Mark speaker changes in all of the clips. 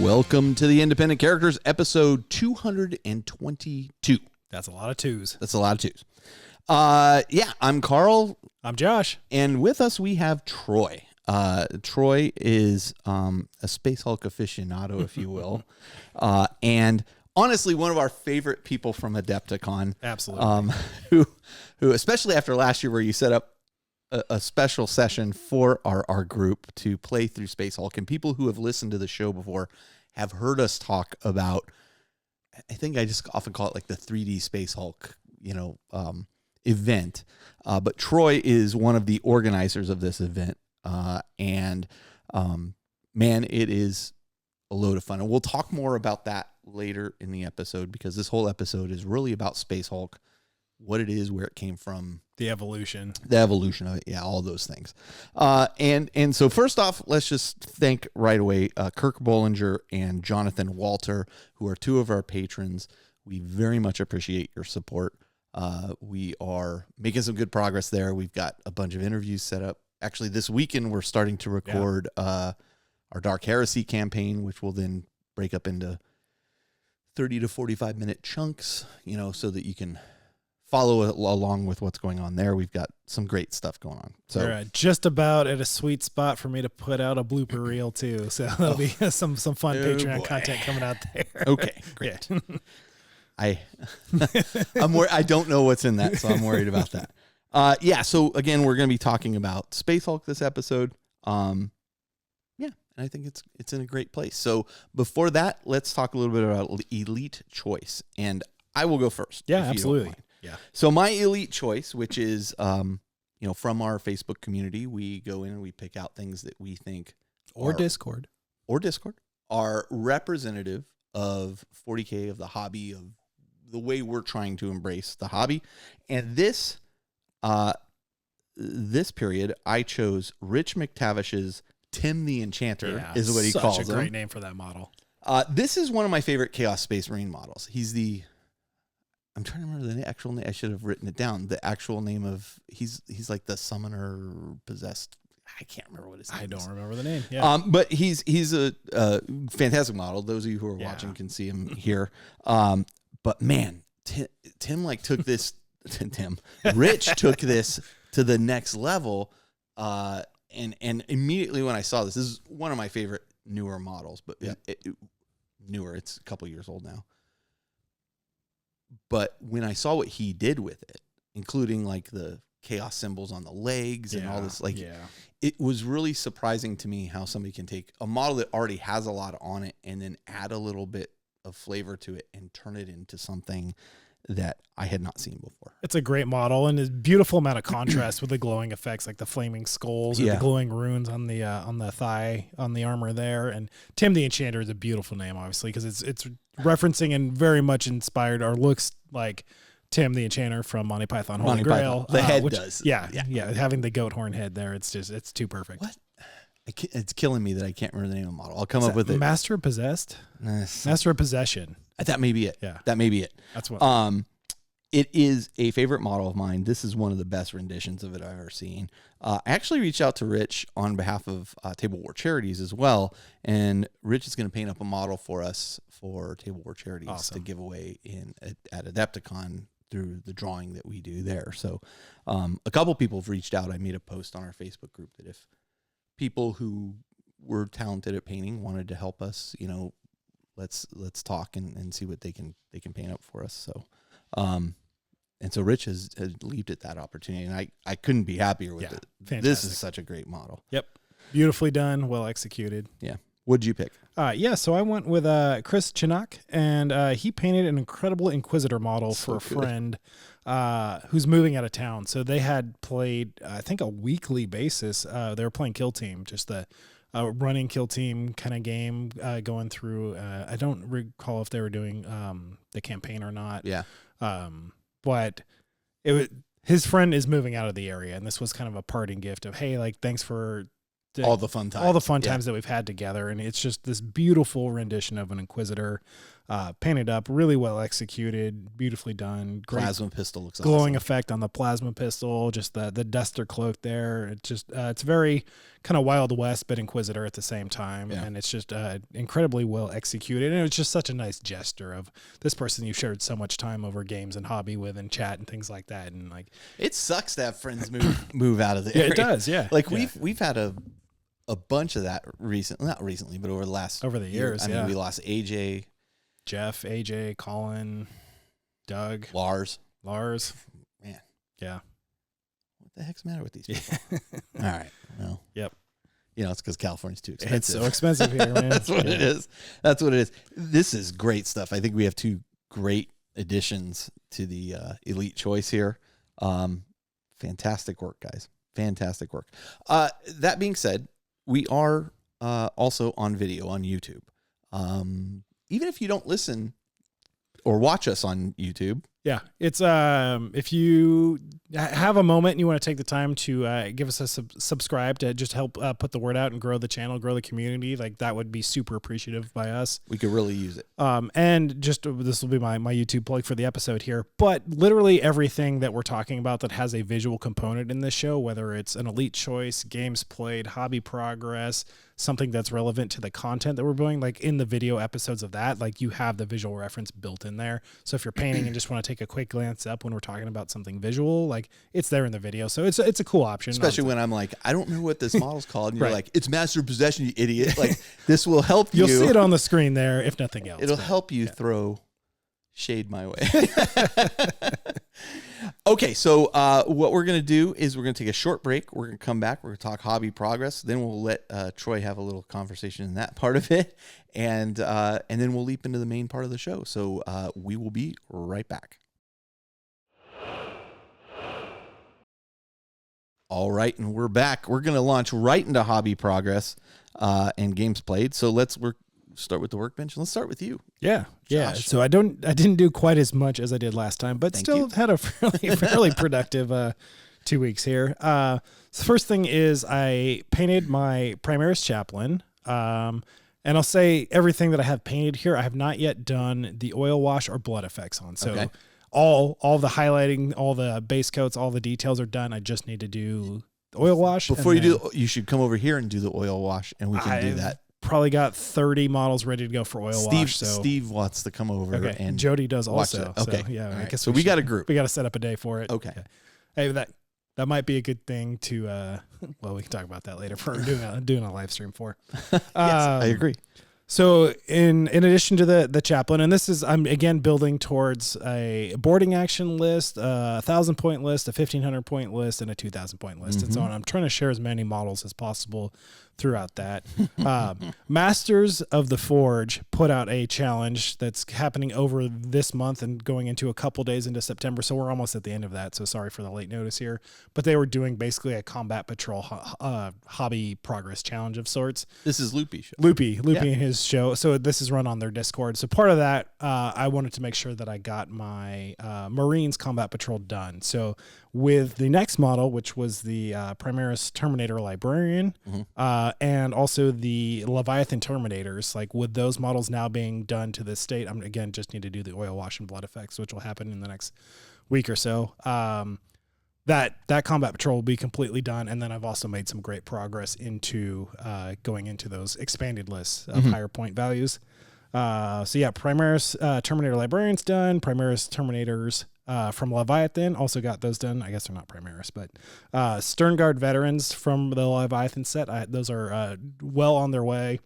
Speaker 1: Welcome to the Independent Characters, episode 222.
Speaker 2: That's a lot of twos.
Speaker 1: That's a lot of twos. I'm Carl.
Speaker 2: I'm Josh.
Speaker 1: And with us we have Troy. Troy is a Spacehulk aficionado, if you will. And honestly, one of our favorite people from Adepticon.
Speaker 2: Absolutely.
Speaker 1: Who, especially after last year where you set up a special session for our group to play through Spacehulk, and people who have listened to the show before have heard us talk about, I think I just often call it like the 3D Spacehulk, event. But Troy is one of the organizers of this event. Man, it is a load of fun. And we'll talk more about that later in the episode, because this whole episode is really about Spacehulk, what it is, where it came from.
Speaker 2: The evolution
Speaker 1: of it. Yeah, all those things. And so first off, let's just thank right away Kirk Bollinger and Jonathan Walter, who are two of our patrons. We very much appreciate your support. We are making some good progress there. We've got a bunch of interviews set up. Actually, this weekend, we're starting to record our Dark Heresy campaign, which will then break up into 30 to 45 minute chunks, so that you can follow along with what's going on there. We've got some great stuff going on. So
Speaker 2: we're just about at a sweet spot for me to put out a blooper reel too. So there'll be some fun Patreon content coming out there.
Speaker 1: Okay, great. Yeah. I don't know what's in that, so I'm worried about that. So again, we're going to be talking about Spacehulk this episode. And I think it's in a great place. So before that, let's talk a little bit about Elite Choice, and I will go first.
Speaker 2: Yeah, absolutely. Yeah.
Speaker 1: So my Elite Choice, which is, from our Facebook community, we go in and we pick out things that we think
Speaker 2: Discord
Speaker 1: are representative of 40K, of the hobby, of the way we're trying to embrace the hobby. And this period, I chose Rich McTavish's Tim the Enchanter, is what he calls him.
Speaker 2: Such a great name for that model.
Speaker 1: This is one of my favorite Chaos Space Marine models. I'm trying to remember the actual name. I should have written it down. The actual name of, he's like the summoner possessed. I can't remember what his name is.
Speaker 2: I don't remember the name. Yeah.
Speaker 1: But he's a fantastic model. Those of you who are watching can see him here. But man, Tim took this. Rich took this to the next level. And immediately when I saw this is one of my favorite newer models, but it's a couple years old now. But when I saw what he did with it, including like the chaos symbols on the legs and all this, it was really surprising to me how somebody can take a model that already has a lot on it and then add a little bit of flavor to it and turn it into something that I had not seen before.
Speaker 2: It's a great model, and a beautiful amount of contrast with the glowing effects, like the flaming skulls or the glowing runes on the thigh, on the armor there. And Tim the Enchanter is a beautiful name, obviously, because it's referencing and very much inspired, or looks like Tim the Enchanter from Monty Python Holy Grail.
Speaker 1: The head does.
Speaker 2: Yeah, having the goat horn head there, it's too perfect.
Speaker 1: What? It's killing me that I can't remember the name of the model. I'll come up with it.
Speaker 2: Master of Possessed? Master of Possession.
Speaker 1: That may be it.
Speaker 2: Yeah.
Speaker 1: That may be it.
Speaker 2: That's what.
Speaker 1: It is a favorite model of mine. This is one of the best renditions of it I've ever seen. I actually reached out to Rich on behalf of Table War Charities as well, and Rich is going to paint up a model for us for Table War Charities to give away at Adepticon through the drawing that we do there. So a couple people have reached out. I made a post on our Facebook group that if people who were talented at painting wanted to help us, let's talk and see what they can paint up for us. So and so Rich has leaped at that opportunity, and I couldn't be happier with it.
Speaker 2: Fantastic.
Speaker 1: This is such a great model.
Speaker 2: Yep. Beautifully done, well executed.
Speaker 1: Yeah. What'd you pick?
Speaker 2: So I went with Chris Chinook, and he painted an incredible Inquisitor model for a friend who's moving out of town. So they had played, I think, a weekly basis. They were playing Kill Team, just the running Kill Team kind of game going through. I don't recall if they were doing the campaign or not.
Speaker 1: Yeah.
Speaker 2: But his friend is moving out of the area, and this was kind of a parting gift of, hey, like, thanks for
Speaker 1: all the fun times
Speaker 2: that we've had together. And it's just this beautiful rendition of an Inquisitor. painted up, really well executed, beautifully done. Great
Speaker 1: Plasma pistol looks
Speaker 2: glowing
Speaker 1: awesome.
Speaker 2: effect on the plasma pistol, just the duster cloak there. It's just it's very kind of Wild West but Inquisitor at the same time, and it's just incredibly well executed. And it was just such a nice gesture of this person you've shared so much time over games and hobby with and chat and things like that. And like,
Speaker 1: it sucks to have friends move out of the
Speaker 2: yeah,
Speaker 1: area.
Speaker 2: it does, yeah.
Speaker 1: Like we've had a bunch of that not recently, but over the
Speaker 2: years.
Speaker 1: I mean, we lost AJ,
Speaker 2: Jeff, AJ, Colin, Doug,
Speaker 1: Lars. Man,
Speaker 2: yeah.
Speaker 1: What the heck's the matter with these people? All right, well,
Speaker 2: yep.
Speaker 1: It's because California's too expensive.
Speaker 2: It's so expensive here, man.
Speaker 1: That's what it is. That's what it is. This is great stuff. I think we have two great additions to the Elite Choice here. Fantastic work, guys. Fantastic work. That being said, we are also on video on YouTube. Even if you don't listen or watch us on YouTube.
Speaker 2: Yeah, it's if you have a moment and you want to take the time to give us a subscribe to just help put the word out and grow the channel, grow the community, like that would be super appreciative by us.
Speaker 1: We could really use it.
Speaker 2: And just this will be my YouTube plug for the episode here, but literally everything that we're talking about that has a visual component in this show, whether it's an Elite Choice, games played, hobby progress, something that's relevant to the content that we're doing, like in the video episodes of that, like you have the visual reference built in there. So if you're painting and just want to take a quick glance up when we're talking about something visual, like it's there in the video. So it's a cool option.
Speaker 1: Especially when I'm like, I don't know what this model's called. And you're like, it's Master of Possession, you idiot. Like this will help you.
Speaker 2: You'll see it on the screen there, if nothing else.
Speaker 1: It'll help you throw shade my way. Okay, so what we're going to do is we're going to take a short break. We're going to come back. We're going to talk hobby progress. Then we'll let Troy have a little conversation in that part of it. And then we'll leap into the main part of the show. So we will be right back. All right, and we're back. We're going to launch right into hobby progress and games played. So we're start with the workbench. Let's start with you.
Speaker 2: Yeah.
Speaker 1: Josh.
Speaker 2: So I didn't do quite as much as I did last time, but still had a fairly productive 2 weeks here. So the first thing is I painted my Primaris Chaplain. And I'll say everything that I have painted here, I have not yet done the oil wash or blood effects on. So all the highlighting, all the base coats, all the details are done. I just need to do the oil wash.
Speaker 1: Before you should come over here and do the oil wash, and we can do that.
Speaker 2: Probably got 30 models ready to go for oil wash. So
Speaker 1: Steve wants to come over, and
Speaker 2: Jody does also.
Speaker 1: Okay,
Speaker 2: so, yeah.
Speaker 1: I guess so. We got a group.
Speaker 2: We got to set up a day for it.
Speaker 1: Okay.
Speaker 2: Yeah. Hey, that might be a good thing to. Well, we can talk about that later. For doing a live stream for.
Speaker 1: Yes, I agree.
Speaker 2: So in addition to the chaplain, and I'm again building towards a boarding action list, a 1,000-point list, a 1,500-point list, and a 2,000-point list, and so on. I'm trying to share as many models as possible throughout that. Masters of the Forge put out a challenge that's happening over this month and going into a couple days into September. So we're almost at the end of that. So sorry for the late notice here, but they were doing basically a combat patrol hobby progress challenge of sorts.
Speaker 1: This is Loopy show.
Speaker 2: Loopy and his show. So this is run on their Discord. So part of that, I wanted to make sure that I got my Marines combat patrol done. So with the next model, which was the Primaris Terminator Librarian, and also the Leviathan Terminators, like with those models now being done to this state, I'm again just need to do the oil wash and blood effects, which will happen in the next week or so. That combat patrol will be completely done, and then I've also made some great progress into going into those expanded lists of higher point values. So yeah, Primaris Terminator Librarian's done. Primaris Terminators from Leviathan also got those done. I guess they're not Primaris, but Sternguard Veterans from the Leviathan set, those are well on their way.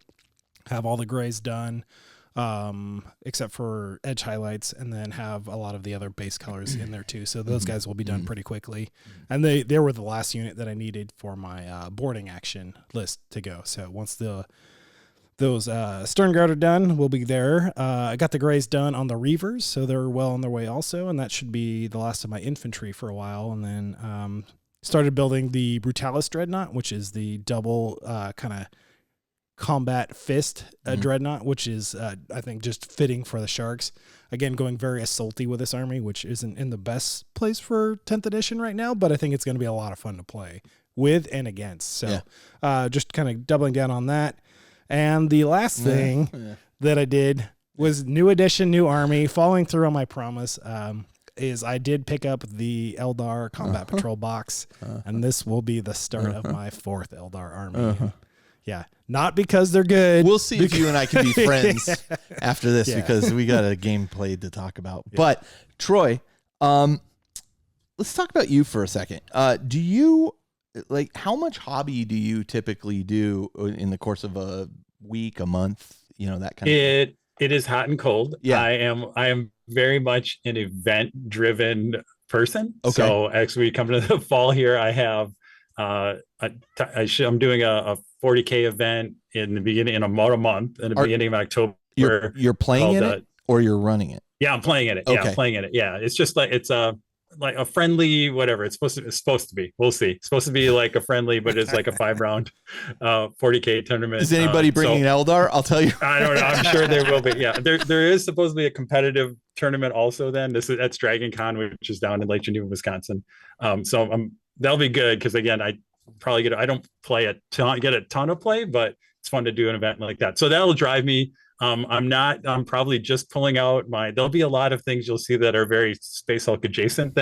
Speaker 2: Have all the grays done, except for edge highlights, and then have a lot of the other base colors in there too. So those guys will be done pretty quickly. And they were the last unit that I needed for my boarding action list to go. So once those Sternguard are done, we'll be there. I got the grays done on the Reavers, so they're well on their way also, and that should be the last of my infantry for a while. And then started building the Brutalis Dreadnought, which is the double kind of combat fist dreadnought, which is I think just fitting for the Sharks. Again, going very assaulty with this army, which isn't in the best place for 10th edition right now, but I think it's going to be a lot of fun to play with and against. So just kind of doubling down on that. And the last thing that I did was new edition, new army, following through on my promise. Is I did pick up the Eldar Combat Patrol box, and this will be the start of my 4th Eldar army. Yeah, not because they're good.
Speaker 1: We'll see if you and I can be friends after this because we got a gameplay to talk about. Yeah. But Troy, let's talk about you for a second. Do you like how much hobby do you typically do in the course of a week, a month? You know, that kind of thing?
Speaker 3: It is hot and cold. Yeah, I am very much an event driven person. Okay. So as we come to the fall here, I have I'm doing a 40K event in about a month in the beginning of October.
Speaker 1: You're playing in it or you're running it?
Speaker 3: Yeah, I'm playing in it. Okay. Yeah, I'm playing in it. Yeah, it's just like it's like a friendly whatever it's supposed to be. We'll see. It's supposed to be like a friendly, but it's like a 5-round 40K tournament.
Speaker 1: Is anybody bringing Eldar? I'll tell you.
Speaker 3: I don't know. I'm sure there will be. Yeah, there is supposedly a competitive tournament also. Then that's Dragon Con, which is down in Lake Geneva, Wisconsin. So that'll be good because again, I don't get a ton of play, but it's fun to do an event like that. So that'll drive me. I'm probably just pulling out there'll be a lot of things you'll see that are very Spacehulk adjacent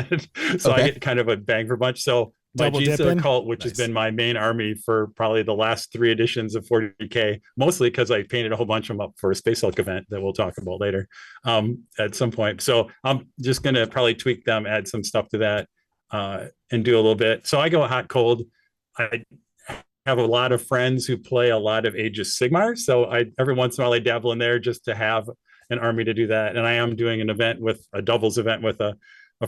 Speaker 3: so I get kind of a bang for bunch. So my G-Zilla cult, which has been my main army for probably the last 3 editions of 40K, mostly because I painted a whole bunch of them up for a Spacehulk event that we'll talk about later at some point. So I'm just going to probably tweak them, add some stuff to that and do a little bit. So I go hot, cold. I have a lot of friends who play a lot of Age of Sigmar. So every once in a while I dabble in there just to have an army to do that. And I am doing an event a doubles event with a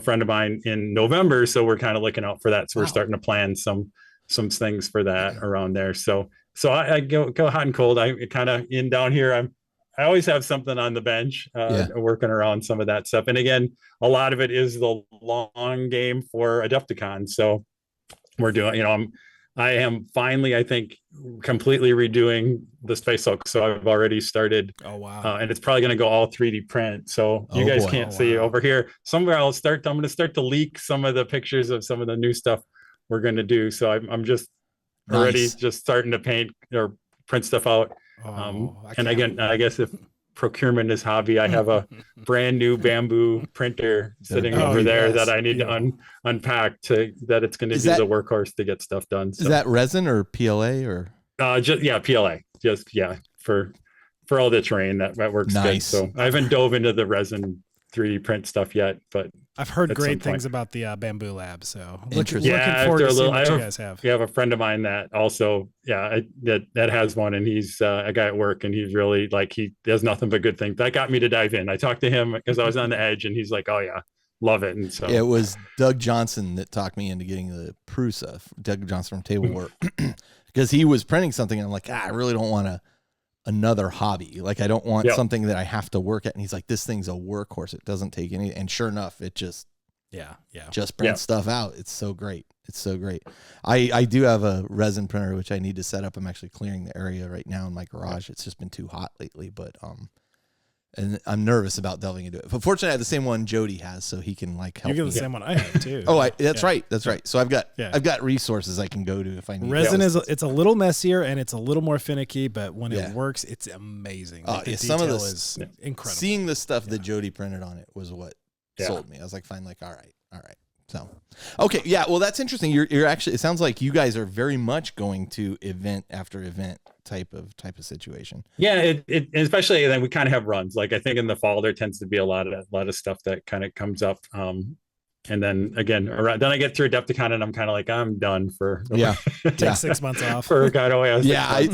Speaker 3: friend of mine in November. So we're kind of looking out for that. So we're starting to plan some things for that around there. So I go hot and cold. I kind of down here. I always have something on the bench working around some of that stuff. And again, a lot of it is the long game for Adepticon. So we're doing, I am finally, I think, completely redoing the Spacehulk. So I've already started.
Speaker 2: Oh, wow.
Speaker 3: And it's probably going to go all 3D print. So you guys can't see over here. Somewhere I'm going to start to leak some of the pictures of some of the new stuff we're going to do. So I'm just already just starting to paint or print stuff out. And again, I guess if procurement is hobby, I have a brand new bamboo printer sitting over there that I need to unpack that it's going to be the workhorse to get stuff done. So.
Speaker 1: Is that resin or PLA or?
Speaker 3: PLA. For all the terrain that works good. So I haven't dove into the resin 3D print stuff yet, but
Speaker 2: I've heard great things about the Bamboo Lab. So looking forward to seeing what you guys have.
Speaker 3: We have a friend of mine that also, that has one, and he's a guy at work, and he's really he does nothing but good things. That got me to dive in. I talked to him because I was on the edge, and he's like, "Oh yeah, love it." And so
Speaker 1: it was Doug Johnson that talked me into getting the Prusa. Doug Johnson from Table Work, because he was printing something, and I'm like, I really don't want another hobby. Like I don't want something that I have to work at. And he's like, this thing's a workhorse. It doesn't take any. And sure enough, it just prints stuff out. It's so great. It's so great. I do have a resin printer, which I need to set up. I'm actually clearing the area right now in my garage. It's just been too hot lately, but and I'm nervous about delving into it. But fortunately, I have the same one Jody has, so he can help me.
Speaker 2: You get the same one I have too.
Speaker 1: That's right. That's right. So I've got resources I can go to if I need.
Speaker 2: Resin it's a little messier and it's a little more finicky, but when it works, it's amazing. The
Speaker 1: some of this
Speaker 2: is incredible.
Speaker 1: Seeing the stuff that Jody printed on it was what sold me. I was like, fine, all right. So, okay, well, that's interesting. You're actually. It sounds like you guys are very much going to event after event type of situation.
Speaker 3: Yeah, it especially then we kind of have runs. Like I think in the fall there tends to be a lot of stuff that kind of comes up. And then again, then I get through Adepticon and I'm kind of like, I'm done for
Speaker 2: take 6 months off
Speaker 3: for God.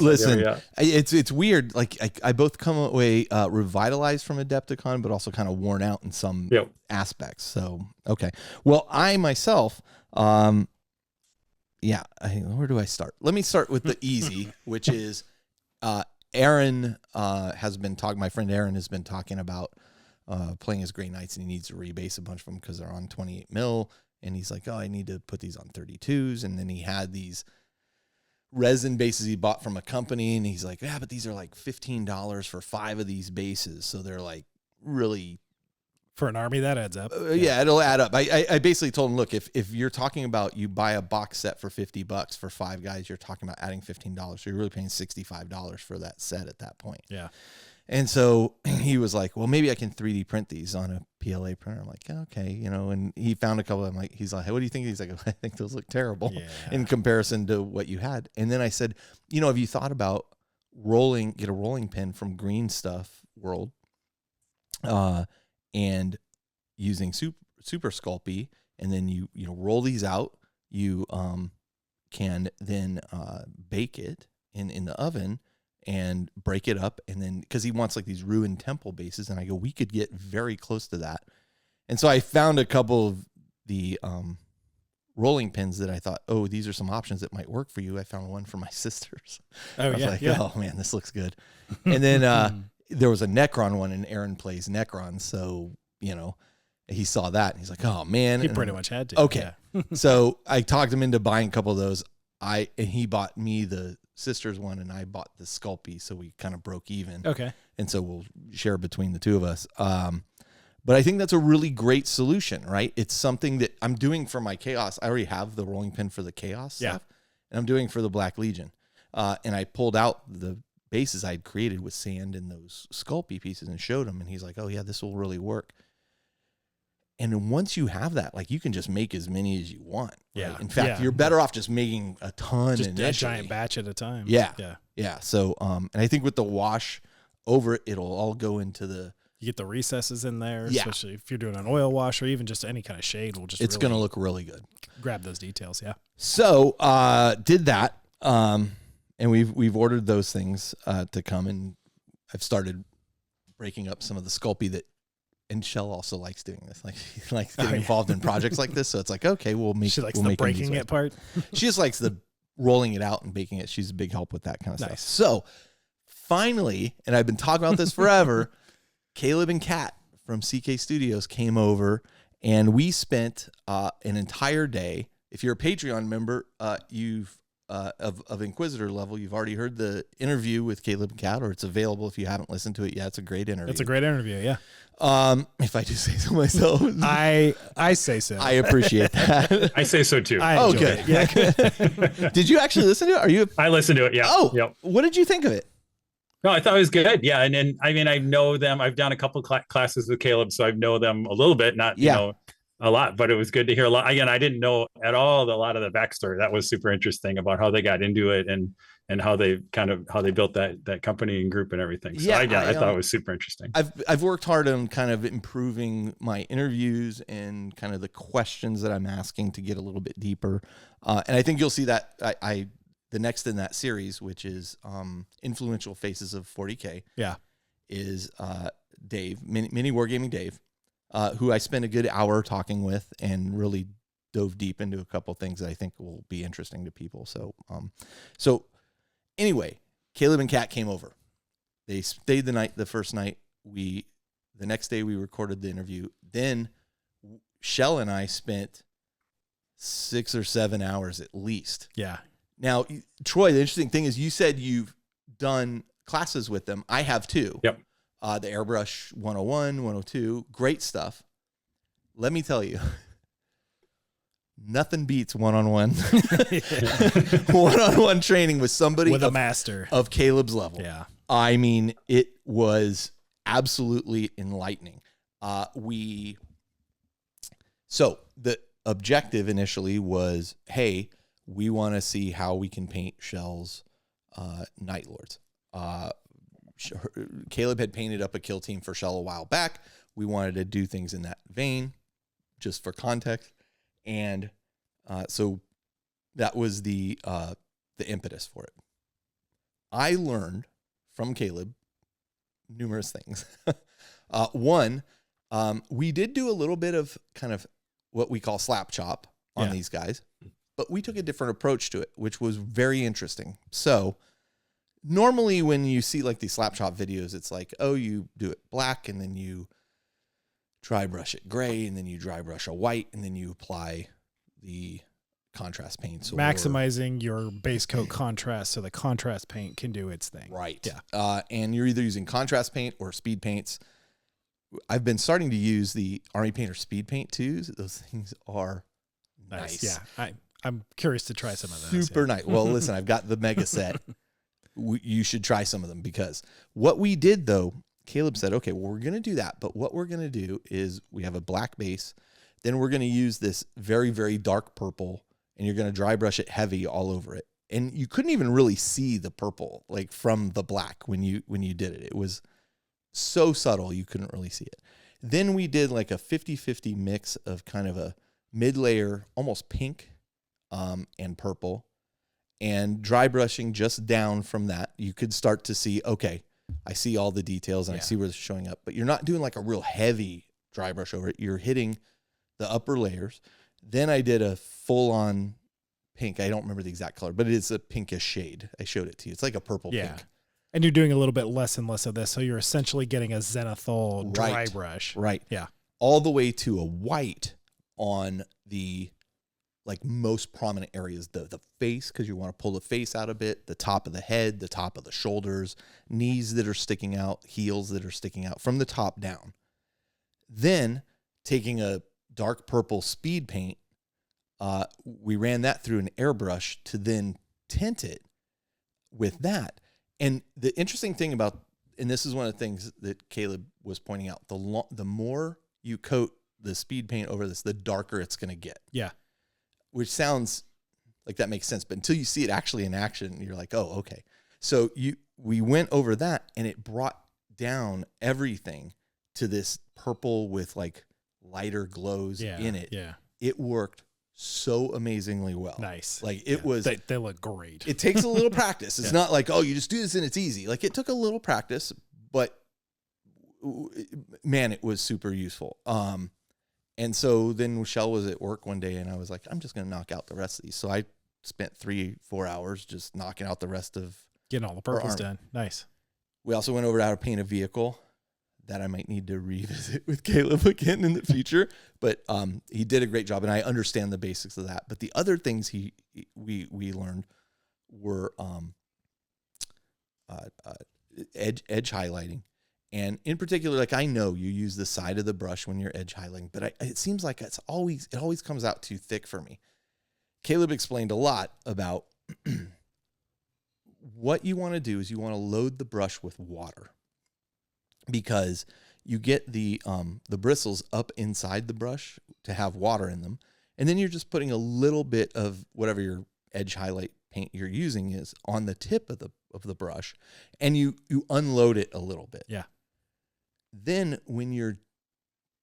Speaker 1: Listen, it's weird. Like I both come away revitalized from Adepticon, but also kind of worn out in some aspects. So okay, well, I myself, where do I start? Let me start with the easy, which is Aaron has been talking. My friend Aaron has been talking about playing his Grey Knights, and he needs to rebase a bunch of them because they're on 28 mil. And he's like, I need to put these on 32s. And then he had these resin bases he bought from a company, and he's like, but these are like $15 for 5 of these bases. So they're like really
Speaker 2: for an army that adds up.
Speaker 1: It'll add up. I basically told him, look, if you're talking about you buy a box set for $50 for 5 guys, you're talking about adding $15. So you're really paying $65 for that set at that point.
Speaker 2: Yeah.
Speaker 1: And so he was like, well, maybe I can 3D print these on a PLA printer. I'm like, okay, you know, and he found a couple. I'm like, he's like, hey, what do you think? He's like, I think those look terrible in comparison to what you had. And then I said, you know, have you thought about get a rolling pin from Green Stuff World, and using Super Sculpey, and then you roll these out. You can then bake it in the oven and break it up, and then because he wants like these ruined temple bases, and I go, we could get very close to that. And so I found a couple of the rolling pins that I thought, oh, these are some options that might work for you. I found one for my sisters. I was like, oh man, this looks good. And then there was a Necron one, and Aaron plays Necron, so you know, he saw that and he's like, oh man,
Speaker 2: he pretty much had to.
Speaker 1: Okay. So I talked him into buying a couple of those. And he bought me the sisters one, and I bought the Sculpey, so we kind of broke even.
Speaker 2: Okay.
Speaker 1: And so we'll share between the two of us. But I think that's a really great solution, right? It's something that I'm doing for my Chaos. I already have the rolling pin for the Chaos stuff, and I'm doing for the Black Legion. And I pulled out the bases I had created with sand and those Sculpey pieces and showed him, and he's like, oh yeah, this will really work. And once you have that, like, you can just make as many as you want. Right?
Speaker 2: Yeah.
Speaker 1: In fact, you're better off just making a ton,
Speaker 2: just
Speaker 1: initially.
Speaker 2: a giant batch at a time.
Speaker 1: Yeah. Yeah. So, and I think with the wash over it, it'll all go into the.
Speaker 2: You get the recesses in there, especially if you're doing an oil wash or even just any kind of shade. It's
Speaker 1: going to look really good.
Speaker 2: Grab those details. Yeah.
Speaker 1: So, did that. And we've ordered those things to come, and I've started breaking up some of the Sculpey that. And Shell also likes doing this. Like, she likes getting involved in projects like this. So it's like, okay, we'll make.
Speaker 2: She likes
Speaker 1: the
Speaker 2: breaking it part.
Speaker 1: She just likes the rolling it out and baking it. She's a big help with that kind of stuff. So finally, and I've been talking about this forever, Caleb and Kat from CK Studios came over, and we spent an entire day. If you're a Patreon member, you've of Inquisitor level, you've already heard the interview with Caleb and Kat, or it's available if you haven't listened to it yet. It's a great interview.
Speaker 2: It's a great interview, yeah.
Speaker 1: If I do say so myself,
Speaker 2: I say so.
Speaker 1: I appreciate that.
Speaker 3: I say so too.
Speaker 2: I enjoy
Speaker 1: good.
Speaker 2: It. Yeah.
Speaker 1: Did you actually listen to it?
Speaker 3: I listened to it. Yeah.
Speaker 1: Oh,
Speaker 3: yep.
Speaker 1: What did you think of it?
Speaker 3: No, I thought it was good. Yeah. And then, I mean, I know them. I've done a couple classes with Caleb, so I know them a little bit, not, you know, a lot, but it was good to hear a lot. Again, I didn't know at all a lot of the backstory. That was super interesting about how they got into it and how they built that company and group and everything. So I thought it was super interesting.
Speaker 1: I've worked hard on kind of improving my interviews and kind of the questions that I'm asking to get a little bit deeper. And I think you'll see that the next in that series, which is Influential Faces of 40K.
Speaker 2: Yeah.
Speaker 1: Is Dave, Mini Wargaming Dave, who I spent a good hour talking with and really dove deep into a couple things that I think will be interesting to people. So anyway, Caleb and Kat came over. They stayed the first night. The next day we recorded the interview. Then Shell and I spent 6 or 7 hours at least.
Speaker 2: Yeah.
Speaker 1: Now, Troy, the interesting thing is you said you've done classes with them. I have too.
Speaker 3: Yep.
Speaker 1: The Airbrush 101, 102, great stuff. Let me tell you, nothing beats one-on-one training with somebody
Speaker 2: with a master
Speaker 1: of Caleb's level.
Speaker 2: Yeah.
Speaker 1: I mean, it was absolutely enlightening. So the objective initially was, hey, we want to see how we can paint Shell's Night Lords. Caleb had painted up a kill team for Shell a while back. We wanted to do things in that vein, just for context. And so that was the impetus for it. I learned from Caleb numerous things. One, we did do a little bit of kind of what we call slap chop on these guys, but we took a different approach to it, which was very interesting. So normally when you see like these slap chop videos, it's like, oh, you do it black and then you dry brush it gray and then you dry brush a white and then you apply the contrast paints.
Speaker 2: Maximizing your base coat contrast so the contrast paint can do its thing.
Speaker 1: Right.
Speaker 2: Yeah.
Speaker 1: And you're either using contrast paint or speed paints. I've been starting to use the Army Painter speed paint too. Those things are nice.
Speaker 2: Yeah. I'm curious to try some of those.
Speaker 1: Super nice. Well, listen, I've got the mega set. you should try some of them, because what we did though, Caleb said, okay, well, we're going to do that. But what we're going to do is we have a black base. Then we're going to use this very, very dark purple, and you're going to dry brush it heavy all over it. And you couldn't even really see the purple like from the black when you did it. It was so subtle, you couldn't really see it. Then we did like a 50-50 mix of kind of a mid-layer, almost pink, and purple, and dry brushing just down from that. You could start to see, okay, I see all the details and I see where it's showing up, but you're not doing like a real heavy dry brush over it. You're hitting the upper layers. Then I did a full-on pink. I don't remember the exact color, but it's a pinkish shade. I showed it to you. It's like a purple pink.
Speaker 2: And you're doing a little bit less and less of this. So you're essentially getting a zenithal dry brush.
Speaker 1: Right.
Speaker 2: Yeah.
Speaker 1: All the way to a white on the like most prominent areas, the face, because you want to pull the face out a bit, the top of the head, the top of the shoulders, knees that are sticking out, heels that are sticking out from the top down. Then taking a dark purple speed paint, we ran that through an airbrush to then tint it with that. And the interesting thing about, and this is one of the things that Caleb was pointing out, the more you coat the speed paint over this, the darker it's going to get.
Speaker 2: Yeah.
Speaker 1: Which sounds like that makes sense, but until you see it actually in action, you're like, oh, okay. So we went over that, and it brought down everything to this purple with like lighter glows in it.
Speaker 2: Yeah.
Speaker 1: It worked so amazingly well.
Speaker 2: Nice.
Speaker 1: Like it was,
Speaker 2: they look great.
Speaker 1: It takes a little practice. It's not like, oh, you just do this and it's easy. Like it took a little practice, but man, it was super useful. And so then Michelle was at work one day, and I was like, I'm just going to knock out the rest of these. So I spent 3-4 hours just knocking out the rest of
Speaker 2: getting all the purples done. Nice.
Speaker 1: We also went over to how to paint a vehicle that I might need to revisit with Caleb again in the future, but he did a great job, and I understand the basics of that. But the other things we learned were edge highlighting. And in particular, like I know you use the side of the brush when you're edge highlighting, but it seems like it always comes out too thick for me. Caleb explained a lot about what you want to do is you want to load the brush with water, because you get the bristles up inside the brush to have water in them, and then you're just putting a little bit of whatever your edge highlight paint you're using is on the tip of the brush, and you unload it a little bit.
Speaker 2: Yeah.
Speaker 1: Then when you're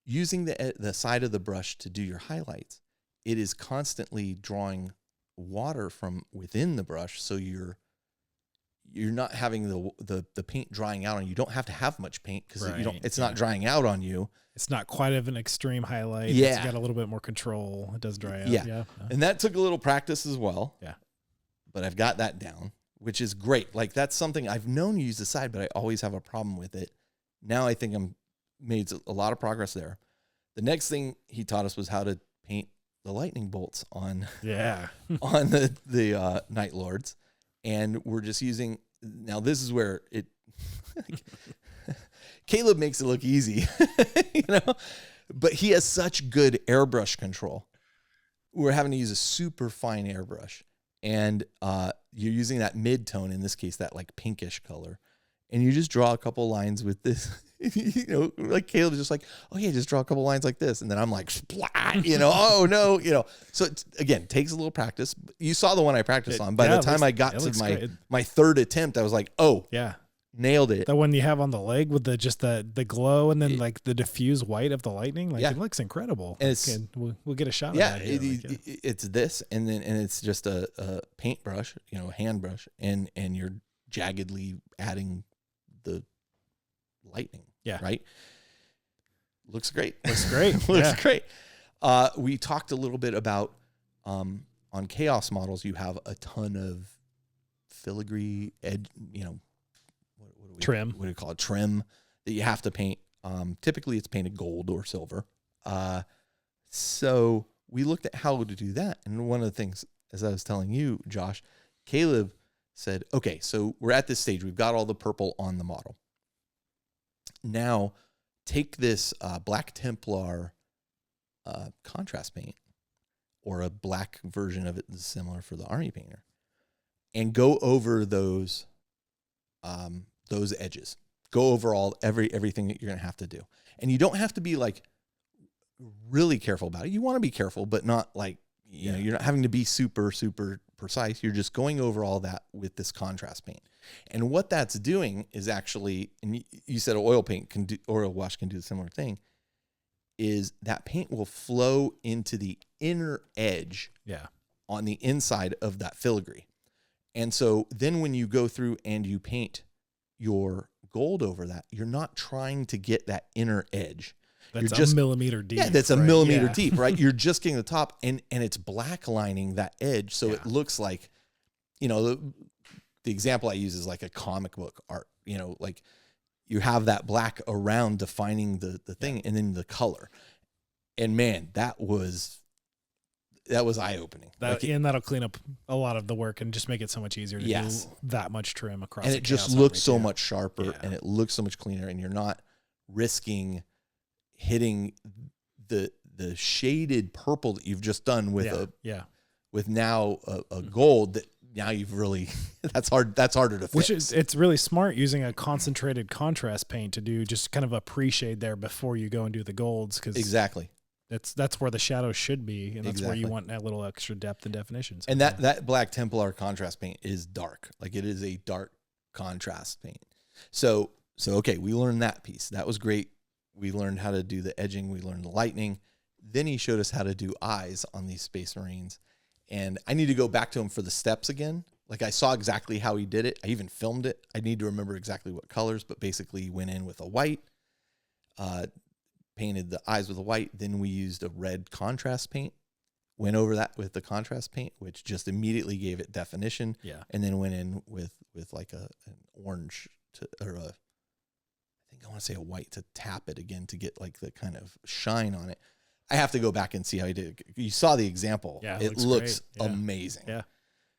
Speaker 1: using the side of the brush to do your highlights, it is constantly drawing water from within the brush, so you're not having the paint drying out on you. You don't have to have much paint because it's not drying out on you.
Speaker 2: It's not quite of an extreme highlight.
Speaker 1: Yeah.
Speaker 2: It's got a little bit more control. It does dry out.
Speaker 1: Yeah. And that took a little practice as well.
Speaker 2: Yeah.
Speaker 1: But I've got that down, which is great. Like that's something I've known to use the side, but I always have a problem with it. Now I think I'm made a lot of progress there. The next thing he taught us was how to paint the lightning bolts on on the Night Lords. And we're just using, now this is where it, Caleb makes it look easy, but he has such good airbrush control. We're having to use a super fine airbrush, and you're using that mid-tone, in this case, that like pinkish color. And you just draw a couple lines with this, like Caleb's just like, oh yeah, just draw a couple lines like this. And then I'm like, splat, oh no, So it, again, takes a little practice. You saw the one I practiced on. By the time I got to my third attempt, I was like, oh yeah, nailed it.
Speaker 2: The one you have on the leg with the glow and then like the diffuse white of the lightning, like it looks incredible.
Speaker 1: And
Speaker 2: we'll get a shot of that.
Speaker 1: It's this, and it's just a paintbrush, hand brush, and you're jaggedly adding the lightning. Yeah. Right. Looks great. Looks great. We talked a little bit about on chaos models, you have a ton of filigree edge,
Speaker 2: trim.
Speaker 1: What do you call it? Trim that you have to paint. Typically it's painted gold or silver. So we looked at how to do that. And one of the things, as I was telling you, Josh, Caleb said, okay, so we're at this stage. We've got all the purple on the model. Now take this Black Templar contrast paint, or a black version of it similar for the army painter, and go over those those edges. Go over everything that you're going to have to do. And you don't have to be like really careful about it. You want to be careful, but not like, you know, you're not having to be super, super precise. You're just going over all that with this contrast paint. And what that's doing is actually, and you said oil wash can do a similar thing, is that paint will flow into the inner edge on the inside of that filigree. And so then when you go through and you paint your gold over that, you're not trying to get that inner edge.
Speaker 2: That's
Speaker 1: you're just
Speaker 2: a millimeter deep.
Speaker 1: Yeah, that's a millimeter deep, right? You're just getting the top, and it's black lining that edge, so it looks like, you know, the example I use is like a comic book art. You know, like you have that black around defining the thing, and then the color. And man, that was eye opening.
Speaker 2: And that'll clean up a lot of the work and just make it so much easier to do that much trim across.
Speaker 1: And it just looks so much sharper, and it looks so much cleaner, and you're not risking hitting the shaded purple that you've just done with with now a gold that now you've really that's harder to fix.
Speaker 2: Which is, it's really smart using a concentrated contrast paint to do just kind of a pre-shade there before you go and do the golds, because
Speaker 1: exactly
Speaker 2: that's where the shadows should be, and that's where you want that little extra depth and definition.
Speaker 1: And that Black Templar contrast paint is dark, like it is a dark contrast paint. So okay, we learned that piece. That was great. We learned how to do the edging. We learned the lightning. Then he showed us how to do eyes on these Space Marines. And I need to go back to him for the steps again. Like I saw exactly how he did it. I even filmed it. I need to remember exactly what colors, but basically he went in with a white, painted the eyes with a white. Then we used a red contrast paint, went over that with the contrast paint, which just immediately gave it definition.
Speaker 2: Yeah.
Speaker 1: And then went in with like an orange I want to say a white to tap it again to get like the kind of shine on it. I have to go back and see how he did it. You saw the example.
Speaker 2: Yeah,
Speaker 1: it looks amazing.
Speaker 2: Yeah.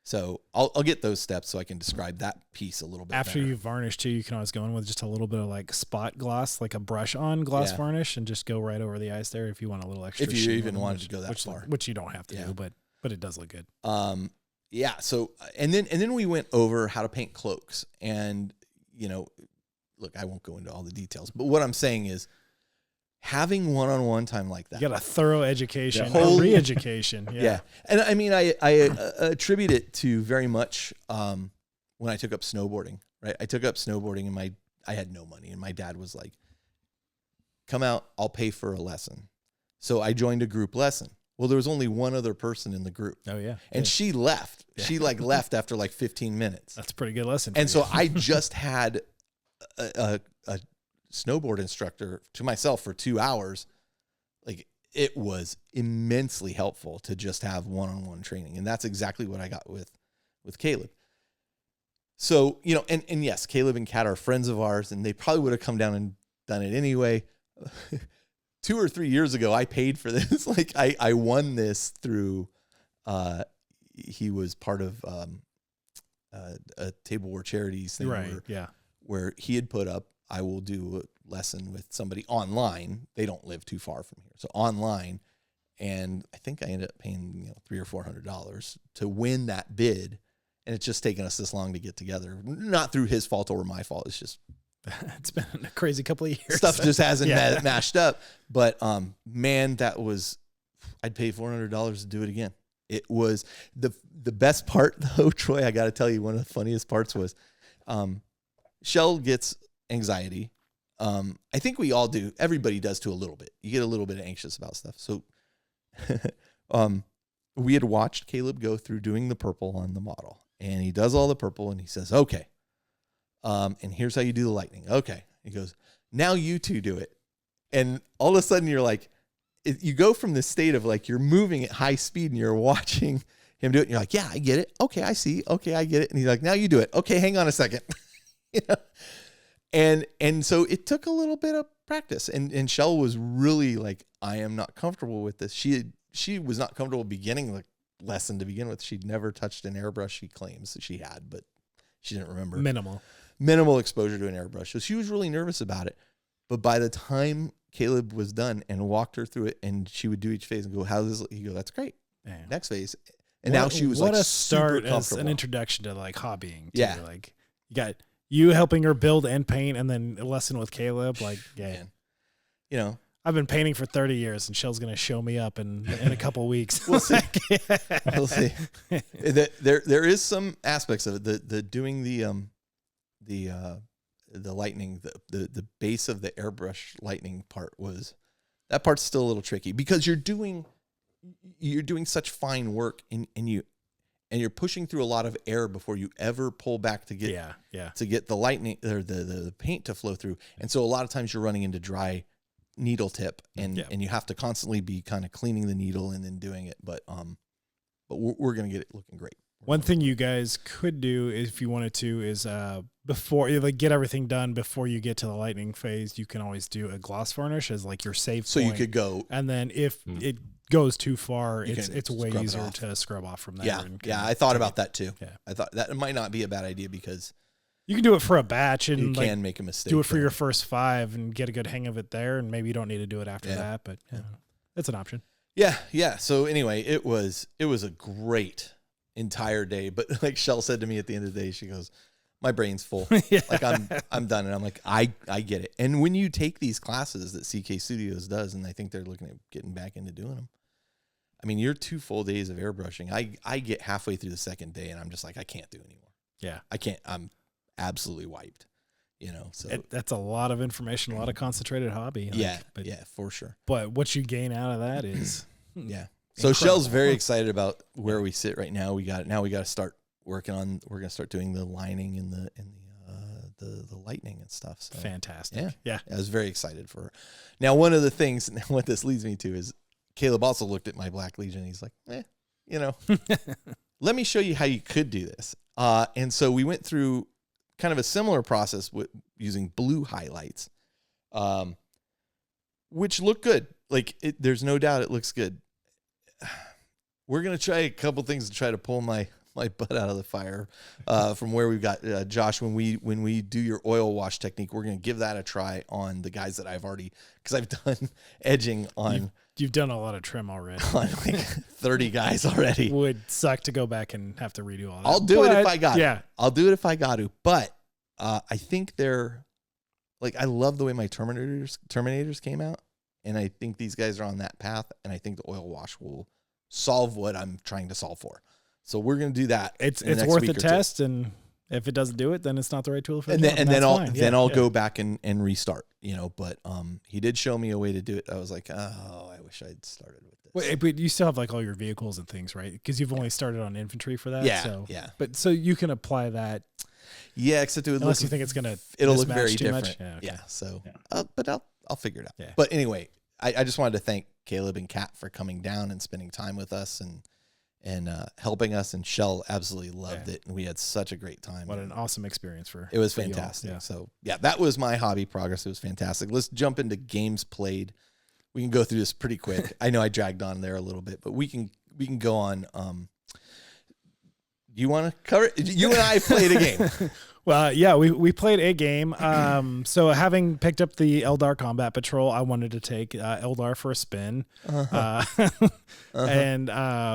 Speaker 1: So I'll get those steps so I can describe that piece a little bit
Speaker 2: After
Speaker 1: better.
Speaker 2: you varnish too, you can always go in with just a little bit of like spot gloss, like a brush on gloss varnish, and just go right over the eyes there if you want a little extra.
Speaker 1: If you even wanted to go that far,
Speaker 2: which you don't have to do, but it does look good.
Speaker 1: Yeah. So and then we went over how to paint cloaks, and you know, look, I won't go into all the details, but what I'm saying is having one-on-one time like that.
Speaker 2: You got a thorough education, a re-education.
Speaker 1: Yeah. And I mean, I attribute it to very much when I took up snowboarding, right? I took up snowboarding and I had no money, and my dad was like, come out, I'll pay for a lesson. So I joined a group lesson. Well, there was only one other person in the group.
Speaker 2: Oh yeah.
Speaker 1: And she left. Yeah. She like left after like 15 minutes.
Speaker 2: That's a pretty good lesson.
Speaker 1: And so I just had a snowboard instructor to myself for 2 hours. Like it was immensely helpful to just have one-on-one training. And that's exactly what I got with Caleb. So, you know, and yes, Caleb and Kat are friends of ours, and they probably would have come down and done it anyway. 2 or 3 years ago, I paid for this. Like I won this through, he was part of a Table War Charities thing,
Speaker 2: right?
Speaker 1: Where he had put up, I will do a lesson with somebody online. They don't live too far from here, so online. And I think I ended up paying $300 or $400 to win that bid, and it's just taken us this long to get together. Not through his fault or my fault. It's just
Speaker 2: it's been a crazy couple of years.
Speaker 1: Stuff just hasn't mashed up. But man, that was, I'd pay $400 to do it again. It was the best part though, Troy. I got to tell you, one of the funniest parts was, Shell gets anxiety. I think we all do. Everybody does too, a little bit. You get a little bit anxious about stuff. So, we had watched Caleb go through doing the purple on the model, and he does all the purple, and he says, "Okay, and here's how you do the lightning." Okay, he goes, "Now you two do it," and all of a sudden you're like, you go from this state of like you're moving at high speed and you're watching him do it, and you're like, "Yeah, I get it. Okay, I see. Okay, I get it." And he's like, "Now you do it." Okay, hang on a second. You know? And so it took a little bit of practice, and Shell was really like, I am not comfortable with this. She was not comfortable beginning the lesson to begin with. She'd never touched an airbrush. She claims that she had, but she didn't remember. Minimal exposure to an airbrush. So she was really nervous about it. But by the time Caleb was done and walked her through it, and she would do each phase and go, "How's this?" You go, "That's great." Damn. Next phase. And now she was
Speaker 2: what
Speaker 1: like
Speaker 2: a start
Speaker 1: super
Speaker 2: as an introduction to like hobbying too.
Speaker 1: Yeah.
Speaker 2: Like You helping her build and paint, and then a lesson with Caleb. Like, yeah,
Speaker 1: Man. You know,
Speaker 2: I've been painting for 30 years, and Shell's gonna show me up in a couple weeks.
Speaker 1: We'll see. We'll see. There is some aspects of it. The doing the lightning, the base of the airbrush lightning that part's still a little tricky because you're doing such fine work and you're pushing through a lot of air before you ever pull back to get to get the lightning or the paint to flow through. And so a lot of times you're running into dry needle tip and you have to constantly be kind of cleaning the needle and then doing it. But we're going to get it looking great.
Speaker 2: One thing you guys could do if you wanted to is before you get everything done before you get to the lightning phase, you can always do a gloss varnish as like your save
Speaker 1: so
Speaker 2: point.
Speaker 1: You could go,
Speaker 2: and then if it goes too far, it's way
Speaker 1: scrub
Speaker 2: easier to scrub off from there.
Speaker 1: Yeah, I thought about that too.
Speaker 2: Yeah.
Speaker 1: I thought that might not be a bad idea because
Speaker 2: you can do it for a batch and
Speaker 1: you can make a mistake.
Speaker 2: Do it for your first 5 and get a good hang of it there, and maybe you don't need to do it after that, but it's an option.
Speaker 1: Yeah. So anyway, it was a great entire day, but like Shell said to me at the end of the day, she goes, my brain's full. Like I'm done. And I'm like, I get it. And when you take these classes that CK Studios does, and I think they're looking at getting back into doing them, I mean, you're 2 full days of airbrushing. I get halfway through the second day and I'm just like, I can't do anymore.
Speaker 2: Yeah.
Speaker 1: I can't. I'm absolutely wiped, so
Speaker 2: that's a lot of information, a lot of concentrated hobby.
Speaker 1: For sure.
Speaker 2: But what you gain out of that is,
Speaker 1: So Shell's very excited about where we sit right now. We got to start working on. We're gonna start doing the lining and the lightning and stuff. So,
Speaker 2: fantastic. Yeah.
Speaker 1: I was very excited for her. Now, one of the things, what this leads me to is Caleb also looked at my Black Legion. He's like, let me show you how you could do this. And so we went through kind of a similar process with using blue highlights, which look good. Like there's no doubt it looks good. We're going to try a couple things to try to pull my butt out of the fire from where we've got Josh. When we do your oil wash technique, we're going to give that a try on the guys that I've already, because I've done edging on.
Speaker 2: You've done a lot of trim already.
Speaker 1: On like 30 guys already.
Speaker 2: Would suck to go back and have to redo all that.
Speaker 1: I'll do it if I got to. I'll do it if I got to. But I think they're like, I love the way my Terminators came out. And I think these guys are on that path. And I think the oil wash will solve what I'm trying to solve for. So we're going to do that.
Speaker 2: It's worth a test. And if it doesn't do it, then it's not the right tool for it.
Speaker 1: And then I'll go back and restart, but he did show me a way to do it. I was like, oh, I wish I'd started with this.
Speaker 2: Wait, but you still have like all your vehicles and things, right? Because you've only started on infantry for that.
Speaker 1: Yeah.
Speaker 2: But so you can apply that.
Speaker 1: Yeah, except
Speaker 2: unless you think it's going to
Speaker 1: it'll look very different.
Speaker 2: Much. Yeah. Okay.
Speaker 1: Yeah. So, but I'll figure it out.
Speaker 2: Yeah.
Speaker 1: But anyway, I just wanted to thank Caleb and Kat for coming down and spending time with us and helping us, and Shell absolutely loved it, and we had such a great time.
Speaker 2: What an awesome experience
Speaker 1: it was fantastic. Yeah. So that was my hobby progress. It was fantastic. Let's jump into games played. We can go through this pretty quick. I know I dragged on there a little bit, but we can go on. You want to cover it? You and I played a game.
Speaker 2: Well, yeah, we played a game. So having picked up the Eldar Combat Patrol, I wanted to take Eldar for a spin. And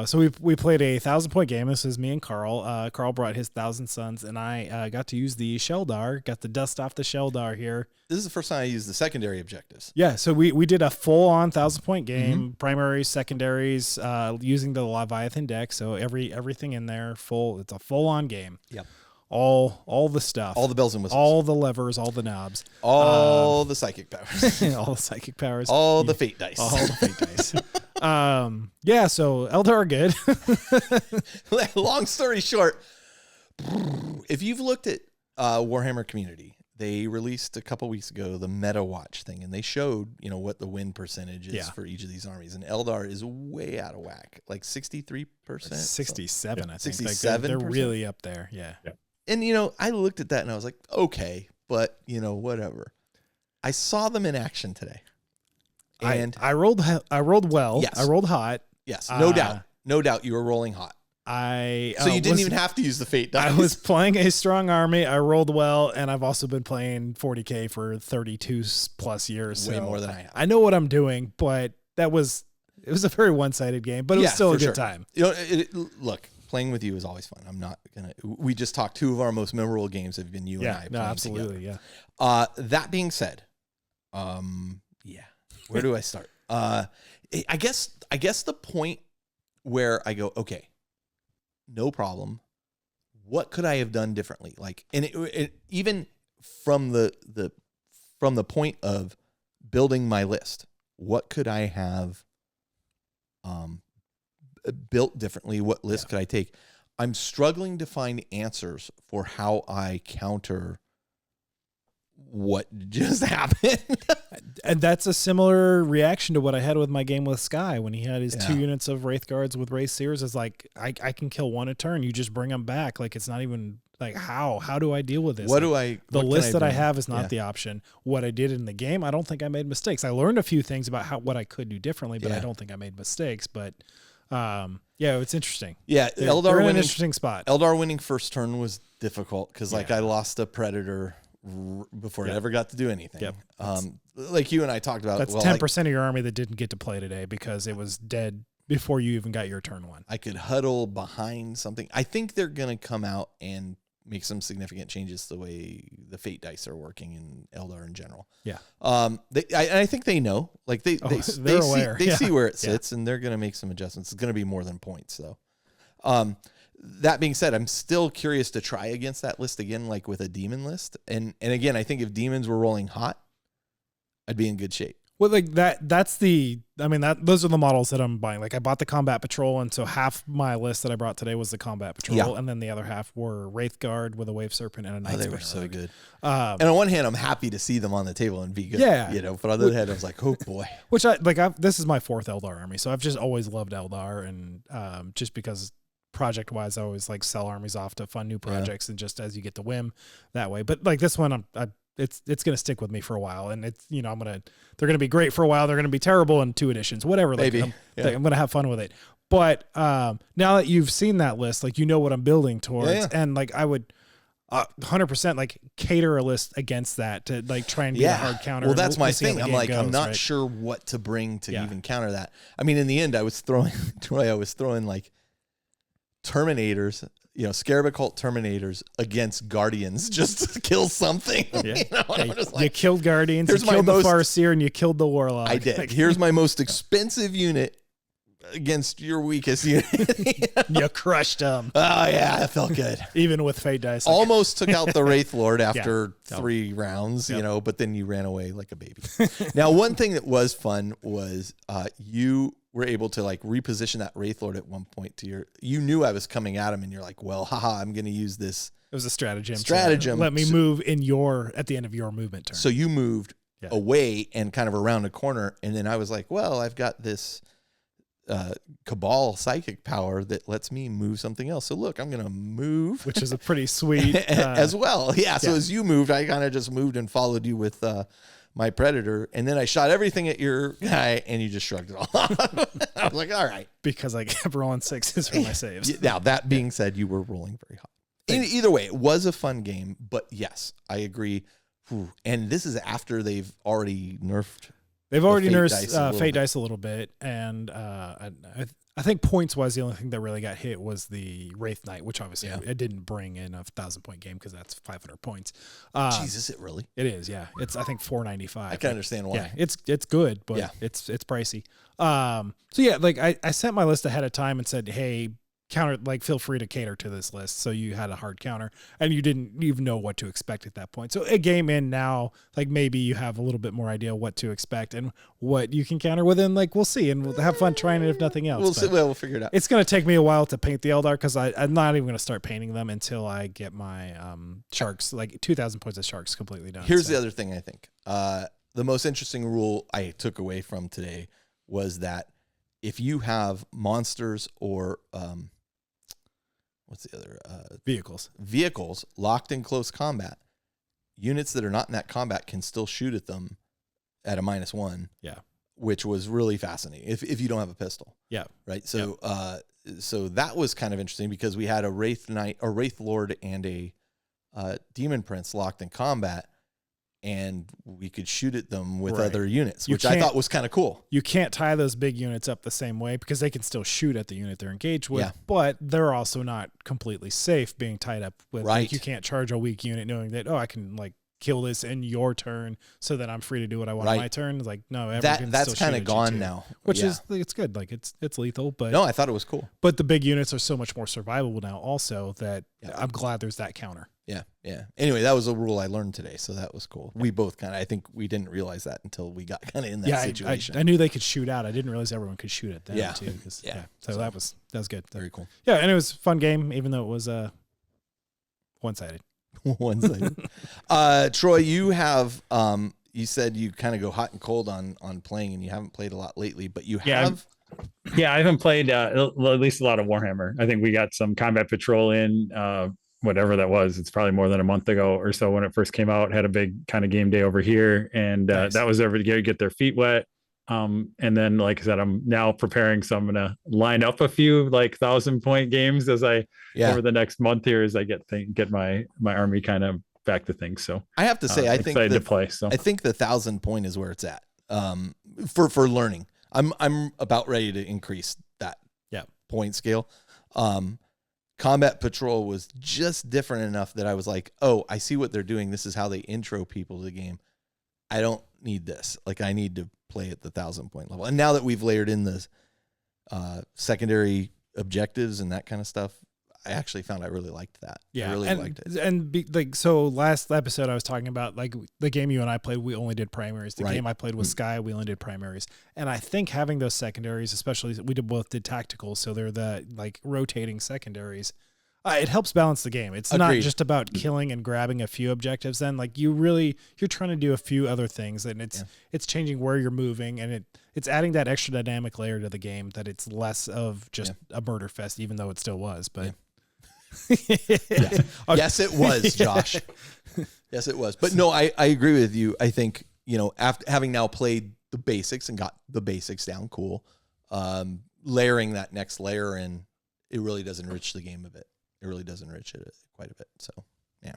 Speaker 2: so we played a 1,000-point game. This is me and Carl. Carl brought his 1,000 Suns, and I got to use the Sheldar, got the dust off the Sheldar here.
Speaker 1: This is the first time I used the secondary objectives.
Speaker 2: Yeah, so we did a full-on 1,000-point game, primaries, secondaries, using the Leviathan deck. So everything in there, it's a full-on game.
Speaker 1: Yep.
Speaker 2: All the stuff,
Speaker 1: all the bells and whistles,
Speaker 2: all the levers, all the knobs,
Speaker 1: all the psychic powers,
Speaker 2: all the psychic powers,
Speaker 1: all the fate dice,
Speaker 2: all the fate dice. Yeah. So Eldar are good.
Speaker 1: Long story short, if you've looked at Warhammer Community, they released a couple weeks ago the Meta Watch thing, and they showed what the win percentage is for each of these armies, and Eldar is way out of whack, like 63%,
Speaker 2: 67, I think.
Speaker 1: 67%.
Speaker 2: They're really up there. Yeah.
Speaker 1: And, I looked at that and I was like, okay, but, whatever. I saw them in action today. And
Speaker 2: I rolled well.
Speaker 1: Yes.
Speaker 2: I rolled hot.
Speaker 1: Yes, no doubt. No doubt you were rolling hot.
Speaker 2: So
Speaker 1: you didn't even have to use the fate dice.
Speaker 2: I was playing a strong army. I rolled well, and I've also been playing 40K for 32 plus years.
Speaker 1: Way more than I have.
Speaker 2: I know what I'm doing, but it was a very one-sided game, but it was still a good time.
Speaker 1: Look, playing with you is always fun. I'm not gonna. We just talked. Two of our most memorable games have been you and I.
Speaker 2: No,
Speaker 1: playing
Speaker 2: absolutely.
Speaker 1: together.
Speaker 2: Yeah.
Speaker 1: That being said, yeah. Where do I start? I guess the point where I go, okay, no problem. What could I have done differently? Like, and it even from the point of building my list, what could I have built differently? What list could I take? I'm struggling to find answers for how I counter what just happened.
Speaker 2: And that's a similar reaction to what I had with my game with Sky when he had his 2 units of Wraith Guards with Wraith Seers. Is like, I can kill one a turn. You just bring them back. Like, it's not even like, how do I deal with this? The list that I have is not the option. What I did in the game, I don't think I made mistakes. I learned a few things about what I could do differently, but I don't think I made mistakes. But it's interesting.
Speaker 1: Yeah,
Speaker 2: they're
Speaker 1: Eldar
Speaker 2: in
Speaker 1: winning,
Speaker 2: an interesting spot.
Speaker 1: Eldar winning first turn was difficult because like I lost a Predator before it ever got to do anything.
Speaker 2: Yep.
Speaker 1: Like you and I talked about.
Speaker 2: That's 10% of your army that didn't get to play today because it was dead before you even got your turn one.
Speaker 1: I could huddle behind something. I think they're going to come out and make some significant changes to the way the fate dice are working in Eldar in general.
Speaker 2: Yeah.
Speaker 1: I think they know. Like they're aware. They see where it sits, and they're going to make some adjustments. It's going to be more than points, though. That being said, I'm still curious to try against that list again, like with a demon list. And again, I think if demons were rolling hot, I'd be in good shape.
Speaker 2: Well, like those are the models that I'm buying. Like I bought the Combat Patrol, and so half my list that I brought today was the Combat Patrol, and then the other half were Wraith Guard with a Wave Serpent and a Night Spinner.
Speaker 1: They were so good. And on one hand, I'm happy to see them on the table and be good.
Speaker 2: Yeah.
Speaker 1: But on the other hand, I was like, oh boy.
Speaker 2: Which this is my 4th Eldar army, so I've just always loved Eldar, and just because project wise, I always like sell armies off to fund new projects, and just as you get the whim that way. But like this one, it's going to stick with me for a while, and it's they're going to be great for a while. They're going to be terrible in 2 editions, whatever. Maybe I'm going to have fun with it. But now that you've seen that list, like what I'm building towards, and like I would 100% like cater a list against that to like try and get a hard counter.
Speaker 1: Well, that's my thing. I'm like, I'm not sure what to bring to even counter that. I mean, in the end, I was throwing like Terminators, Scarab Occult Terminators against Guardians just to kill something.
Speaker 2: You killed Guardians, you killed the Farseer, and you killed the Warlock.
Speaker 1: I did. Here's my most expensive unit against your weakest unit.
Speaker 2: You crushed them.
Speaker 1: Oh, yeah, that felt good.
Speaker 2: Even with Fate Dice.
Speaker 1: Almost took out the Wraith Lord after 3 rounds, but then you ran away like a baby. Now, one thing that was fun was you were able to like reposition that Wraith Lord at one point you knew I was coming at him, and you're like, well, haha, I'm going to use this.
Speaker 2: It was a stratagem. Let me move at the end of your movement turn.
Speaker 1: So you moved away and kind of around a corner. And then I was like, well, I've got this Cabal psychic power that lets me move something else. So look, I'm going to move.
Speaker 2: Which is a pretty sweet.
Speaker 1: as well. Yeah. So as you moved, I kind of just moved and followed you with my Predator, and then I shot everything at your guy, and you just shrugged it all off. I was like, all right.
Speaker 2: Because I kept rolling 6s for my saves.
Speaker 1: Now, that being said, you were rolling very hot. Either way, it was a fun game, but yes, I agree. Whew. And this is after they've already nerfed.
Speaker 2: They've already nerfed Fate Dice a little bit, and I think points-wise, the only thing that really got hit was the Wraith Knight, which obviously it didn't bring in a 1,000-point game because that's 500 points.
Speaker 1: Jesus, it really?
Speaker 2: It is, yeah. It's I think $4.95.
Speaker 1: I can understand why.
Speaker 2: Yeah, it's good, but it's pricey. So yeah, like I sent my list ahead of time and said, hey, counter, like feel free to cater to this list. So you had a hard counter, and you didn't even know what to expect at that point. So a game in now, like maybe you have a little bit more idea what to expect and what you can counter within. Like we'll see, and we'll have fun trying it if nothing else.
Speaker 1: We'll see. Well, we'll figure it out.
Speaker 2: It's going to take me a while to paint the Eldar because I'm not even going to start painting them until I get my sharks, like 2,000 points of sharks, completely done.
Speaker 1: Here's the other thing I think. The most interesting rule I took away from today was that if you have monsters or what's the other vehicles locked in close combat, units that are not in that combat can still shoot at them at a -1.
Speaker 2: Yeah,
Speaker 1: which was really fascinating. If you don't have a pistol.
Speaker 2: Yeah.
Speaker 1: Right. So so that was kind of interesting because we had a Wraith Knight, a Wraith Lord, and a Demon Prince locked in combat. and we could shoot at them with
Speaker 2: Right.
Speaker 1: other units,
Speaker 2: You
Speaker 1: which I
Speaker 2: can't-
Speaker 1: thought was kind of cool.
Speaker 2: You can't tie those big units up the same way because they can still shoot at the unit they're engaged with,
Speaker 1: Yeah.
Speaker 2: but they're also not completely safe being tied up with.
Speaker 1: Right.
Speaker 2: Like, you can't charge a weak unit knowing that, I can like kill this in your turn so that I'm free to do what I want on
Speaker 1: Right.
Speaker 2: my turn. It's like, no, everyone can
Speaker 1: That's
Speaker 2: still
Speaker 1: kind
Speaker 2: shoot
Speaker 1: of
Speaker 2: at you
Speaker 1: gone
Speaker 2: too.
Speaker 1: now,
Speaker 2: Which
Speaker 1: Yeah.
Speaker 2: is, it's good. Like it's lethal, but
Speaker 1: No, I thought it was cool.
Speaker 2: but the big units are so much more survivable now also that
Speaker 1: Yeah.
Speaker 2: I'm glad there's that counter.
Speaker 1: Yeah, yeah. Anyway, that was a rule I learned today, so that was cool. We both I think we didn't realize that until we got kind of in that
Speaker 2: Yeah,
Speaker 1: situation.
Speaker 2: I knew they could shoot out. I didn't realize everyone could shoot at them
Speaker 1: Yeah.
Speaker 2: too.
Speaker 1: Yeah.
Speaker 2: So that was good.
Speaker 1: Very cool.
Speaker 2: Yeah, and it was a fun game, even though it was one-sided.
Speaker 1: One-sided. Troy, you have you said you kind of go hot and cold on playing, and you haven't played a lot lately, but you have.
Speaker 3: Yeah, I haven't played at least a lot of Warhammer. I think we got some Combat Patrol in, whatever that was. It's probably more than a month ago or so when it first came out. Had a big kind of game day over here, and
Speaker 2: Nice.
Speaker 3: that was every to get their feet wet. And then, like I said, I'm now preparing, so I'm gonna line up a few like 1,000-point games as I over the next month here as I get my army kind of back to things. So
Speaker 1: I have to say, I think
Speaker 3: excited to play. So
Speaker 1: I think the 1,000-point is where it's at for learning. I'm about ready to increase that point scale. Combat Patrol was just different enough that I was like, oh, I see what they're doing. This is how they intro people to the game. I don't need this. Like, I need to play at the 1,000-point level. And now that we've layered in the secondary objectives and that kind of stuff, I actually found I really liked that.
Speaker 2: Yeah,
Speaker 1: I really liked it.
Speaker 2: And so last episode I was talking about like the game you and I played, we only did primaries. The
Speaker 1: Right.
Speaker 2: game I played with Sky, we only did primaries. And I think having those secondaries, especially both did tacticals, so they're the like rotating secondaries. It helps balance the game. It's not
Speaker 1: Agreed.
Speaker 2: just about killing and grabbing a few objectives. Then like you're trying to do a few other things, and it's changing where you're moving, and it's adding that extra dynamic layer to the game that it's less of just a murder fest, even though it still was. But
Speaker 1: Yes, it was, Josh. Yes, it was. But no, I agree with you. I think, after having now played the basics and got the basics down, cool. Layering that next layer in, it really does enrich the game a bit. It really does enrich it quite a bit. So, yeah.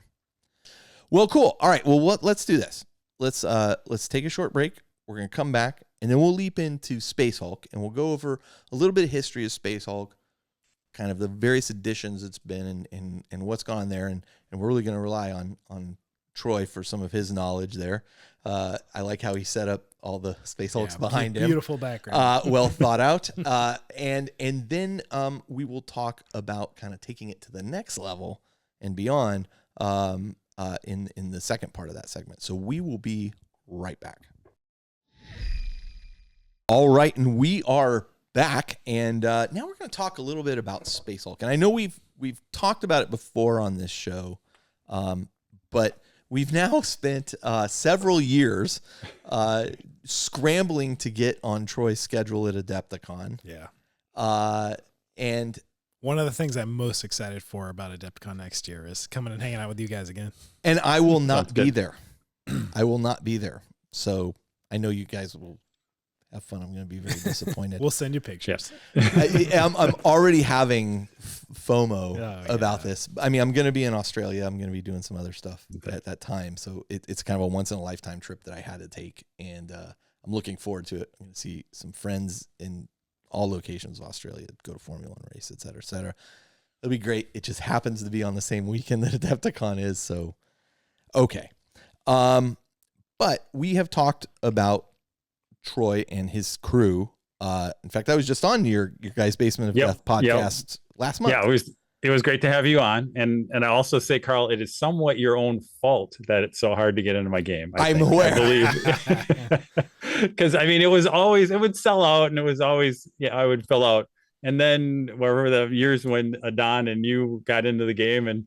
Speaker 1: Well, cool. All right. Well, let's do this. Let's take a short break. We're going to come back, and then we'll leap into Spacehulk, and we'll go over a little bit of history of Spacehulk, kind of the various editions it's been and what's gone on there. And we're really going to rely on Troy for some of his knowledge there. I like how he set up all the Spacehulks behind him.
Speaker 2: Beautiful background.
Speaker 1: Well thought out. And then we will talk about kind of taking it to the next level and beyond in the second part of that segment. So we will be right back. All right, and we are back, and now we're going to talk a little bit about Spacehulk. And I know we've talked about it before on this show, but we've now spent several years scrambling to get on Troy's schedule at Adepticon.
Speaker 2: Yeah.
Speaker 1: And
Speaker 2: One of the things I'm most excited for about Adepticon next year is coming and hanging out with you guys again.
Speaker 1: And I will not
Speaker 3: Sounds
Speaker 1: be
Speaker 3: good.
Speaker 1: there. I will not be there. So I know you guys will have fun. I'm going to be very disappointed.
Speaker 2: We'll send you pictures.
Speaker 1: I'm already having FOMO
Speaker 2: Oh,
Speaker 1: about
Speaker 2: yeah.
Speaker 1: this. I mean, I'm going to be in Australia. I'm going to be doing some other stuff at that time. So it's kind of a once in a lifetime trip that I had to take. And I'm looking forward to it. I'm going to see some friends in all locations of Australia, go to Formula One race, et cetera, et cetera. It'll be great. It just happens to be on the same weekend that Adepticon is. So, okay. But we have talked about Troy and his crew. In fact, I was just on your guys' Basement of Death podcast last month.
Speaker 3: Yeah, it was great to have you on. And I also say, Carl, it is somewhat your own fault that it's so hard to get into my game.
Speaker 1: I'm aware.
Speaker 3: I believe. Because I mean, it would sell out, and it was always, I would fill out. And then wherever the years when Don and you got into the game and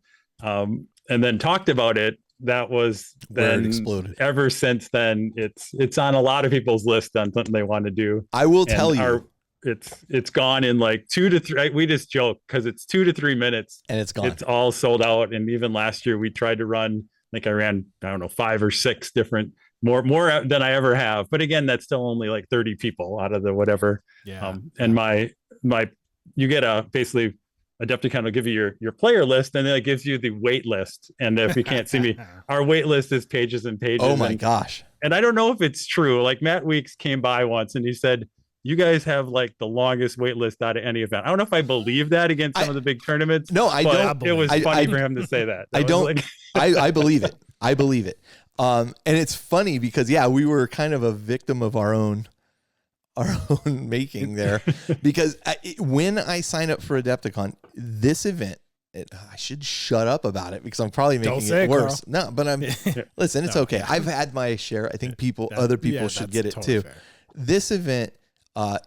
Speaker 3: then talked about it, that was
Speaker 1: Where it
Speaker 3: then
Speaker 1: exploded.
Speaker 3: Ever since then, it's on a lot of people's list on something they want to do.
Speaker 1: I will tell you.
Speaker 3: It's gone in like 2 to 3. We just joke because it's 2 to 3 minutes
Speaker 1: And it's gone.
Speaker 3: It's all sold out. And even last year we tried to run, like I ran, I don't know, 5 or 6 different, more than I ever have. But again, that's still only like 30 people out of the whatever.
Speaker 2: Yeah.
Speaker 3: And my, you get basically Adepticon will give you your player list, and then it gives you the wait list. And if you can't see me, our wait list is pages and pages.
Speaker 1: Oh my gosh.
Speaker 3: And I don't know if it's true. Like Matt Weeks came by once and he said, you guys have like the longest wait list out of any event. I don't know if I believe that against some of the big tournaments.
Speaker 1: No, I don't.
Speaker 3: It was funny for him to say that.
Speaker 1: I don't. Like... I believe it. I believe it. And it's funny because we were kind of a victim of our own making there, because when I signed up for Adepticon, this event, I should shut up about it because I'm probably making it worse. Carl. No, but listen, it's okay. I've had my share. I think other people should get it totally too. Fair. This event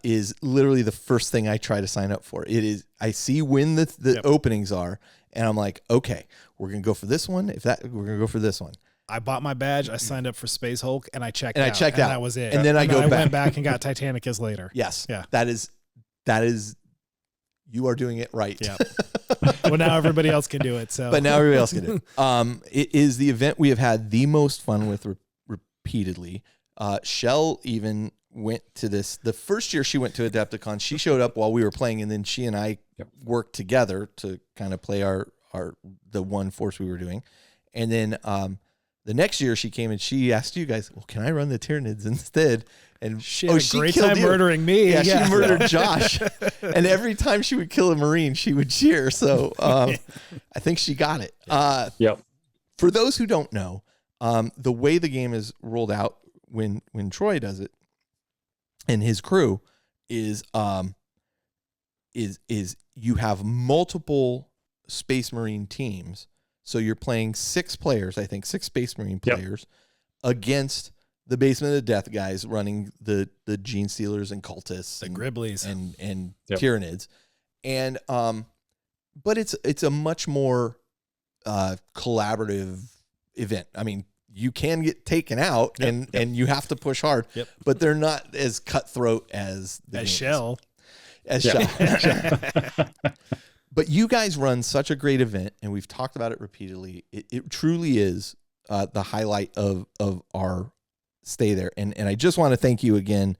Speaker 1: is literally the first thing I try to sign up for. It is, I see when the openings are, and I'm like, okay, we're going to go for this one. We're going to go for this one.
Speaker 2: I bought my badge. I signed up for Spacehulk, and I checked out.
Speaker 1: And
Speaker 2: that was it.
Speaker 1: And then I
Speaker 2: went back and got Titanicus later.
Speaker 1: Yes. Yeah. That is. You are doing it right.
Speaker 2: Yeah. Well, now everybody else can do it. So,
Speaker 1: but now everybody else can do it. It is the event we have had the most fun with repeatedly. Shell even went to this. The first year she went to Adepticon, she showed up while we were playing, and then she and I worked together to kind of play the one force we were doing, and then the next year she came and she asked you guys, well, can I run the Tyranids instead? And
Speaker 2: she had a great time murdering me.
Speaker 1: Yeah, she murdered Josh. And every time she would kill a Marine, she would cheer. So I think she got it. For those who don't know, the way the game is rolled out when Troy does it and his crew is you have multiple Space Marine teams. So you're playing 6 players, I think 6 Space Marine players against the Basement of Death guys running the Gene Stealers and Cultists,
Speaker 2: the Gribblies
Speaker 1: and Tyranids, and but it's a much more collaborative event. I mean, you can get taken out and you have to push hard, but they're not as cutthroat as
Speaker 2: Shell.
Speaker 1: But you guys run such a great event, and we've talked about it repeatedly. It truly is the highlight of our stay there. And I just want to thank you again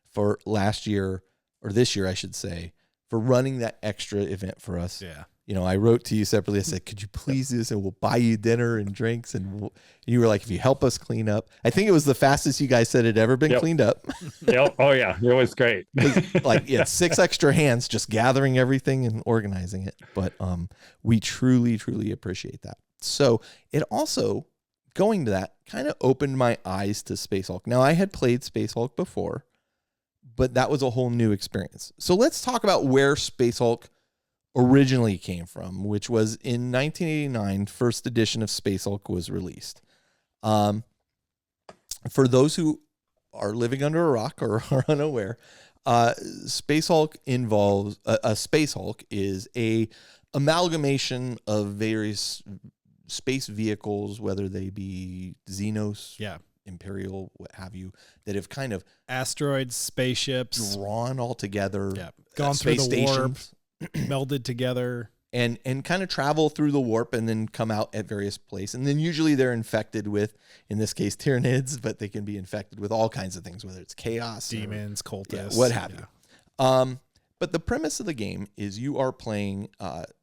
Speaker 1: for last year, or this year, I should say, for running that extra event for us.
Speaker 2: Yeah.
Speaker 1: You know, I wrote to you separately. I said, could you please do this, and we'll buy you dinner and drinks. And you were like, if you help us clean up. I think it was the fastest you guys said it had ever been cleaned up.
Speaker 3: Oh, yeah. It was great.
Speaker 1: Like, 6 extra hands just gathering everything and organizing it. But we truly, truly appreciate that. So it also, going to that, kind of opened my eyes to Spacehulk. Now, I had played Spacehulk before, but that was a whole new experience. So let's talk about where Spacehulk originally came from, which was in 1989, first edition of Spacehulk was released. For those who are living under a rock or are unaware, Spacehulk involves a Spacehulk is a amalgamation of various space vehicles, whether they be Xenos, Imperial, what have you, that have kind of
Speaker 2: asteroids, spaceships
Speaker 1: drawn all together,
Speaker 2: gone through the warp, melded together,
Speaker 1: and kind of travel through the warp and then come out at various places. And then usually they're infected with, in this case, Tyranids, but they can be infected with all kinds of things, whether it's chaos,
Speaker 2: demons, cultists,
Speaker 1: what have you. But the premise of the game is you are playing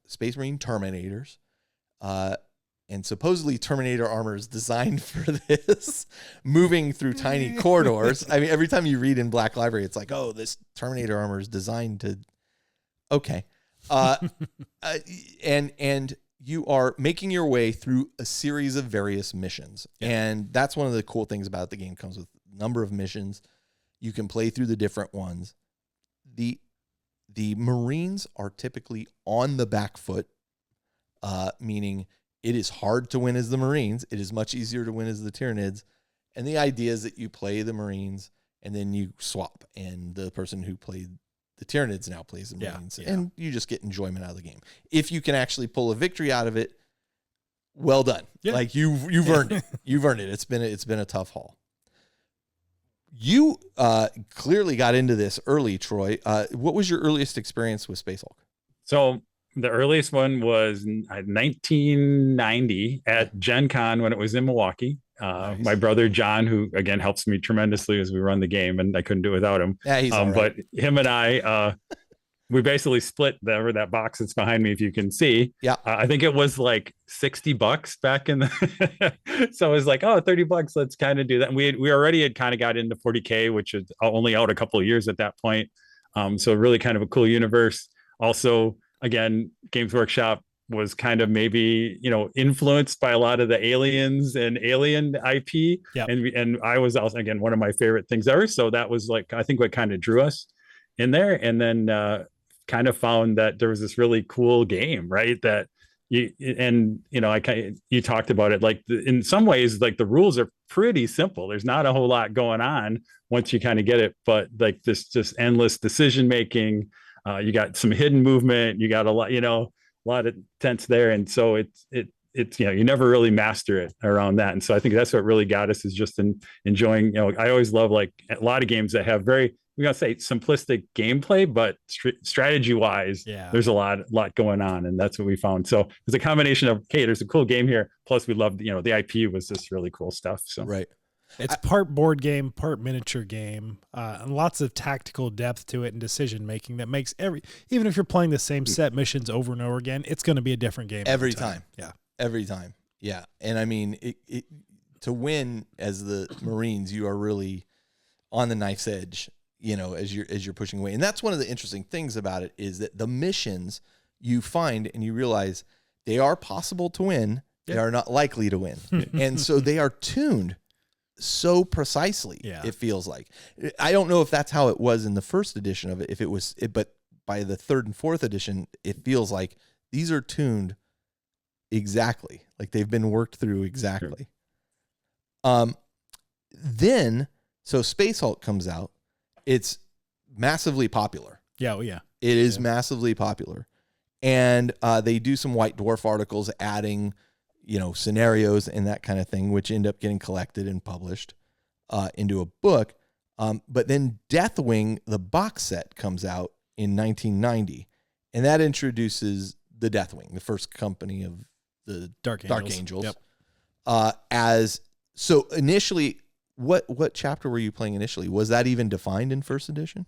Speaker 1: Space Marine Terminators, and supposedly Terminator armor is designed for this, moving through tiny corridors. I mean, every time you read in Black Library, it's like, oh, this Terminator armor is designed to... Okay. And you are making your way through a series of various missions. And that's one of the cool things about the game. It comes with a number of missions. You can play through the different ones. The Marines are typically on the back foot, meaning it is hard to win as the Marines. It is much easier to win as the Tyranids. And the idea is that you play the Marines and then you swap, and the person who played the Tyranids now plays the Marines, and you just get enjoyment out of the game. If you can actually pull a victory out of it, well done. Yeah. Like you've earned it. You've earned it. It's been a tough haul. You clearly got into this early, Troy. What was your earliest experience with Spacehulk?
Speaker 3: So the earliest one was 1990 at Gen Con when it was in Milwaukee. Nice. My brother John, who again helps me tremendously as we run the game, and I couldn't do it without him.
Speaker 1: Yeah, he's all right.
Speaker 3: But him and I we basically split that box that's behind me, if you can see.
Speaker 1: Yeah.
Speaker 3: I think it was like $60 back in the so it was like, oh, $30, let's kind of do that. And we already had kind of got into 40K, which is only out a couple of years at that point. So really kind of a cool universe. Also, again, Games Workshop was kind of maybe, influenced by a lot of the Aliens and Alien IP.
Speaker 2: Yep.
Speaker 3: And I was also, again, one of my favorite things ever. So that was like, I think what kind of drew us in there. And then kind of found that there was this really cool game, right? That you talked about it, like in some ways, like the rules are pretty simple. There's not a whole lot going on once you kind of get it, but like this just endless decision making. You got some hidden movement. You got a lot of tense there, and so it's you never really master it around that. And so I think that's what really got us, is just enjoying. I always love like a lot of games that have very, we gotta say, simplistic gameplay, but strategy wise, there's a lot going on, and that's what we found. So it's a combination of, hey, there's a cool game here, plus we loved, the IP was just really cool stuff. So
Speaker 1: right.
Speaker 2: It's part board game, part miniature game, and lots of tactical depth to it and decision making that makes even if you're playing the same set missions over and over again, it's going to be a different game
Speaker 1: every time.
Speaker 2: Yeah,
Speaker 1: every time. Yeah, and I mean, to win as the Marines, you are really on the knife's edge, as you're pushing away. And that's one of the interesting things about it, is that the missions you find and you realize they are possible to win. They are not likely to win, and so they are tuned so precisely. It feels like. I don't know if that's how it was in the first edition of it, but by the third and fourth edition, it feels like these are tuned exactly, like they've been worked through exactly. Then Spacehulk comes out. It's massively popular.
Speaker 2: Yeah.
Speaker 1: It is massively popular, and they do some White Dwarf articles adding scenarios and that kind of thing, which end up getting collected and published into a book. But then Deathwing, the box set, comes out in 1990, and that introduces the Deathwing, the first company of the Dark Angels. Yep. So initially, what chapter were you playing initially? Was that even defined in first edition?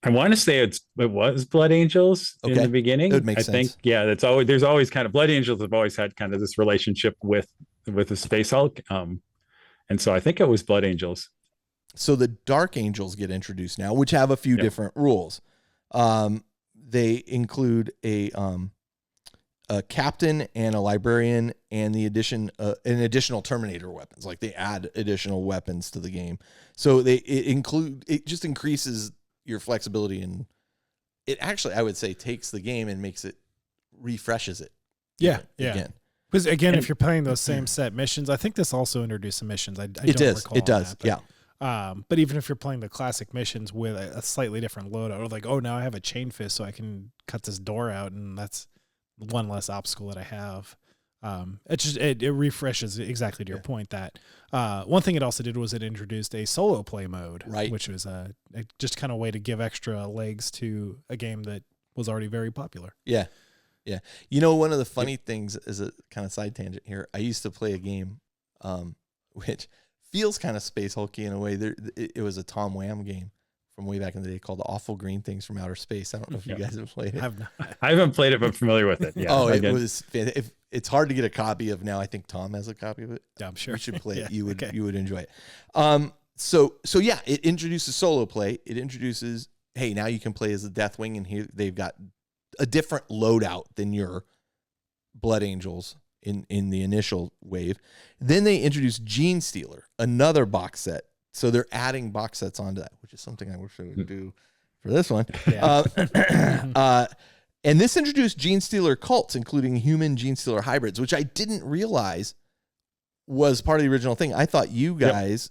Speaker 3: I want to say it was Blood Angels in the beginning.
Speaker 1: It would make sense.
Speaker 3: Think, there's always kind of, Blood Angels have always had kind of this relationship with the Spacehulk. And so I think it was Blood Angels.
Speaker 1: So the Dark Angels get introduced now, which have a few different rules. They include a captain and a librarian, and an additional Terminator weapons. Like they add additional weapons to the game. So it just increases your flexibility, and it actually, I would say, takes the game and refreshes it. Again.
Speaker 2: Because again, if you're playing those same set missions, I think this also introduced some missions.
Speaker 1: It does.
Speaker 2: But even if you're playing the classic missions with a slightly different loadout, or like, oh, now I have a chain fist, so I can cut this door out, and that's one less obstacle that I have. It refreshes, exactly to your point, that one thing it also did was it introduced a solo play mode,
Speaker 1: right? Which
Speaker 2: was just kind of way to give extra legs to a game that was already very popular.
Speaker 1: Yeah. One of the funny things, is a kind of side tangent here. I used to play a game, which feels kind of Space Hulky in a way. It was a Tom Wham game from way back in the day called Awful Green Things from Outer Space. I don't know if you guys have played it.
Speaker 3: I haven't played it, but familiar with it. Yeah.
Speaker 1: It was. It's hard to get a copy of now. I think Tom has a copy of it.
Speaker 2: Yeah, I'm sure.
Speaker 1: You should play it. You would enjoy it. So it introduces solo play. It introduces, hey, now you can play as the Deathwing, and here they've got a different loadout than your Blood Angels in the initial wave. Then they introduced Gene Stealer, another box set. So they're adding box sets onto that, which is something I wish I would do for this one. Yeah. And this introduced Gene Stealer cults, including human Gene Stealer hybrids, which I didn't realize was part of the original thing. I thought you guys,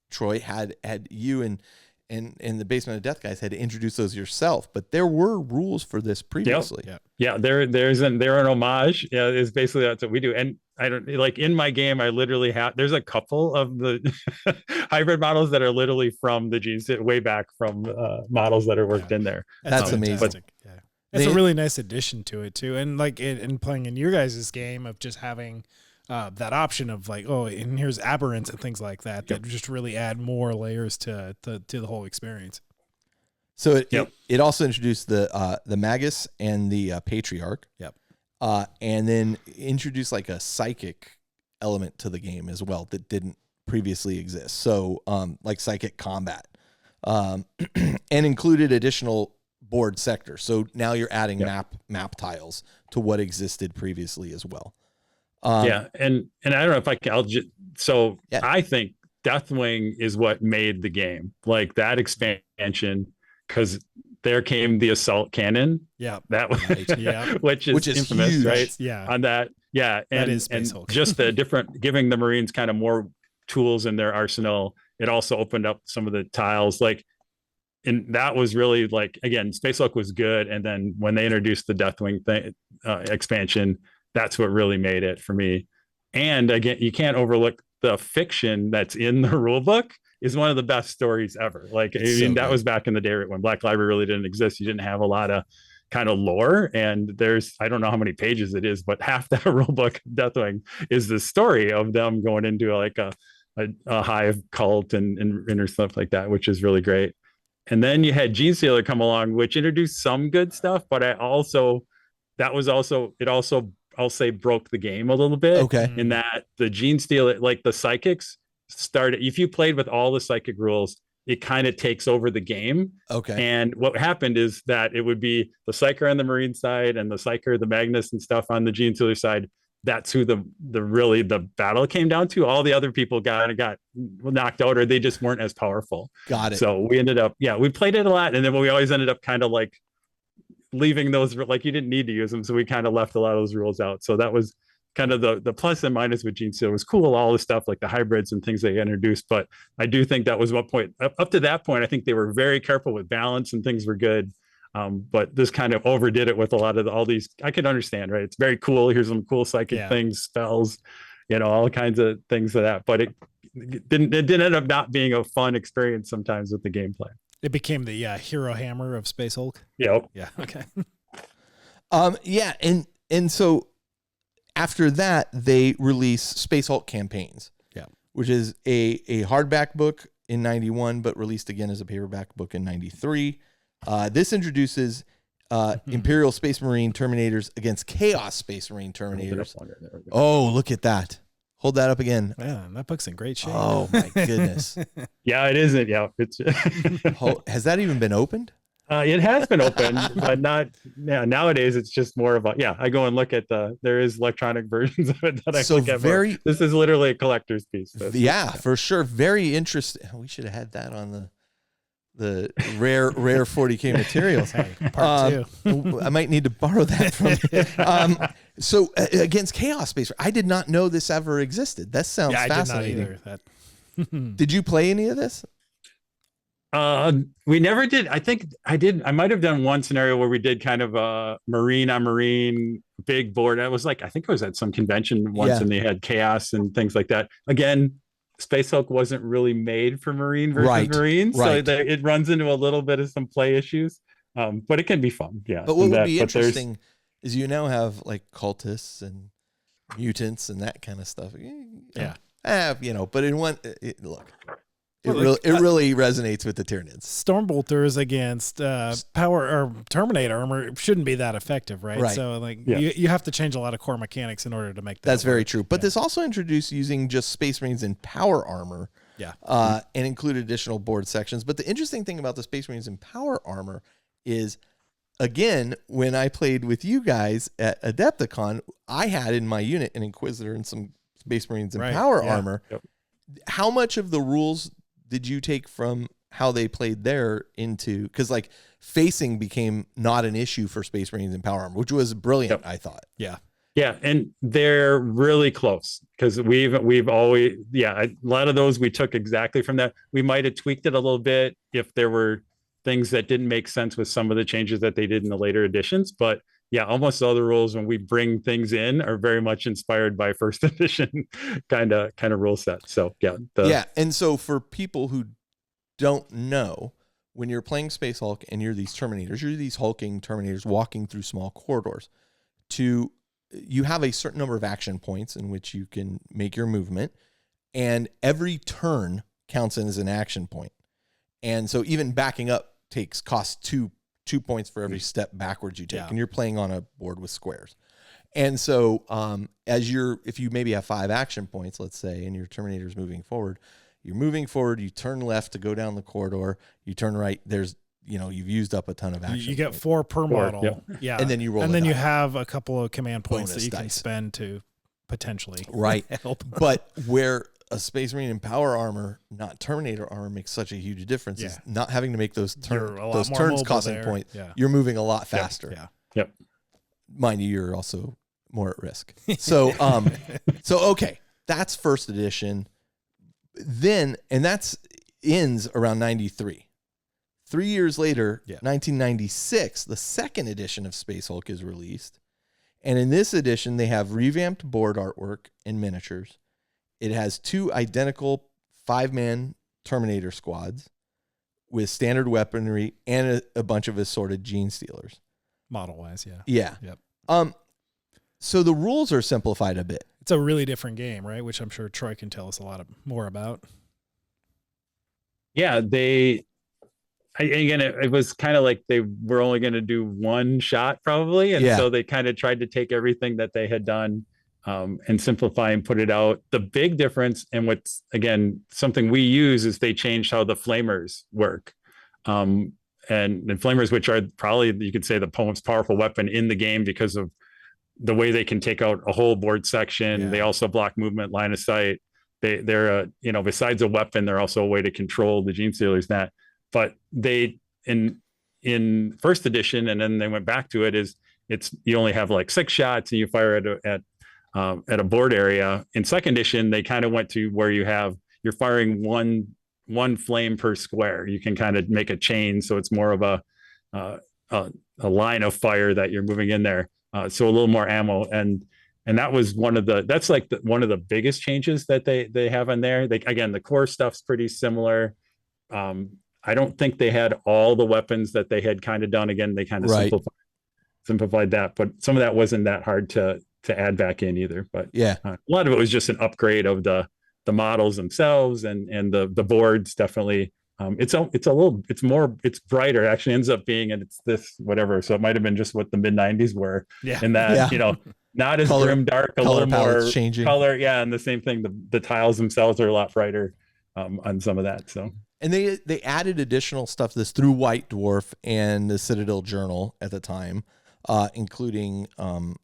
Speaker 1: Troy, had you and the Basement of Death guys had to introduce those yourself, but there were rules for this previously.
Speaker 3: They're an homage. Yeah, it's basically that's what we do. And I don't, like, in my game, I literally there's a couple of the hybrid models that are literally from the Genes, way back from models that are worked in there.
Speaker 1: That's amazing.
Speaker 2: It's a really nice addition to it too. And like in playing in your guys' game of just having that option of like, oh, and here's aberrants and things like that, that just really add more layers to the whole experience.
Speaker 1: So
Speaker 3: Yep.
Speaker 1: it also introduced the Magus and the Patriarch.
Speaker 2: Yep.
Speaker 1: And then introduced like a psychic element to the game as well that didn't previously exist. So like psychic combat, and included additional board sectors. So now you're adding map tiles to what existed previously as well.
Speaker 3: And I don't know if I think Deathwing is what made the game, like that expansion, because there came the assault cannon.
Speaker 2: Yeah.
Speaker 3: That was which is infamous,
Speaker 1: huge.
Speaker 3: right?
Speaker 2: Yeah.
Speaker 3: On that. Yeah.
Speaker 2: That
Speaker 3: And,
Speaker 2: is
Speaker 3: and
Speaker 2: Spacehulk.
Speaker 3: just the different, giving the Marines kind of more tools in their arsenal. It also opened up some of the tiles, like, and that was really like, again, Spacehulk was good. And then when they introduced the Deathwing thing, expansion, that's what really made it for me. And again, you can't overlook the fiction that's in the rule book is one of the best stories ever. Like, that was back in the day when Black Library really didn't exist. You didn't have a lot of kind of lore. And I don't know how many pages it is, but half that rule book, Deathwing, is the story of them going into like a hive cult and stuff like that, which is really great. And then you had Gene Stealer come along, which introduced some good stuff, but I'll say broke the game a little bit.
Speaker 1: Okay.
Speaker 3: In that the Gene Stealer, like the psychics started, if you played with all the psychic rules, it kind of takes over the game.
Speaker 1: Okay.
Speaker 3: And what happened is that it would be the Psyker on the Marine side and the Psyker, the Magnus and stuff on the Gene Stealer side. That's who the battle came down to. All the other people got knocked out, or they just weren't as powerful.
Speaker 1: Got it.
Speaker 3: So we ended up, we played it a lot, and then we always ended up kind of like leaving those, like, you didn't need to use them, so we kind of left a lot of those rules out. So that was kind of the plus and minus with Gene Stealer. It was cool, all the stuff like the hybrids and things they introduced, but I do think that was one point. Up to that point, I think they were very careful with balance and things were good. But this kind of overdid it with a lot of all these. I could understand, right? It's very cool. Here's some cool psychic things, spells, all kinds of things of that. But it didn't end up not being a fun experience sometimes with the gameplay.
Speaker 2: It became the hero hammer of Spacehulk.
Speaker 3: Yep.
Speaker 2: Yeah. Okay.
Speaker 1: And so after that, they release Spacehulk Campaigns.
Speaker 2: Yeah.
Speaker 1: Which is a hardback book in 91, but released again as a paperback book in 93. This introduces Imperial Space Marine Terminators against Chaos Space Marine Terminators. Oh, look at that. Hold that up again.
Speaker 2: Yeah, that book's in great shape.
Speaker 1: Oh, my goodness.
Speaker 3: Yeah, it isn't. Yeah. It's
Speaker 1: has that even been opened?
Speaker 3: It has been opened, but not nowadays. It's just more of I go and look at there is electronic versions of it that I look at. This is literally a collector's piece.
Speaker 1: For sure. Very interesting. We should have had that on the rare 40K materials.
Speaker 2: Hey, part 2.
Speaker 1: I might need to borrow that from you. So against Chaos Space, I did not know this ever existed. That sounds fascinating.
Speaker 2: I did not either.
Speaker 1: Did you play any of this?
Speaker 3: We never did. I think I did. I might have done one scenario where we did kind of a Marine on Marine big board. I was like, I think it was at some convention once, and they had Chaos and things like that. Again, Spacehulk wasn't really made for Marine versus Marine, so it runs into a little bit of some play issues, but it can be fun. Yeah.
Speaker 1: But what would be interesting is you now have like cultists and mutants and that kind of stuff.
Speaker 2: Yeah.
Speaker 1: But in one, look. It really resonates with the Tyranids.
Speaker 2: Stormbolters against power or Terminator armor shouldn't be that effective, right?
Speaker 1: Right.
Speaker 2: So you have to change a lot of core mechanics in order to make that.
Speaker 1: That's very true. But this also introduced using just Space Marines in power armor.
Speaker 2: Yeah.
Speaker 1: And included additional board sections. But the interesting thing about the Space Marines in power armor is, again, when I played with you guys at Adepticon, I had in my unit an Inquisitor and some Space Marines in power armor. Yep. How much of the rules did you take from how they played there into, because like facing became not an issue for Space Marines in power armor, which was brilliant, I thought.
Speaker 2: Yeah.
Speaker 3: Yeah. And they're really close because we've always, a lot of those we took exactly from that. We might have tweaked it a little bit if there were things that didn't make sense with some of the changes that they did in the later editions. But almost all the rules when we bring things in are very much inspired by first edition kind of rule set. So and so for people who don't know, when you're playing Spacehulk and you're these Terminators, you're these hulking Terminators walking through small corridors. You have a certain number of action points in which you can make your movement, and every turn counts in as an action point. And so even backing up
Speaker 1: costs two points for every step backwards you take,
Speaker 2: Yeah.
Speaker 1: and you're playing on a board with squares. And so, if you maybe have 5 action points, let's say, and your Terminator's moving forward, you're moving forward, you turn left to go down the corridor, you turn right, you've used up a ton of action.
Speaker 2: You get 4 per model.
Speaker 3: Yep.
Speaker 2: Yeah.
Speaker 1: And then you roll
Speaker 2: And
Speaker 1: a
Speaker 2: then you
Speaker 1: die.
Speaker 2: have a couple of command points
Speaker 1: Bonus
Speaker 2: that you can
Speaker 1: dice.
Speaker 2: spend to potentially
Speaker 1: Right.
Speaker 2: help.
Speaker 1: But where a Space Marine in power armor, not Terminator armor, makes such a huge difference is not having to make those
Speaker 2: You're a lot
Speaker 1: those
Speaker 2: more
Speaker 1: turns
Speaker 2: mobile
Speaker 1: costing
Speaker 2: there.
Speaker 1: points.
Speaker 2: Yeah.
Speaker 1: You're moving a lot faster.
Speaker 2: Yeah.
Speaker 3: Yep.
Speaker 1: Mind you, you're also more at risk. So, okay, that's first edition. Then, and that's ends around 93. 3 years later, 1996, the second edition of Spacehulk is released. And in this edition, they have revamped board artwork and miniatures. It has 2 identical 5-man Terminator squads with standard weaponry and a bunch of assorted gene stealers.
Speaker 2: Model-wise, yeah.
Speaker 1: Yeah.
Speaker 2: Yep.
Speaker 1: So the rules are simplified a bit.
Speaker 2: It's a really different game, right? Which I'm sure Troy can tell us a lot more about.
Speaker 3: Yeah, it was kind of like they were only going to do one shot probably. And so they kind of tried to take everything that they had done and simplify and put it out. The big difference, and what's, again, something we use, is they changed how the flamers work. And flamers, which are probably, you could say, the most powerful weapon in the game because of the way they can take out a whole board section.
Speaker 2: Yeah.
Speaker 3: They also block movement, line of sight. They're besides a weapon, they're also a way to control the gene stealers. But they in first edition, and then they went back to it's you only have like 6 shots and you fire at a board area. In second edition, they kind of went to where you're firing one flame per square. You can kind of make a chain, so it's more of a line of fire that you're moving in there. So a little more ammo, and that was one of the biggest changes that they have in there. Again, the core stuff's pretty similar. I don't think they had all the weapons that they had kind of done. Again, they kind of simplified that, but some of that wasn't that hard to add back in either. But a lot of it was just an upgrade of the models themselves and the boards. Definitely, it's brighter. It actually ends up being, and it's this whatever. So it might have been just what the mid 90s were. Yeah. And that not as grim dark, a little more
Speaker 1: changing
Speaker 3: color. Yeah, and the same thing. The tiles themselves are a lot brighter on some of that. So.
Speaker 1: And they added additional stuff to this through White Dwarf and the Citadel Journal at the time, including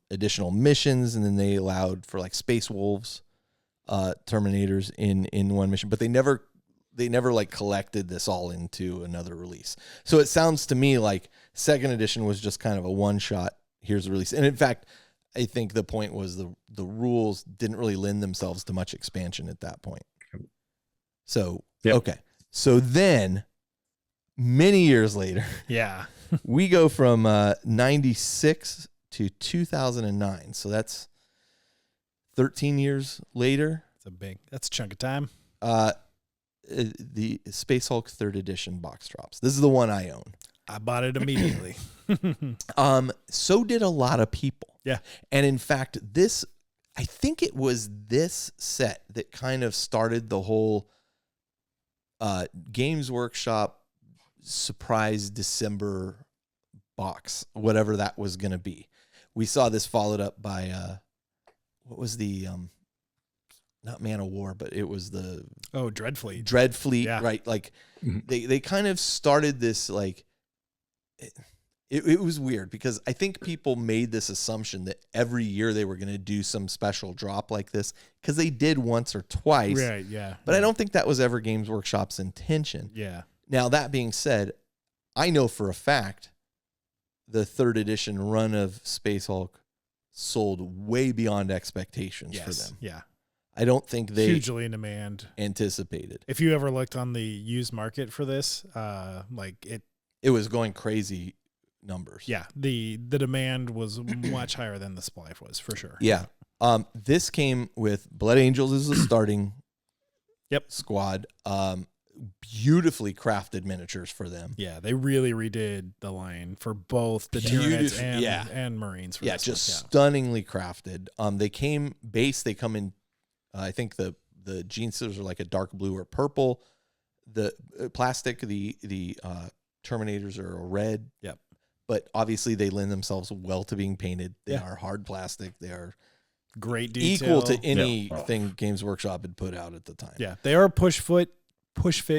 Speaker 1: additional missions, and then they allowed for like Space Wolves, Terminators in one mission, but they never like collected this all into another release. So it sounds to me like second edition was just kind of a one shot. Here's the release, and in fact, I think the point was the rules didn't really lend themselves to much expansion at that point. So okay. So then, many years later, we go from 96 to 2009. So that's 13 years later.
Speaker 2: That's a chunk of time.
Speaker 1: The Spacehulk 3rd edition box drops. This is the one I own.
Speaker 2: I bought it immediately.
Speaker 1: So did a lot of people.
Speaker 2: Yeah.
Speaker 1: And in fact, I think it was this set that kind of started the whole Games Workshop surprise December box, whatever that was going to be. We saw this followed up by what was the not Man of War, but it was the Dreadfleet, right? Like they kind of started this like it was weird because I think people made this assumption that every year they were going to do some special drop like this because they did once or twice.
Speaker 2: Right, yeah.
Speaker 1: But I don't think that was ever Games Workshop's intention.
Speaker 2: Yeah.
Speaker 1: Now, that being said, I know for a fact the 3rd edition run of Spacehulk sold way beyond expectations for them.
Speaker 2: Yeah.
Speaker 1: I don't think they
Speaker 2: hugely in demand
Speaker 1: anticipated.
Speaker 2: If you ever looked on the used market for this,
Speaker 1: it was going crazy numbers.
Speaker 2: Yeah, the demand was much higher than the supply was for sure.
Speaker 1: Yeah. This came with Blood Angels as the starting squad. Beautifully crafted miniatures for them.
Speaker 2: Yeah, they really redid the line for both the Tyranids and Marines. For
Speaker 1: stunningly crafted. They come in, I think the gene stealers are like a dark blue or purple. The plastic, the Terminators are a red.
Speaker 2: Yep.
Speaker 1: But obviously they lend themselves well to being painted. They are hard plastic. They are
Speaker 2: great detail.
Speaker 1: equal to anything Games Workshop had put out at the time.
Speaker 2: Yeah, they are push fit,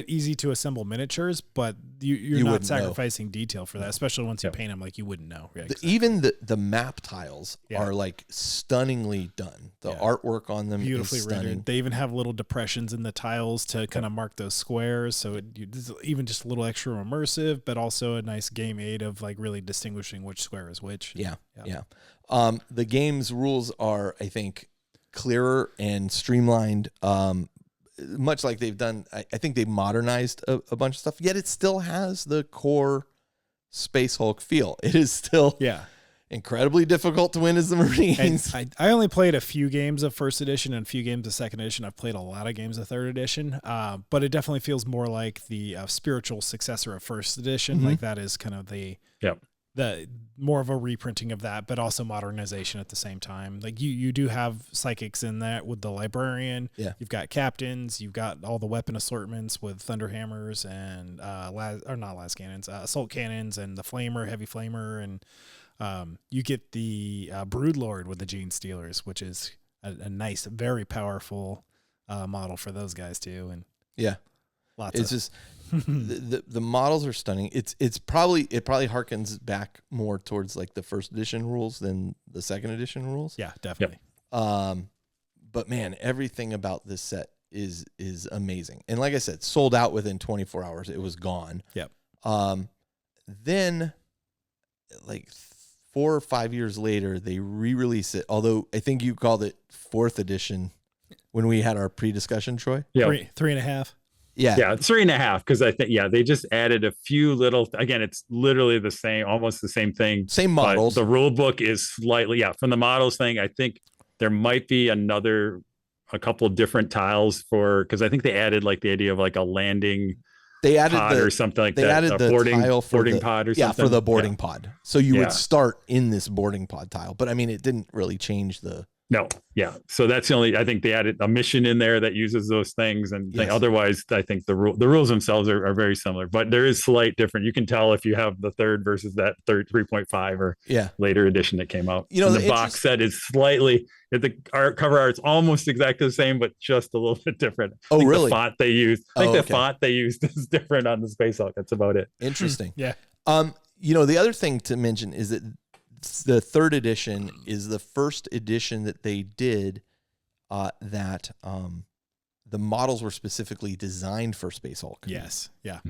Speaker 2: easy to assemble miniatures, but you're not sacrificing detail for that, especially once you paint them. Like, you wouldn't know. Yeah, exactly.
Speaker 1: Even the map tiles are like stunningly done. The artwork on them
Speaker 2: beautifully
Speaker 1: is stunning.
Speaker 2: rendered. They even have little depressions in the tiles to kind of mark those squares. So it's even just a little extra immersive, but also a nice game aid of like really distinguishing which square is which.
Speaker 1: Yeah. The game's rules are, I think, clearer and streamlined. Much like they've done, I think they've modernized a bunch of stuff, yet it still has the core Spacehulk feel. It is still incredibly difficult to win as the Marines.
Speaker 2: I only played a few games of first edition and a few games of second edition. I've played a lot of games of third edition, but it definitely feels more like the spiritual successor of first edition. Like that is kind of the more of a reprinting of that, but also modernization at the same time. Like you do have psychics in that with the librarian.
Speaker 1: Yeah.
Speaker 2: You've got captains. You've got all the weapon assortments with thunderhammers and assault cannons and the flamer, heavy flamer, and you get the broodlord with the gene stealers, which is a nice, very powerful model for those guys too. And just the models are stunning. It probably harkens back more towards like the first edition rules than the second edition rules. Yeah, definitely.
Speaker 1: But man, everything about this set is amazing. And like I said, sold out within 24 hours. It was gone.
Speaker 2: Yep.
Speaker 1: Then like 4 or 5 years later, they re-release it. Although I think you called it 4th edition when we had our pre-discussion, Troy.
Speaker 3: Yeah.
Speaker 2: 3.5.
Speaker 3: Yeah, 3.5, because I think they just added a few little. Again, it's literally the same, almost the same thing.
Speaker 1: Same models.
Speaker 3: The rule book is slightly from the models thing. I think there might be a couple different tiles because I think they added like the idea of like a landing.
Speaker 1: They added
Speaker 3: pod or something like that. They
Speaker 1: added the tile for
Speaker 3: boarding pod or something.
Speaker 1: for the boarding pod. So you would start in this boarding pod tile, but I mean, it didn't really change the.
Speaker 3: No, so that's the only. I think they added a mission in there that uses those things, and otherwise, I think the rules themselves are very similar. But there is slight difference. You can tell if you have the third versus that third 3.5 or later edition that came out. The box set is slightly. The cover art's almost exactly the same, but just a little bit different.
Speaker 1: Oh, really?
Speaker 3: The font they used. I think the font they used is different on the Spacehulk. That's about it.
Speaker 1: Interesting.
Speaker 2: Yeah.
Speaker 1: The other thing to mention is that the 3rd edition is the first edition that they did that the models were specifically designed for Spacehulk.
Speaker 2: Yes. Yeah.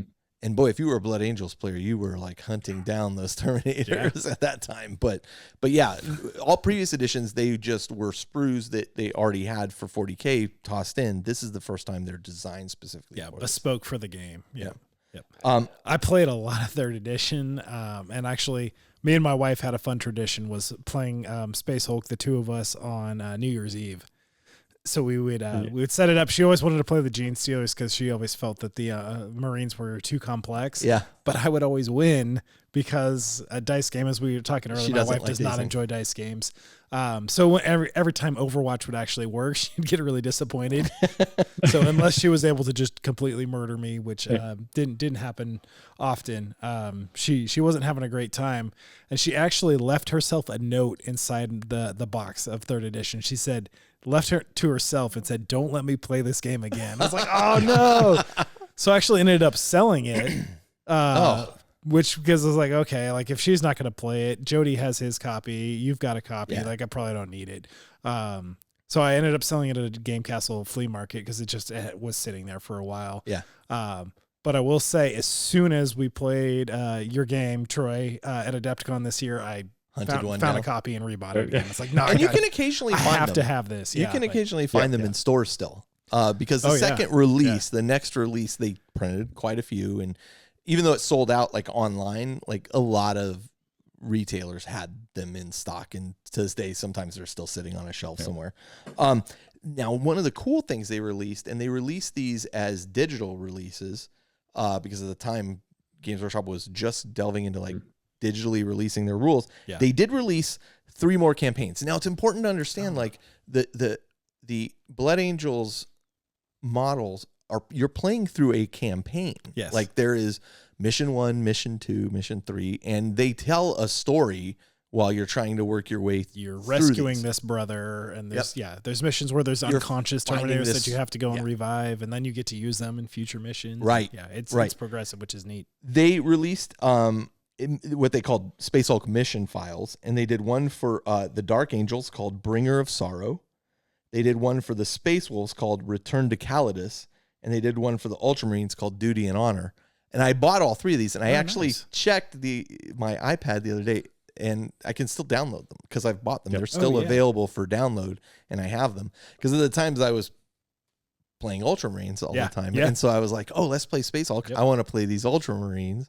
Speaker 1: And boy, if you were a Blood Angels player, you were like hunting down those Terminators at that time. But yeah, all previous editions, they just were sprues that they already had for 40K tossed in. This is the first time they're designed specifically.
Speaker 2: Yeah, bespoke for the game. Yeah.
Speaker 1: Yep.
Speaker 2: I played a lot of 3rd edition, and actually, me and my wife had a fun tradition, was playing Spacehulk, the two of us, on New Year's Eve. So we would set it up. She always wanted to play the Gene Stealers because she always felt that the Marines were too complex.
Speaker 1: Yeah.
Speaker 2: But I would always win because a dice game, as we were talking earlier, my wife does not enjoy dice games. So every time Overwatch would actually work, she'd get really disappointed. So unless she was able to just completely murder me, which didn't happen often, she wasn't having a great time. And she actually left herself a note inside the box of 3rd edition. She said, left her to herself and said, "Don't let me play this game again." I was like, "Oh no!" So I actually ended up selling it. Which, because I was like, okay, like if she's not going to play it, Jody has his copy. You've got a copy. Like I probably don't need it. So I ended up selling it at a Game Castle flea market because it was sitting there for a while.
Speaker 1: Yeah.
Speaker 2: But I will say, as soon as we played your game, Troy, at Adepticon this year, I found a copy and rebought it again. It's like, no,
Speaker 1: and you can occasionally find them.
Speaker 2: I have to have this.
Speaker 1: You can occasionally find them in stores still. Because the second release, the next release, they printed quite a few, and even though it sold out like online, like a lot of retailers had them in stock, and to this day, sometimes they're still sitting on a shelf somewhere. Now, one of the cool things they released these as digital releases, because at the time Games Workshop was just delving into like digitally releasing their rules. Yeah. They did release 3 more campaigns. Now it's important to understand like the Blood Angels models you're playing through a campaign.
Speaker 2: Yes.
Speaker 1: Like there is mission 1, mission 2, mission 3, and they tell a story while you're trying to work your way.
Speaker 2: You're rescuing this brother, and there's missions where there's unconscious Terminators that you have to go and revive, and then you get to use them in future missions.
Speaker 1: Right.
Speaker 2: Yeah, it's progressive, which is neat.
Speaker 1: They released what they called Spacehulk mission files, and they did one for the Dark Angels called Bringer of Sorrow. They did one for the Space Wolves called Return to Calidus, and they did one for the Ultramarines called Duty and Honor. And I bought all 3 of these, and I actually checked my iPad the other day, and I can still download them because I've bought them. They're still available for download, and I have them. Because at the times I was playing Ultramarines all the time. And so I was like, oh, let's play Spacehulk. I want to play these Ultramarines.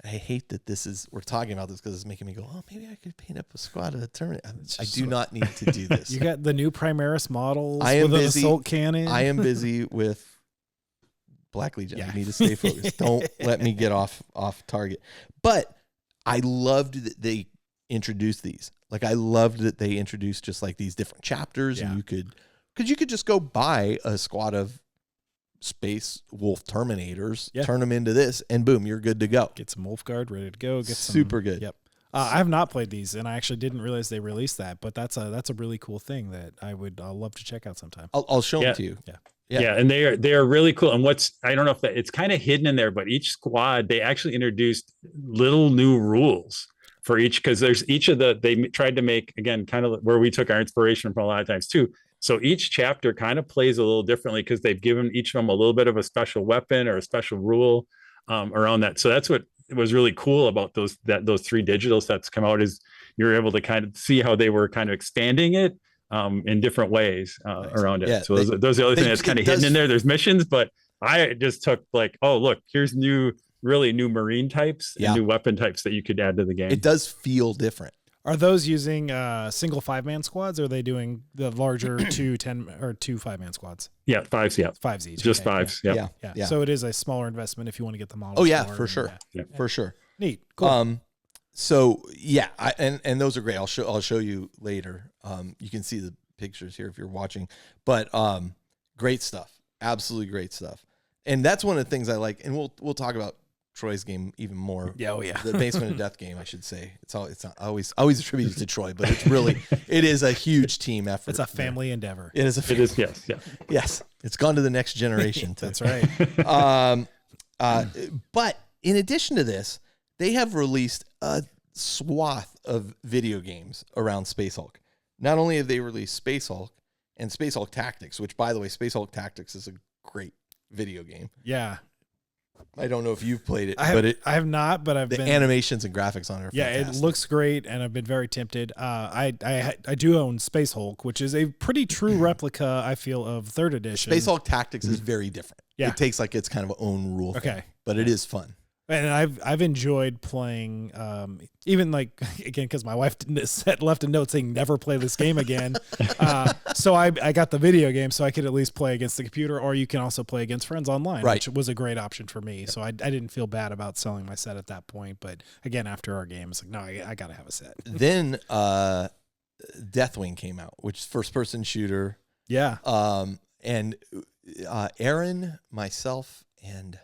Speaker 1: I hate that we're talking about this because it's making me go, oh, maybe I could paint up a squad of Terminators. I do not need to do this.
Speaker 2: You got the new Primaris models with an assault cannon.
Speaker 1: I am busy with Black Legion. You need to stay focused. Don't let me get off target. But I loved that they introduced these. Like, I loved that they introduced just like these different chapters, and you could just go buy a squad of Space Wolf Terminators, turn them into this, and boom, you're good to go.
Speaker 2: Get some Wolf Guard ready to go. Get
Speaker 1: super good.
Speaker 2: Yep. I have not played these, and I actually didn't realize they released that. But that's a really cool thing that I'll love to check out sometime.
Speaker 1: I'll show them to you.
Speaker 3: Yeah, and they are really cool. And I don't know if it's kind of hidden in there, but each squad, they actually introduced little new rules for each, because there's they tried to make, again, kind of where we took our inspiration from a lot of times too. So each chapter kind of plays a little differently because they've given each of them a little bit of a special weapon or a special rule around that. So that's what was really cool about those 3 digital sets come out, is you're able to kind of see how they were kind of expanding it in different ways around it. Yeah, so those are the other thing that's kind of hidden in there. There's missions, but I just took like, oh, look, here's really new Marine types and new weapon types that you could add to the game.
Speaker 1: It does feel different.
Speaker 2: Are those using single 5-man squads, or are they doing the larger 2 5-man squads?
Speaker 3: Yeah, 5s. Yeah,
Speaker 2: 5s each.
Speaker 3: Just 5s.
Speaker 2: Yeah. So it is a smaller investment if you want to get them all.
Speaker 1: Oh yeah, for sure. For sure.
Speaker 2: Neat. Cool.
Speaker 1: So yeah, and those are great. I'll show you later. You can see the pictures here if you're watching. But great stuff. Absolutely great stuff. And that's one of the things I like. And we'll talk about Troy's game even more.
Speaker 2: Yeah, oh yeah.
Speaker 1: The Basement of Death game, I should say. It's not always attributed to Troy, but it is a huge team effort.
Speaker 2: It's a family endeavor.
Speaker 1: It is yes. Yes. It's gone to the next generation.
Speaker 2: That's right.
Speaker 1: But in addition to this, they have released a swath of video games around Spacehulk. Not only have they released Spacehulk and Spacehulk Tactics, which, by the way, Spacehulk Tactics is a great video game.
Speaker 2: Yeah.
Speaker 1: I don't know if you've played it,
Speaker 2: I have not, but
Speaker 1: the animations and graphics on it are fantastic.
Speaker 2: It looks great, and I've been very tempted. I do own Spacehulk, which is a pretty true replica, I feel, of 3rd edition.
Speaker 1: Spacehulk Tactics is very different. Yeah. It takes like its kind of own rule thing, but it is fun.
Speaker 2: And I've enjoyed playing, even like, again, because my wife left a note saying never play this game again. So I got the video game so I could at least play against the computer, or you can also play against friends online, which was a great option for me. So I didn't feel bad about selling my set at that point. But again, after our game, it's like, no, I got to have a set.
Speaker 1: Then Deathwing came out, which is first-person shooter.
Speaker 2: Yeah.
Speaker 1: And Aaron, myself, and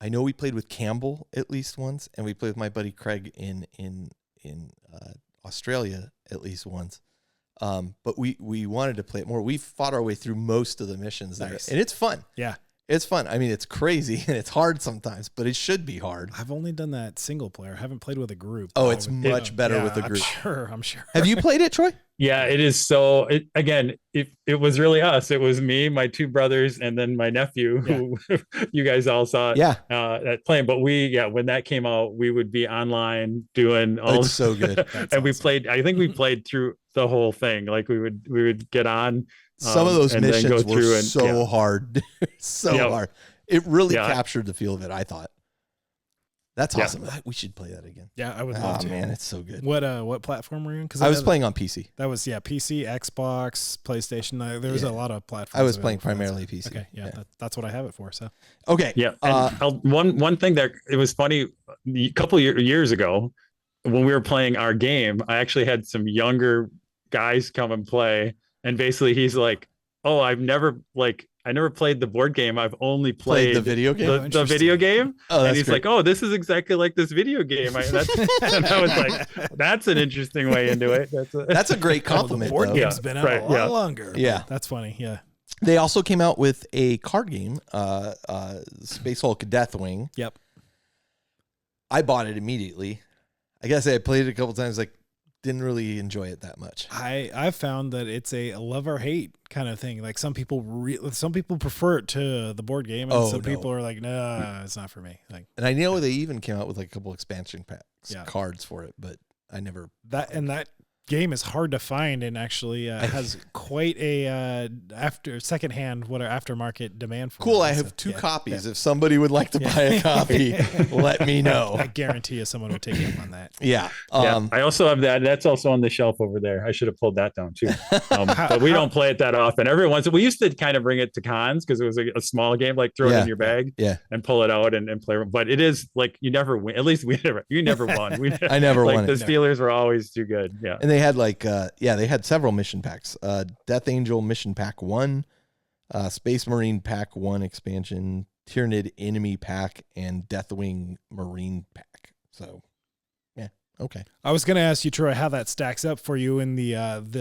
Speaker 1: I know we played with Campbell at least once, and we played with my buddy Craig in Australia at least once. But we wanted to play it more. We fought our way through most of the missions there, and it's fun.
Speaker 2: Yeah.
Speaker 1: It's fun. I mean, it's crazy and it's hard sometimes, but it should be hard.
Speaker 2: I've only done that single player. I haven't played with a group.
Speaker 1: Oh, it's much better with a group.
Speaker 2: I'm sure.
Speaker 1: Have you played it, Troy?
Speaker 3: Yeah, it is. So again, it was really us. It was me, my 2 brothers, and then my nephew, who you guys all saw that playing. But when that came out, we would be online doing all.
Speaker 1: It's so good.
Speaker 3: And awesome. We played. I think we played through the whole thing. Like we would get on.
Speaker 1: Some of those missions were so hard. Hard. It really captured the feel of it, I thought. That's awesome. We should play that again.
Speaker 2: Yeah, I would love to.
Speaker 1: Oh, man, it's so good.
Speaker 2: What platform were you on?
Speaker 1: I was playing on PC.
Speaker 2: That was, PC, Xbox, PlayStation. There was a lot of platforms.
Speaker 1: I was playing primarily PC.
Speaker 2: Okay, that's what I have it for. So
Speaker 1: okay.
Speaker 3: Yeah. One thing that it was funny, a couple years ago, when we were playing our game, I actually had some younger guys come and play. And basically he's like, oh, I've never never played the board game. I've only
Speaker 1: Played
Speaker 3: played
Speaker 1: the video game.
Speaker 3: the video game.
Speaker 1: Oh,
Speaker 3: and
Speaker 1: that's
Speaker 3: he's
Speaker 1: great.
Speaker 3: like, oh, this is exactly like this video game. And I was like, that's an interesting way into it.
Speaker 1: That's a great
Speaker 2: Oh, the
Speaker 1: compliment.
Speaker 2: board
Speaker 1: though.
Speaker 2: game's been out a lot longer.
Speaker 1: Yeah.
Speaker 2: That's funny. Yeah.
Speaker 1: They also came out with a card game, Spacehulk Deathwing.
Speaker 2: Yep.
Speaker 1: I bought it immediately. I guess I played it a couple times. Like, didn't really enjoy it that much.
Speaker 2: I've found that it's a love or hate kind of thing. Like some people prefer it to the board game, and some people are like, nah, it's not for me. Like,
Speaker 1: and I know they even came out with like a couple expansion packs,
Speaker 2: Yeah.
Speaker 1: cards for it, but I never.
Speaker 2: that game is hard to find and actually has quite a aftermarket demand for
Speaker 1: Cool.
Speaker 2: it.
Speaker 1: I
Speaker 2: So,
Speaker 1: have two
Speaker 2: yeah,
Speaker 1: copies.
Speaker 2: yeah.
Speaker 1: If somebody would like to buy a copy, let me know.
Speaker 2: I guarantee you someone would take you up on that.
Speaker 1: Yeah.
Speaker 3: Yeah, I also have that. That's also on the shelf over there. I should have pulled that down too. But we don't play it that often. Every once we used to kind of bring it to cons because it was a small game, like throw it in your bag and pull it out and play. But it is like you never win. At least you never won.
Speaker 1: I never won.
Speaker 3: The Steelers were always too good. Yeah.
Speaker 1: And they had like, they had several mission packs. Death Angel Mission Pack 1, Space Marine Pack 1 expansion, Tyranid Enemy Pack, and Deathwing Marine Pack. So, yeah, okay.
Speaker 2: I was going to ask you, Troy, how that stacks up for you in the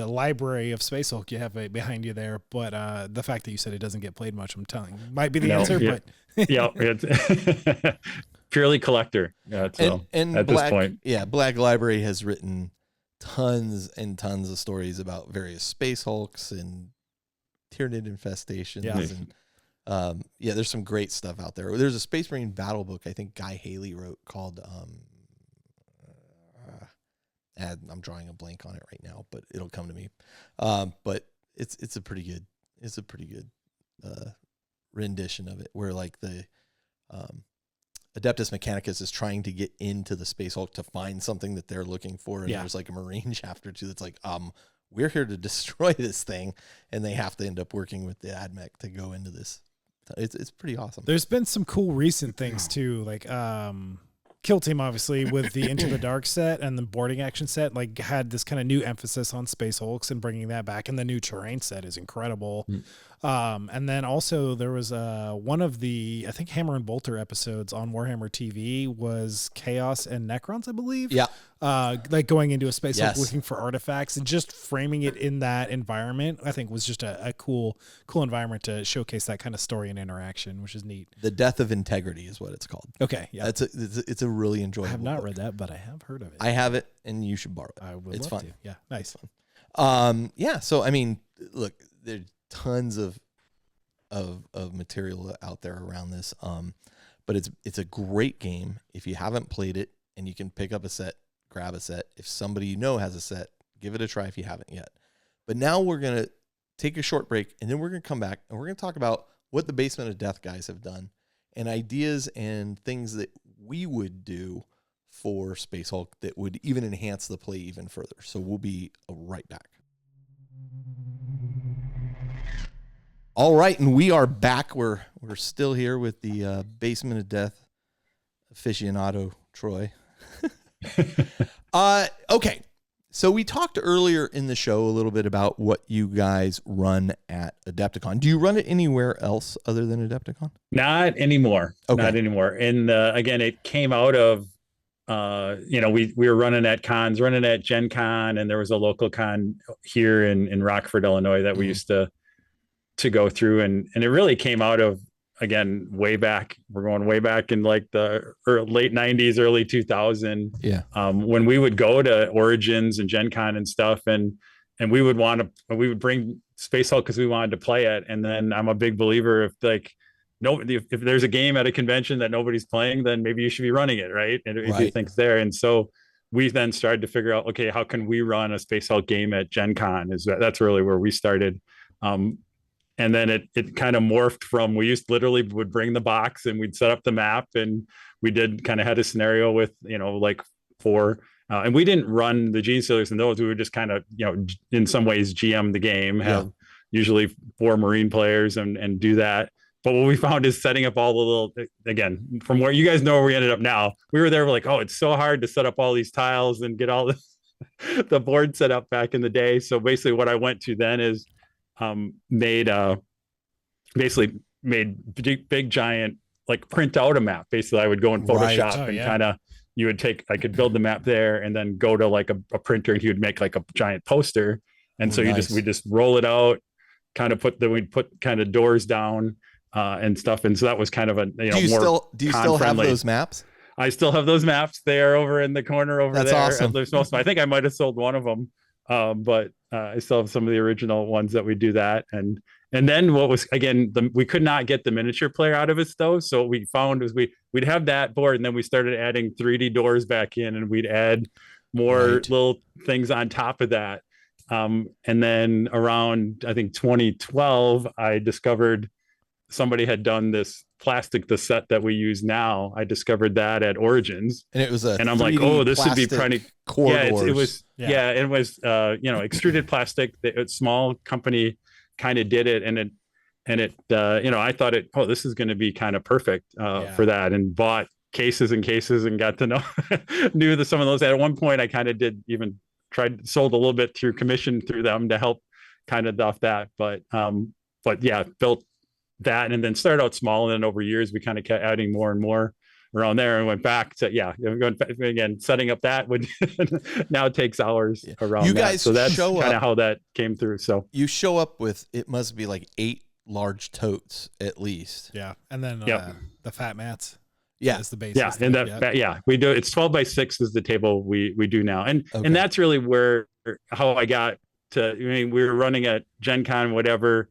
Speaker 2: library of Spacehulk you have behind you there. But the fact that you said it doesn't get played much, I'm telling you, might be the answer.
Speaker 3: Yeah.
Speaker 2: But
Speaker 3: Yeah, it's purely collector. Yeah, so
Speaker 1: and
Speaker 3: at
Speaker 1: Black,
Speaker 3: this point,
Speaker 1: Black Library has written tons and tons of stories about various Space Hulks and Tyranid infestations.
Speaker 2: Yeah.
Speaker 1: And there's some great stuff out there. There's a Space Marine battle book I think Guy Haley wrote called I'm drawing a blank on it right now, but it'll come to me. But it's a pretty good rendition of it, where like the Adeptus Mechanicus is trying to get into the Space Hulk to find something that they're looking for, and there's like a Marine chapter too that's like, we're here to destroy this thing, and they have to end up working with the AdMech to go into this. It's pretty awesome.
Speaker 2: there's been some cool recent things too, like Kill Team, obviously, with the Into the Dark set and the boarding action set, like had this kind of new emphasis on Space Hulks and bringing that back. And the new terrain set is incredible. And then also there was one of the, I think, Hammer and Bolter episodes on Warhammer TV was Chaos and Necrons, I believe.
Speaker 1: Yeah.
Speaker 2: Like going into a Space Hulk
Speaker 1: Yes.
Speaker 2: looking for artifacts and just framing it in that environment, I think was just a cool environment to showcase that kind of story and interaction, which is neat.
Speaker 1: The Death of Integrity is what it's called.
Speaker 2: Okay. Yeah.
Speaker 1: It's a really enjoyable
Speaker 2: I have not
Speaker 1: book.
Speaker 2: read that, but I have heard of it.
Speaker 1: I have it, and you should borrow it.
Speaker 2: I would
Speaker 1: It's
Speaker 2: love
Speaker 1: fun.
Speaker 2: to. Yeah. Nice.
Speaker 1: Yeah. So I mean, look, there's tons of material out there around this. But it's a great game. If you haven't played it and you can pick up a set, grab a set. If somebody you know has a set, give it a try if you haven't yet. But now we're gonna take a short break, and then we're gonna come back and we're gonna talk about what the Basement of Death guys have done and ideas and things that we would do for Space Hulk that would even enhance the play even further. So we'll be right back. All right, and we are back. We're still here with the Basement of Death aficionado, Troy. Okay, so we talked earlier in the show a little bit about what you guys run at Adepticon. Do you run it anywhere else other than Adepticon?
Speaker 3: not anymore.
Speaker 1: Okay.
Speaker 3: Not anymore. And again, it came out of we were running at cons, running at Gen Con, and there was a local con here in Rockford, Illinois that we used to go through, and it really came out of, again, way back. We're going way back in like the late 90s, early 2000.
Speaker 1: Yeah.
Speaker 3: When we would go to Origins and Gen Con and stuff, and we would bring Space Hulk because we wanted to play it. And then I'm a big believer if there's a game at a convention that nobody's playing, then maybe you should be running it, right? And if you think it's there. And so we then started to figure out, okay, how can we run a Space Hulk game at Gen Con? That's really where we started. And then it kind of morphed from, we would bring the box and we'd set up the map, and we had a scenario with, like 4, and we didn't run the Gene Stealers and those. We would just kind of, in some ways GM the game, have usually 4 Marine players and do that. But what we found is setting up all the little, again, from where you guys know where we ended up now, we were there, we're like, oh, it's so hard to set up all these tiles and get all this, the board set up back in the day. So basically what I went to then is, made basically made big giant, like print out a map. Basically, I would go in Photoshop and kind of, I could build the map there and then go to like a printer and he would make like a giant poster. And so we just roll it out, kind of we'd put kind of doors down and stuff. And so that was kind of a,
Speaker 1: do you still have those maps?
Speaker 3: I still have those maps. They are over in the corner over there.
Speaker 1: That's awesome.
Speaker 3: There's most, I think I might've sold one of them. But I still have some of the original ones that we do that. And then what was, again, we could not get the miniature player out of it though. So what we found was we'd have that board and then we started adding 3D doors back in and we'd add more little things on top of that. And then around, I think 2012, I discovered somebody had done this plastic, the set that we use now. I discovered that at Origins,
Speaker 1: and it was
Speaker 3: and I'm like, oh, this would be pretty.
Speaker 1: Corridors.
Speaker 3: It was extruded plastic. A small company kind of did it, and it I thought this is going to be kind of perfect for that, and bought cases and cases and got to know knew that some of those. At one point, I kind of sold a little bit through commission through them to help kind of off that, but built that and then started out small, and then over years we kind of kept adding more and more around there and went back to again setting up that would now it takes hours around
Speaker 1: you guys
Speaker 3: that. So that's kind of how that came through. So
Speaker 1: you show up with, it must be like 8 large totes at least,
Speaker 2: and then the fat mats is the base,
Speaker 3: and we do, it's 12 by 6 is the table we do now, and that's really how I got to, I mean, we were running at Gen Con, whatever.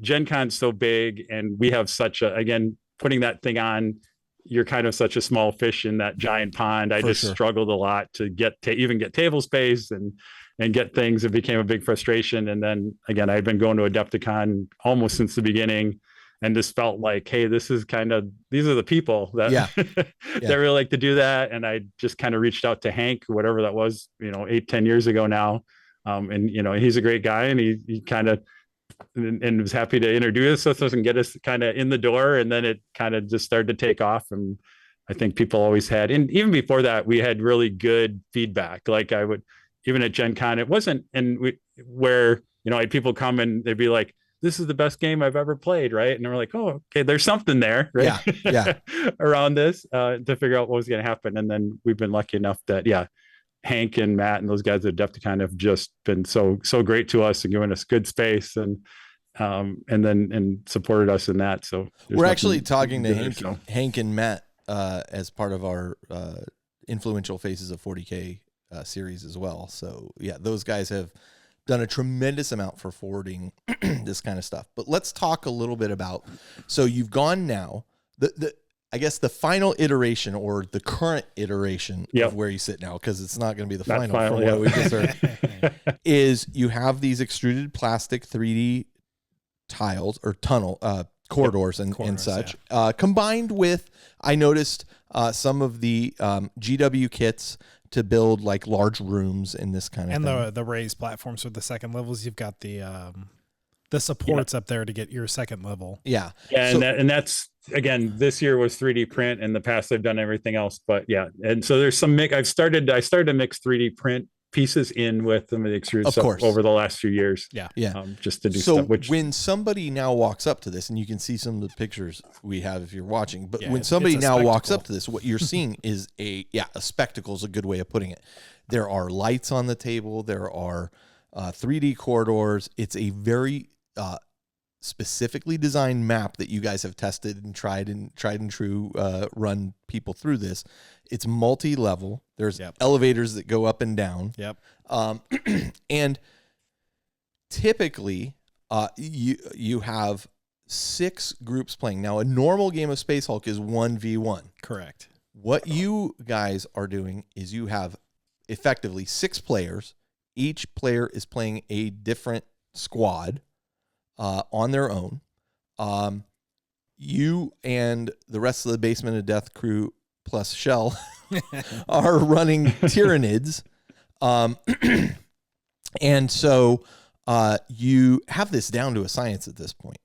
Speaker 3: Gen Con's so big, and we have such again, putting that thing on, you're kind of such a small fish in that giant pond. I struggled a lot to even get table space and get things. It became a big frustration. And then again, I've been going to Adepticon almost since the beginning, and just felt like, hey, these are the people that that really like to do that. And I just kind of reached out to Hank, whatever that was, 8-10 years ago now. And he's a great guy, and he kind of, and was happy to introduce us and get us kind of in the door. And then it kind of just started to take off. And I think people always had, and even before that, we had really good feedback. Like I would, even at Gen Con, it wasn't, where, I had people come and they'd be like, this is the best game I've ever played. Right. And we're like, oh, okay, there's something there, right? Around this, to figure out what was going to happen. And then we've been lucky enough that, Hank and Matt and those guys at Adepticon have just been so great to us and giving us good space and supported us in that. So
Speaker 1: we're actually talking to Hank and Matt as part of our influential Faces of 40K series as well. So those guys have done a tremendous amount for forwarding this kind of stuff. But let's talk a little bit about, so you've gone now, I guess the final iteration or the current iteration of where you sit now, because it's not going to be the final from what we just heard, is you have these extruded plastic 3D tiles or tunnel corridors and such, combined with, I noticed some of the GW kits to build like large rooms in this kind of thing.
Speaker 2: And the raised platforms for the second levels, you've got the supports up there to get your second level.
Speaker 3: And that's, again, this year was 3D print. In the past, I've done everything else, but and so there's some I started to mix 3D print pieces in with some of the extruded stuff over the last few years. Just to do stuff. So
Speaker 1: when somebody now walks up to this, and you can see some of the pictures we have if you're watching, but when somebody now walks up to this, what you're seeing is a spectacle is a good way of putting it. There are lights on the table. There are 3D corridors. It's a very specifically designed map that you guys have tested and tried and true run people through this. It's multi-level. There's elevators that go up and down. And typically you have 6 groups playing. Now a normal game of Spacehulk is 1v1.
Speaker 2: Correct.
Speaker 1: What you guys are doing is you have effectively 6 players. Each player is playing a different squad on their own. You and the rest of the Basement of Death crew plus Shell are running Tyranids. And so you have this down to a science at this point.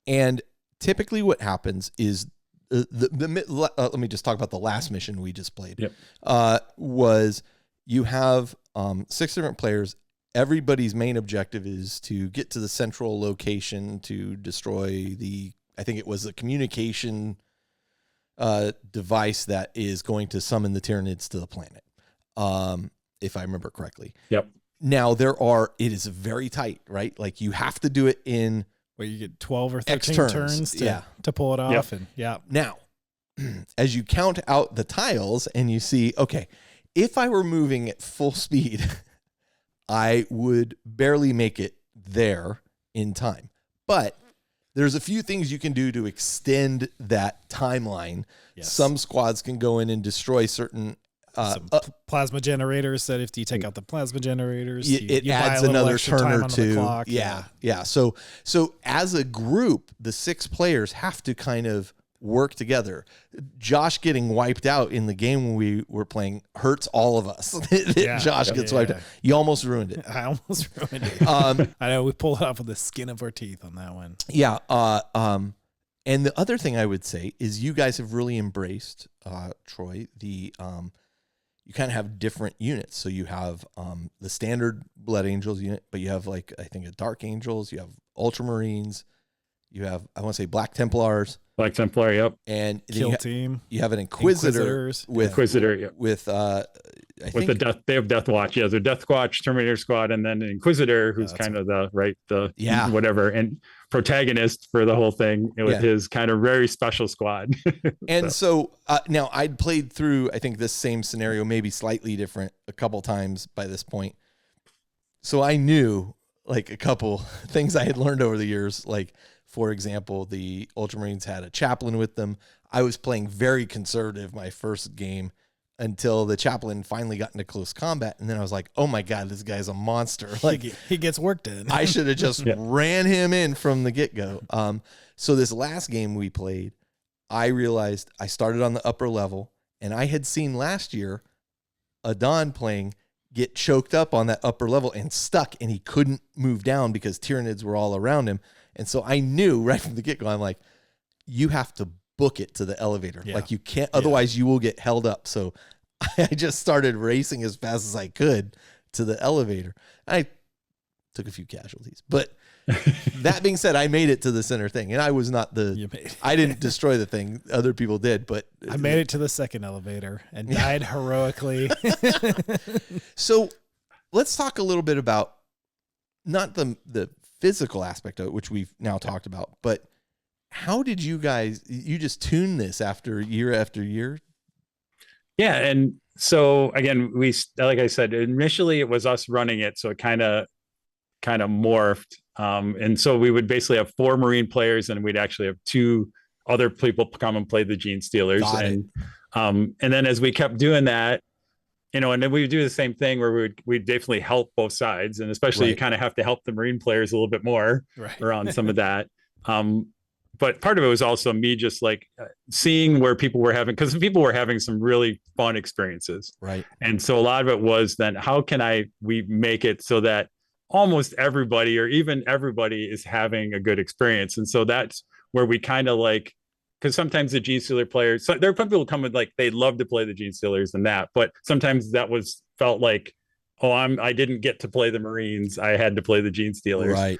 Speaker 1: And typically what happens is let me just talk about the last mission we just played. Was you have 6 different players. everybody's main objective is to get to the central location to destroy I think it was a communication device that is going to summon the Tyranids to the planet, if I remember correctly.
Speaker 3: Yep.
Speaker 1: Now it is very tight, right? Like you have to do it in
Speaker 2: where you get 12 or 13 turns to pull it off. And
Speaker 1: now, as you count out the tiles and you see, okay, if I were moving at full speed, I would barely make it there in time. But there's a few things you can do to extend that timeline. Yes. Some squads can go in and destroy certain
Speaker 2: plasma generators that if you take out the plasma generators,
Speaker 1: it adds another turn or two. Yeah. So as a group, the 6 players have to kind of work together. Josh getting wiped out in the game when we were playing hurts all of us. Josh gets wiped out. You almost ruined it.
Speaker 2: I almost ruined it. I know we pulled it off with the skin of our teeth on that one.
Speaker 1: Yeah. And the other thing I would say is you guys have really embraced, Troy, you kind of have different units. So you have the standard Blood Angels unit, but you have I think a Dark Angels, you have Ultramarines, you have, I want to say Black Templars.
Speaker 3: Black Templar, yep.
Speaker 1: And
Speaker 2: Kill Team.
Speaker 1: You have an Inquisitor with
Speaker 3: the Death. They have Death Watch. Yeah, they're Death Watch, Terminator Squad, and then an Inquisitor, who's kind of whatever, and protagonist for the whole thing with his kind of very special squad.
Speaker 1: And so now I'd played through, I think, this same scenario, maybe slightly different, a couple times by this point. So I knew a couple things I had learned over the years, for example, the Ultramarines had a chaplain with them. I was playing very conservative my first game until the chaplain finally got into close combat. And then I was like, oh my God, this guy's a monster.
Speaker 2: He gets work done.
Speaker 1: I should have just ran him in from the get-go. So this last game we played, I realized I started on the upper level, and I had seen last year Adon playing get choked up on that upper level and stuck, and he couldn't move down because Tyranids were all around him. And so I knew right from the get-go, I'm like, you have to book it to the elevator. You can't, otherwise you will get held up. So I just started racing as fast as I could to the elevator. I took a few casualties, but that being said, I made it to the center thing, and I was not I didn't destroy the thing. Other people did, but
Speaker 2: I made it to the second elevator and died heroically.
Speaker 1: So let's talk a little bit about not the physical aspect of it, which we've now talked about, but how did you just tune this after year?
Speaker 3: Yeah. And so again, like I said, initially it was us running it. So it kind of morphed. And so we would basically have 4 Marine players, and we'd actually have 2 other people come and play the Gene Stealers. And then as we kept doing that, and then we would do the same thing where we'd definitely help both sides. And especially you kind of have to help the Marine players a little bit more around some of that. But part of it was also me just seeing where people were because people were having some really fun experiences.
Speaker 1: Right.
Speaker 3: And so a lot of it was then, how can we make it so that almost everybody or even everybody is having a good experience? And so that's where we kind of because sometimes the Gene Stealer players, so there are people who come with they love to play the Gene Stealers and that, but sometimes that felt like, oh, I didn't get to play the Marines, I had to play the Gene Stealers.
Speaker 1: Right.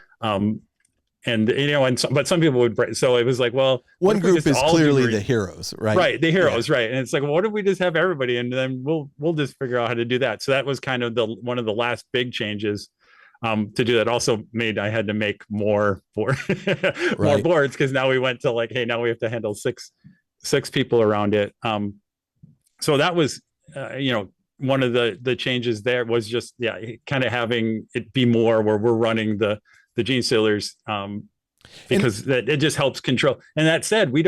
Speaker 3: But some people would, so it was well,
Speaker 1: one group is clearly the heroes, right?
Speaker 3: Right. The heroes. Right. And it's what if we just have everybody, and then we'll just figure out how to do that. So that was kind of one of the last big changes. To do that also I had to make more boards because now we went to hey, now we have to handle six people around it. So that was, one of the changes there was just, kind of having it be more where we're running the Gene Stealers, because it just helps control. And that said, I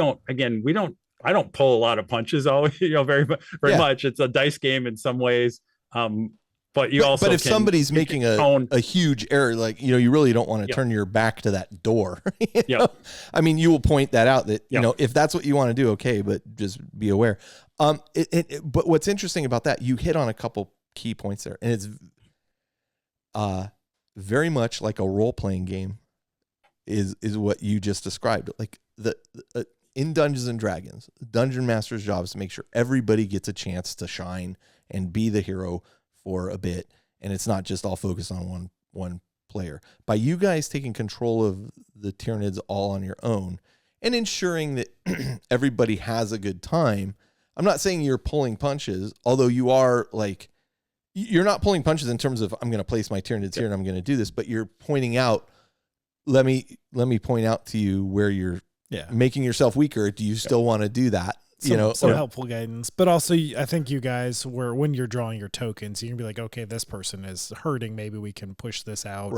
Speaker 3: don't pull a lot of punches always, very much. It's a dice game in some ways. But if somebody's making a huge error, you really don't want to turn your back to that door. I mean, you will point that out that, if that's what you want to do, okay, but just be aware. But what's interesting about that, you hit on a couple key points there, and it's very much like a role-playing game is what you just described. In Dungeons and Dragons, Dungeon Master's job is to make sure everybody gets a chance to shine and be the hero for a bit, and it's not just all focused on
Speaker 1: one player. By you guys taking control of the Tyranids all on your own and ensuring that everybody has a good time. I'm not saying you're pulling punches, although you are like, you're not pulling punches in terms of I'm going to place my Tyranids here and I'm going to do this, but you're pointing out, let me point out to you where you're making yourself weaker. Do you still want to do that?
Speaker 2: Some helpful guidance, but also I think you guys when you're drawing your tokens, you can be like, okay, this person is hurting. Maybe we can push this out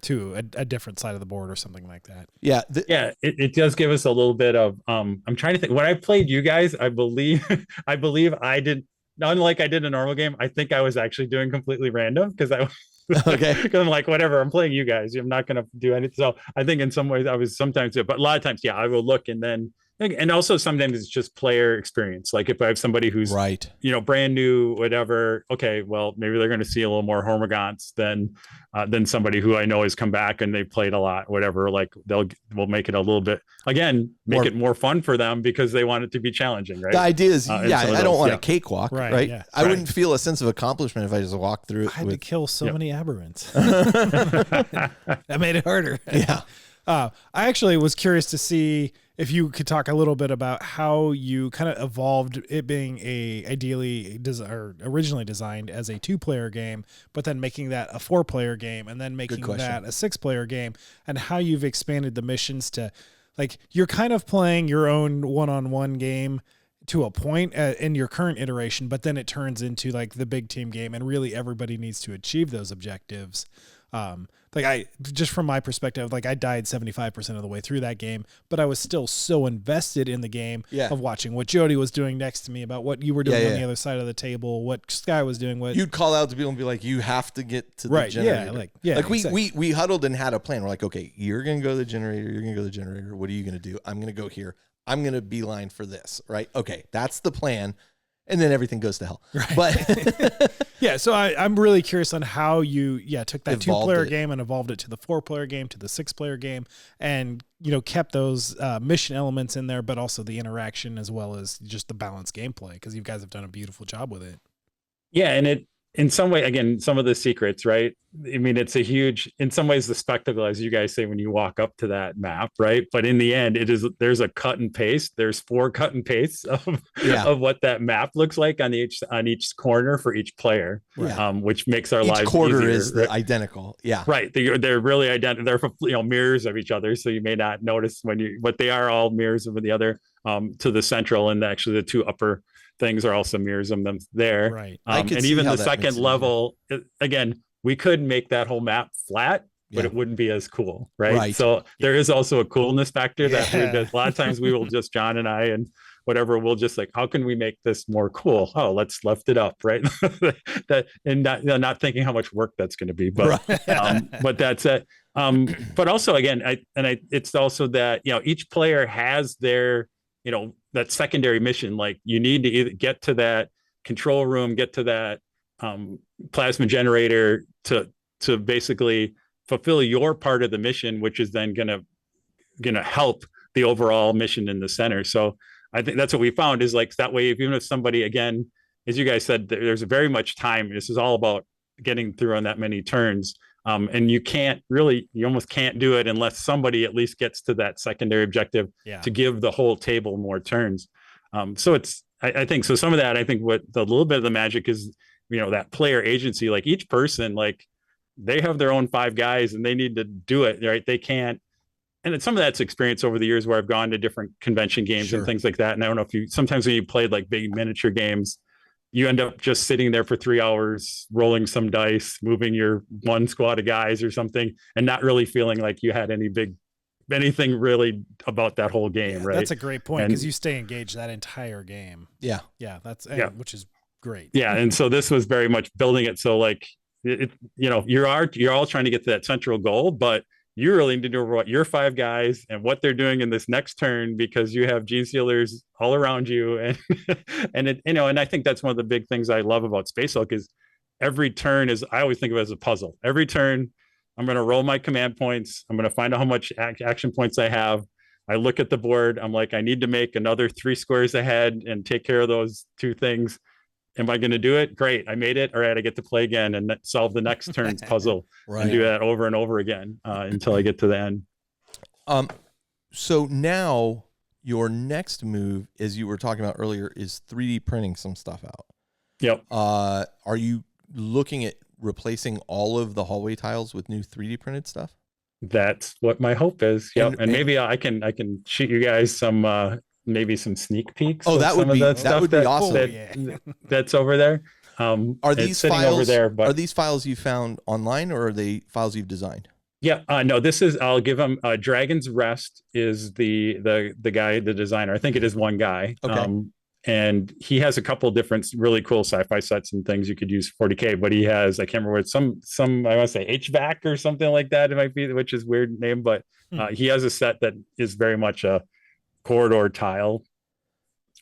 Speaker 2: to a different side of the board or something like that.
Speaker 1: Yeah.
Speaker 3: It does give us a little bit of, I'm trying to think when I played you guys, I believe I did, unlike I did a normal game. I think I was actually doing completely random because I because I'm like, whatever, I'm playing you guys. I'm not going to do anything. So I think in some ways I was sometimes, but a lot of times, I will look and then, and also sometimes it's just player experience. Like if I have somebody who's brand new, whatever, okay, well, maybe they're going to see a little more Hormagaunts than somebody who I know has come back and they played a lot, whatever. Like we'll make it a little bit, again, it more fun for them because they want it to be challenging, right?
Speaker 1: The idea is, I don't want a cakewalk, right?
Speaker 2: Yeah.
Speaker 1: I wouldn't feel a sense of accomplishment if I just walked through it.
Speaker 2: I had to kill so many aberrants. That made it harder.
Speaker 1: Yeah.
Speaker 2: I actually was curious to see if you could talk a little bit about how you kind of evolved it being originally designed as a 2-player game, but then making that a 4-player game and then making that a 6-player game, and how you've expanded the missions to, like, you're kind of playing your own one-on-one game to a point in your current iteration, but then it turns into like the big team game and really everybody needs to achieve those objectives. Just from my perspective, like I died 75% of the way through that game, but I was still so invested in the game of watching what Jody was doing next to me, about what you were doing on the other side of the table, what Sky was doing. What
Speaker 1: you'd call out to people and be like, you have to get to the generator.
Speaker 2: Exactly.
Speaker 1: we huddled and had a plan. We're like, okay, you're going to go to the generator. You're going to go to the generator. What are you going to do? I'm going to go here. I'm going to beeline for this, right? Okay. That's the plan. And then everything goes to hell.
Speaker 2: Right.
Speaker 1: But
Speaker 2: so I'm really curious on how you took that 2-player game and evolved it to the 4-player game, to the 6-player game, and kept those mission elements in there, but also the interaction as well as just the balanced gameplay, because you guys have done a beautiful job with it.
Speaker 3: Yeah, and it in some way, again, some of the secrets, right? I mean, it's a huge, in some ways, the spectacle, as you guys say, when you walk up to that map, right? But in the end, there's a cut and paste. There's 4 cut and pastes of what that map looks like on each corner for each player, which makes our lives easier. Each quarter is
Speaker 1: identical. Yeah.
Speaker 3: Right. They're really identical. They're mirrors of each other. So you may not notice but they are all mirrors of the other, to the central, and actually the 2 upper things are also mirrors of them there.
Speaker 2: Right.
Speaker 3: And even the second level, again, we could make that whole map flat, but it wouldn't be as cool. Right. So there is also a coolness factor that a lot of times we will just, John and I and whatever, we'll just like, how can we make this more cool? Oh, let's lift it up. Right. And not thinking how much work that's going to be, but, but that's it. But also again, it's also that, each player has their, that secondary mission. Like you need to either get to that control room, get to that plasma generator to basically fulfill your part of the mission, which is then gonna help the overall mission in the center. So I think that's what we found is like that way, even if somebody, again, as you guys said, there's very much time. This is all about getting through on that many turns. And you almost can't do it unless somebody at least gets to that secondary objective to give the whole table more turns. So I think, so some of that, I think what a little bit of the magic is, that player agency, like each person, like they have their own 5 guys and they need to do it, right? They can't. And some of that's experience over the years where I've gone to different convention games and things like that. And I don't know if sometimes when you played like big miniature games, you end up just sitting there for 3 hours, rolling some dice, moving your one squad of guys or something, and not really feeling like you had anything really about that whole game, right?
Speaker 2: That's a great point, because you stay engaged that entire game.
Speaker 1: Yeah.
Speaker 2: Which is great.
Speaker 3: Yeah. And so this was very much building it. So like, you're all trying to get to that central goal, but you really need to know what your 5 guys and what they're doing in this next turn, because you have gene sealers all around you. And, and I think that's one of the big things I love about Spacehulk is every turn I always think of it as a puzzle. Every turn I'm going to roll my command points. I'm going to find out how much action points I have. I look at the board. I'm like, I need to make another 3 squares ahead and take care of those 2 things. Am I going to do it? Great. I made it. All right. I get to play again and solve the next turn's puzzle and do that over and over again until I get to the end.
Speaker 1: So now your next move, as you were talking about earlier, is 3D printing some stuff out.
Speaker 3: Yep.
Speaker 1: Are you looking at replacing all of the hallway tiles with new 3D printed stuff?
Speaker 3: That's what my hope is. Yep. And maybe I can shoot you guys some maybe some sneak peeks.
Speaker 1: Oh, that would be
Speaker 3: awesome. That's over there.
Speaker 1: Are these files
Speaker 3: over there? But
Speaker 1: are these files you found online, or are they files you've designed?
Speaker 3: Yeah, no, this is, I'll give him, Dragon's Rest is the guy, the designer. I think it is one guy.
Speaker 1: Okay.
Speaker 3: And he has a couple different really cool sci-fi sets and things you could use 40K, but he has, I can't remember what, some I want to say HVAC or something like that. It might be, which is weird name, but he has a set that is very much a corridor tile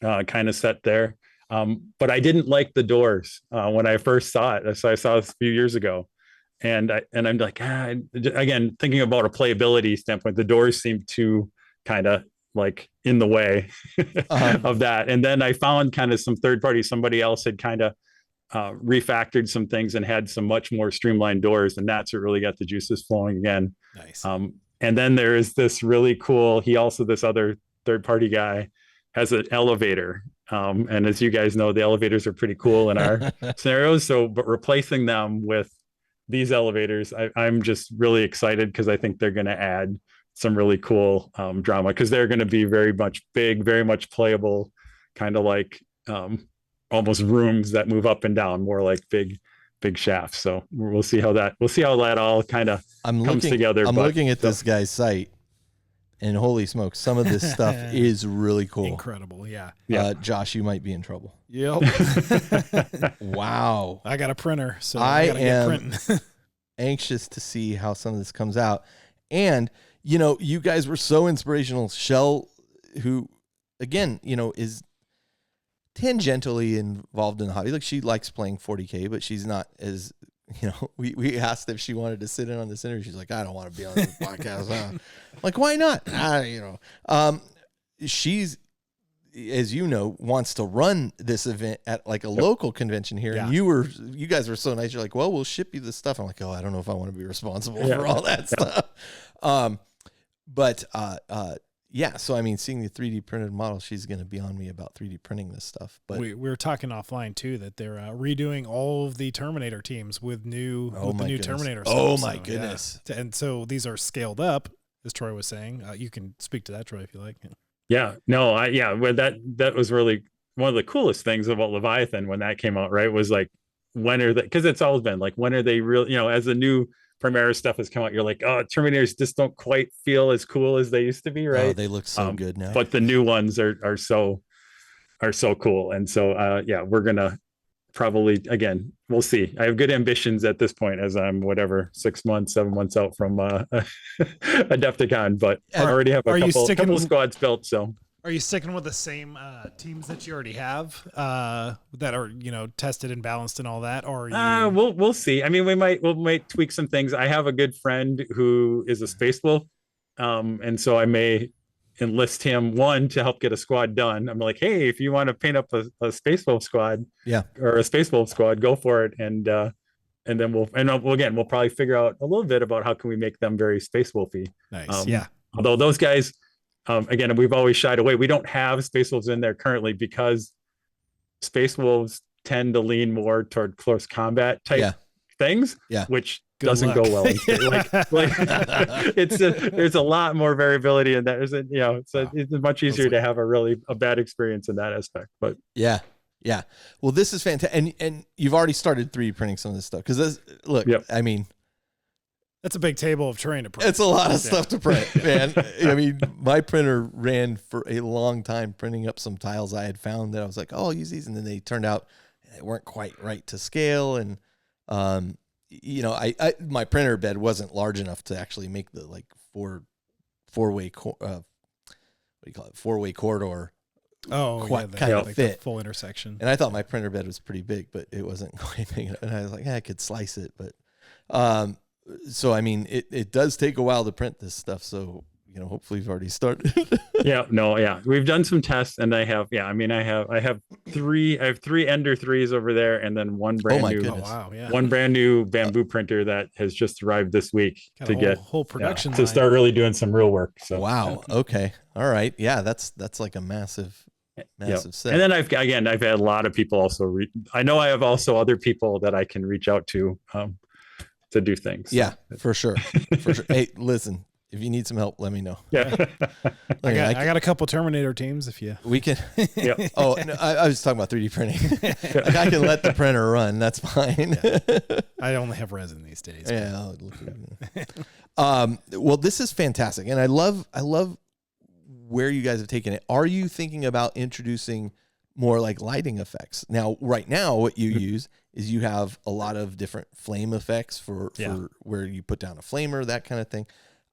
Speaker 3: kind of set there. But I didn't like the doors when I first saw it. So I saw this a few years ago. And I'm like, again, thinking about a playability standpoint, the doors seem too kind of like in the way of that. And then I found kind of some third party, somebody else had kind of refactored some things and had some much more streamlined doors. And that's what really got the juices flowing again.
Speaker 2: Nice.
Speaker 3: And then there is this really cool, this other third party guy has an elevator. And as you guys know, the elevators are pretty cool in our scenarios. But replacing them with these elevators, I'm just really excited because I think they're going to add some really cool drama, because they're going to be very much big, very much playable, kind of like almost rooms that move up and down, more like big shafts. So we'll see how that all kind of comes together.
Speaker 1: I'm looking at this guy's site, and holy smokes, some of this stuff is really cool.
Speaker 2: Incredible. Yeah.
Speaker 1: Josh, you might be in trouble.
Speaker 2: Yep.
Speaker 1: Wow.
Speaker 2: I got a printer, so
Speaker 1: I
Speaker 2: gotta
Speaker 1: am
Speaker 2: get printing.
Speaker 1: anxious to see how some of this comes out. And, you guys were so inspirational. Shell, who, again, is tangentially involved in the hobby. Like, she likes playing 40K, but she's not as, we asked if she wanted to sit in on this interview. She's like, I don't want to be on the podcast. I'm like, why not? She's, as you know, wants to run this event at like a local convention here. And you guys were so nice. You're like, well, we'll ship you this stuff. I'm like, oh, I don't know if I want to be responsible for all that stuff. So I mean, seeing the 3D printed model, she's going to be on me about 3D printing this stuff. But
Speaker 2: we were talking offline too that they're redoing all of the Terminator teams with the new Terminator stuff.
Speaker 1: Oh my goodness!
Speaker 2: Yeah. And so these are scaled up, as Troy was saying. You can speak to that, Troy, if you like.
Speaker 3: Yeah, no, well, that was really one of the coolest things about Leviathan when that came out, right? Was like, when are they, because it's always been like, when are they really, as the new Primera stuff has come out, you're like, oh, Terminators just don't quite feel as cool as they used to be, right?
Speaker 1: Oh, they look so good now.
Speaker 3: But the new ones are so cool. And so we're gonna probably, again, we'll see. I have good ambitions at this point, as I'm 7 months out from Adepticon, but I already have a couple of squads built. So
Speaker 2: are you sticking with the same teams that you already have that are tested and balanced and all that, or are you...
Speaker 3: we'll see. I mean, we might tweak some things. I have a good friend who is a Space Wolf, and so I may enlist him to help get a squad done. I'm like, hey, if you want to paint up a Space Wolf squad, or a Space Wolf squad, go for it. And then we'll probably figure out a little bit about how can we make them very Space Wolfy.
Speaker 2: Nice.
Speaker 3: Although those guys, again, we've always shied away. We don't have Space Wolves in there currently because Space Wolves tend to lean more toward close combat type things, which doesn't go well. There's a lot more variability in that. It's much easier to have a bad experience in that aspect. But
Speaker 1: yeah. Well, this is fantastic, and you've already started 3D printing some of this stuff because I mean,
Speaker 2: that's a big table of terrain to print.
Speaker 1: It's a lot of stuff to print, man. I mean, my printer ran for a long time printing up some tiles I had found that I was like, oh, I'll use these, and then they turned out they weren't quite right to scale, and my printer bed wasn't large enough to actually make the like four-way corridor.
Speaker 2: Kind
Speaker 1: of fit
Speaker 2: the full intersection.
Speaker 1: And I thought my printer bed was pretty big, but it wasn't quite big enough. And I was like, I could slice it, but so I mean, it does take a while to print this stuff. So hopefully you've already started.
Speaker 3: We've done some tests, and I have three Ender 3s over there, and then one brand new
Speaker 1: goodness.
Speaker 3: one brand new bamboo printer that has just arrived this week
Speaker 2: Got a whole production
Speaker 3: to
Speaker 2: line.
Speaker 3: start really doing some real work. So
Speaker 1: wow. Okay. All right. Yeah, that's like a massive set.
Speaker 3: And then I've had a lot of people also. I know I have also other people that I can reach out to do things. So.
Speaker 1: Yeah, for sure. Hey, listen, if you need some help, let me know.
Speaker 3: Yeah.
Speaker 2: I got a couple Terminator teams if you.
Speaker 1: We can. Oh, no, I was talking about 3D printing. Like I can let the printer run. That's fine.
Speaker 2: I only have resin these days.
Speaker 1: Yeah. Well, this is fantastic, and I love where you guys have taken it. Are you thinking about introducing more like lighting effects? Now, right now, what you use is you have a lot of different flame effects for where you put down a flamer, that kind of thing.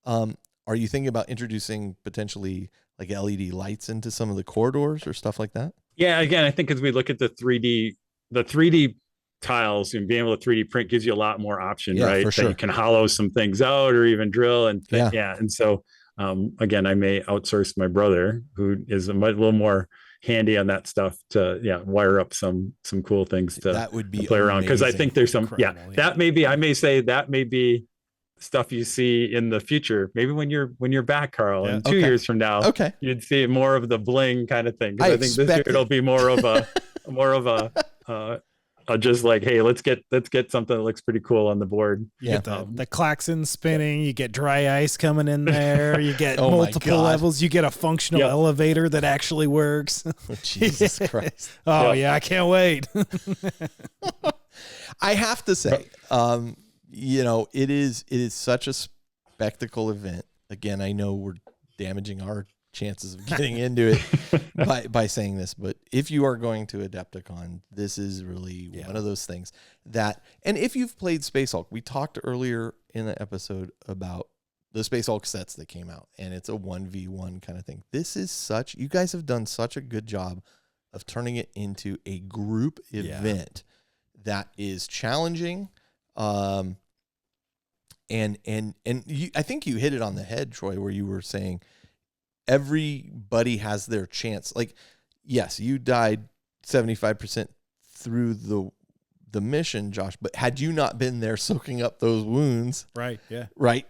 Speaker 1: Are you thinking about introducing potentially like LED lights into some of the corridors or stuff like that?
Speaker 3: Yeah, again, I think as we look at the 3D tiles and being able to 3D print gives you a lot more option, right?
Speaker 1: For sure.
Speaker 3: That you can hollow some things out or even drill and and so again, I may outsource my brother who is a little more handy on that stuff to wire up some cool things to play around, because I think there's some that may be, I may say that may be stuff you see in the future, maybe when you're back, Carl, in 2 years from now, you'd see more of the bling kind of thing. I think this year it'll be more of a just like, hey, let's get something that looks pretty cool on the board.
Speaker 2: You get the klaxon spinning, you get dry ice coming in there, you get multiple levels, you get a functional elevator that actually works.
Speaker 1: Oh, Jesus Christ.
Speaker 2: I can't wait.
Speaker 1: I have to say, it is such a spectacle event. Again, I know we're damaging our chances of getting into it by saying this, but if you are going to Adepticon, this is really one of those things that, and if you've played Spacehulk, we talked earlier in the episode about the Spacehulk sets that came out, and it's a 1v1 kind of thing. This is you guys have done such a good job of turning it into a group event that is challenging. And I think you hit it on the head, Troy, where you were saying everybody has their chance. Like, yes, you died 75% through the mission, Josh, but had you not been there soaking up those wounds,
Speaker 2: right,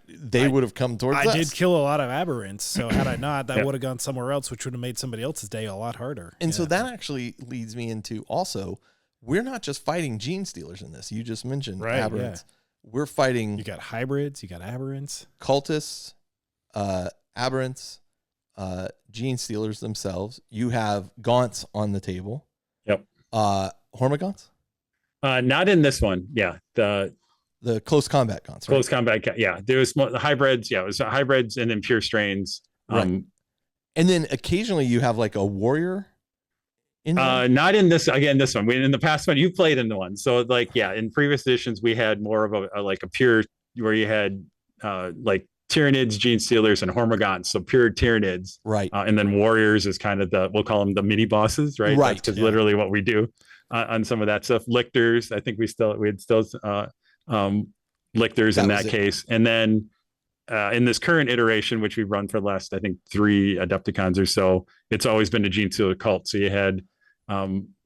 Speaker 1: they would have come towards us.
Speaker 2: I did kill a lot of aberrants, so had I not, that would have gone somewhere else, which would have made somebody else's day a lot harder.
Speaker 1: And so that actually leads me into also, we're not just fighting gene stealers in this. You just mentioned aberrants. We're fighting.
Speaker 2: You got hybrids, you got aberrants,
Speaker 1: cultists, aberrants, gene stealers themselves. You have gaunts on the table.
Speaker 3: Yep.
Speaker 1: Hormagaunts?
Speaker 3: Not in this one. Yeah. The
Speaker 1: close combat gaunts.
Speaker 3: Close combat. Yeah. There was the hybrids. Yeah. It was hybrids and then pure strains.
Speaker 1: Right. And then occasionally you have like a warrior.
Speaker 3: Not in this. Again, this one. In the past one, you played in the one. So like, in previous editions, we had more of a pure, where you had like Tyranids, Gene Stealers, and Hormagaunts. So pure Tyranids.
Speaker 1: Right.
Speaker 3: And then warriors is kind of we'll call them the mini bosses, right?
Speaker 1: Right.
Speaker 3: Because literally what we do on some of that stuff. Lictors, I think we had lictors in that case. And then in this current iteration, which we've run for the last, I think, 3 Adepticons or so, it's always been a Gene Stealer cult. So you had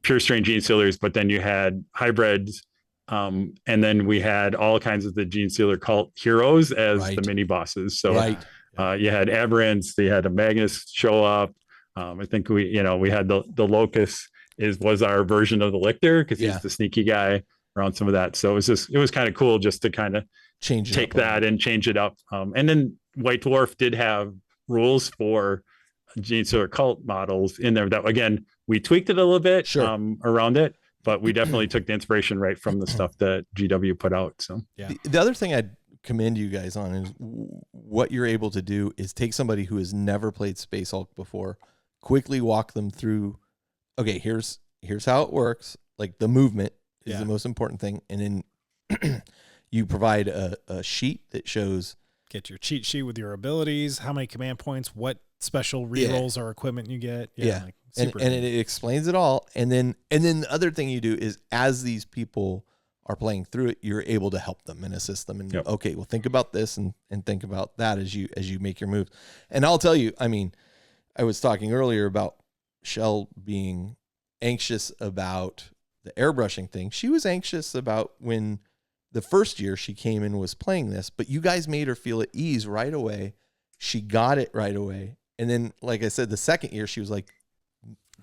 Speaker 3: pure strain Gene Stealers, but then you had hybrids, and then we had all kinds of the Gene Stealer cult heroes as the mini bosses. So you had aberrants, you had a Magnus show up. I think we had the Locust was our version of the Lictor, because he's the sneaky guy around some of that. So it was kind of cool just to kind of take that and change it up. And then White Dwarf did have rules for Gene Stealer cult models in there that, again, we tweaked it a little bit around it, but we definitely took the inspiration right from the stuff that GW put out. So
Speaker 1: the other thing I'd commend you guys on is what you're able to do is take somebody who has never played Spacehulk before, quickly walk them through, okay, here's how it works. Like the movement is the most important thing. And then you provide a sheet that shows,
Speaker 2: get your cheat sheet with your abilities, how many command points, what special rerolls or equipment you get. And it explains it all. And then the other thing you do is, as these people
Speaker 1: are playing through it, you're able to help them and assist them. And
Speaker 3: Yep.
Speaker 1: okay, well, think about this and think about that as you make your move. And I'll tell you, I mean, I was talking earlier about Shell being anxious about the airbrushing thing. She was anxious about when the first year she came and was playing this, but you guys made her feel at ease right away. She got it right away. And then, like I said, the second year she was like,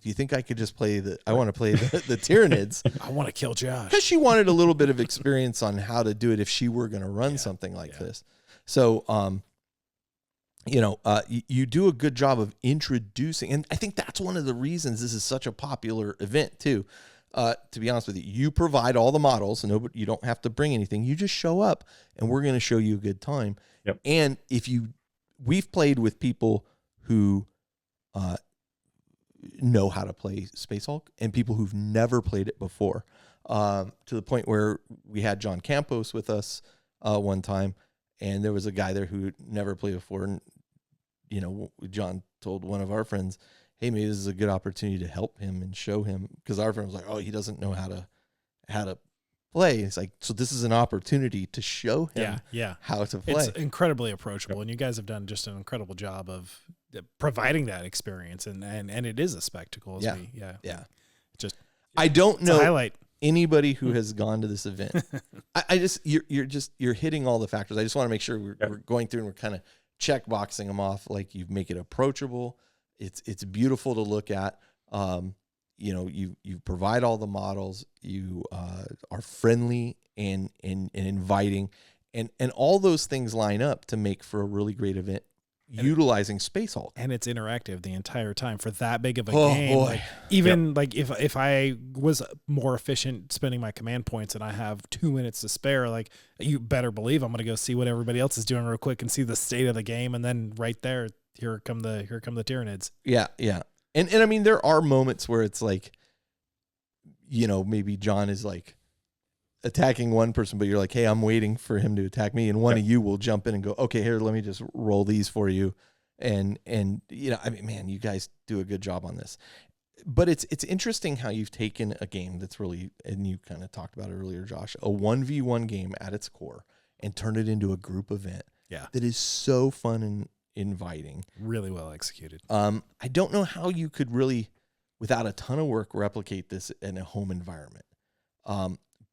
Speaker 1: do you think I could just play I want to play the Tyranids.
Speaker 2: I want to kill Josh.
Speaker 1: Because she wanted a little bit of experience on how to do it if she were going to run something like this. So, you do a good job of introducing, and I think that's one of the reasons this is such a popular event too. To be honest with you, you provide all the models, so you don't have to bring anything. You just show up, and we're going to show you a good time.
Speaker 3: Yep.
Speaker 1: And we've played with people who know how to play Spacehulk, and people who've never played it before, to the point where we had John Campos with us one time, and there was a guy there who never played before, and John told one of our friends, hey, maybe this is a good opportunity to help him and show him, because our friend was like, oh, he doesn't know how to play. It's like, so this is an opportunity to show him how to play.
Speaker 2: It's incredibly approachable, and you guys have done just an incredible job of providing that experience, and it is a spectacle.
Speaker 1: I don't know
Speaker 2: highlight
Speaker 1: anybody who has gone to this event. You're hitting all the factors. I just want to make sure we're going through and we're kind of checkboxing them off. Like, you make it approachable. It's beautiful to look at. You provide all the models. You are friendly and inviting, and all those things line up to make for a really great event. Utilizing Spacehulk,
Speaker 2: and it's interactive the entire time for that big of a game.
Speaker 1: Boy.
Speaker 2: Like if I was more efficient spending my command points and I have 2 minutes to spare, like, you better believe I'm going to go see what everybody else is doing real quick and see the state of the game, and then right there, here come the Tyranids.
Speaker 1: Yeah. And I mean, there are moments where it's like, maybe John is like attacking one person, but you're like, hey, I'm waiting for him to attack me, and one of you will jump in and go, okay, here, let me just roll these for you. And I mean, man, you guys do a good job on this. But it's interesting how you've taken a game that's really, and you kind of talked about it earlier, Josh, a 1v1 game at its core, and turned it into a group event that is so fun and inviting.
Speaker 2: Really well executed.
Speaker 1: I don't know how you could really, without a ton of work, replicate this in a home environment.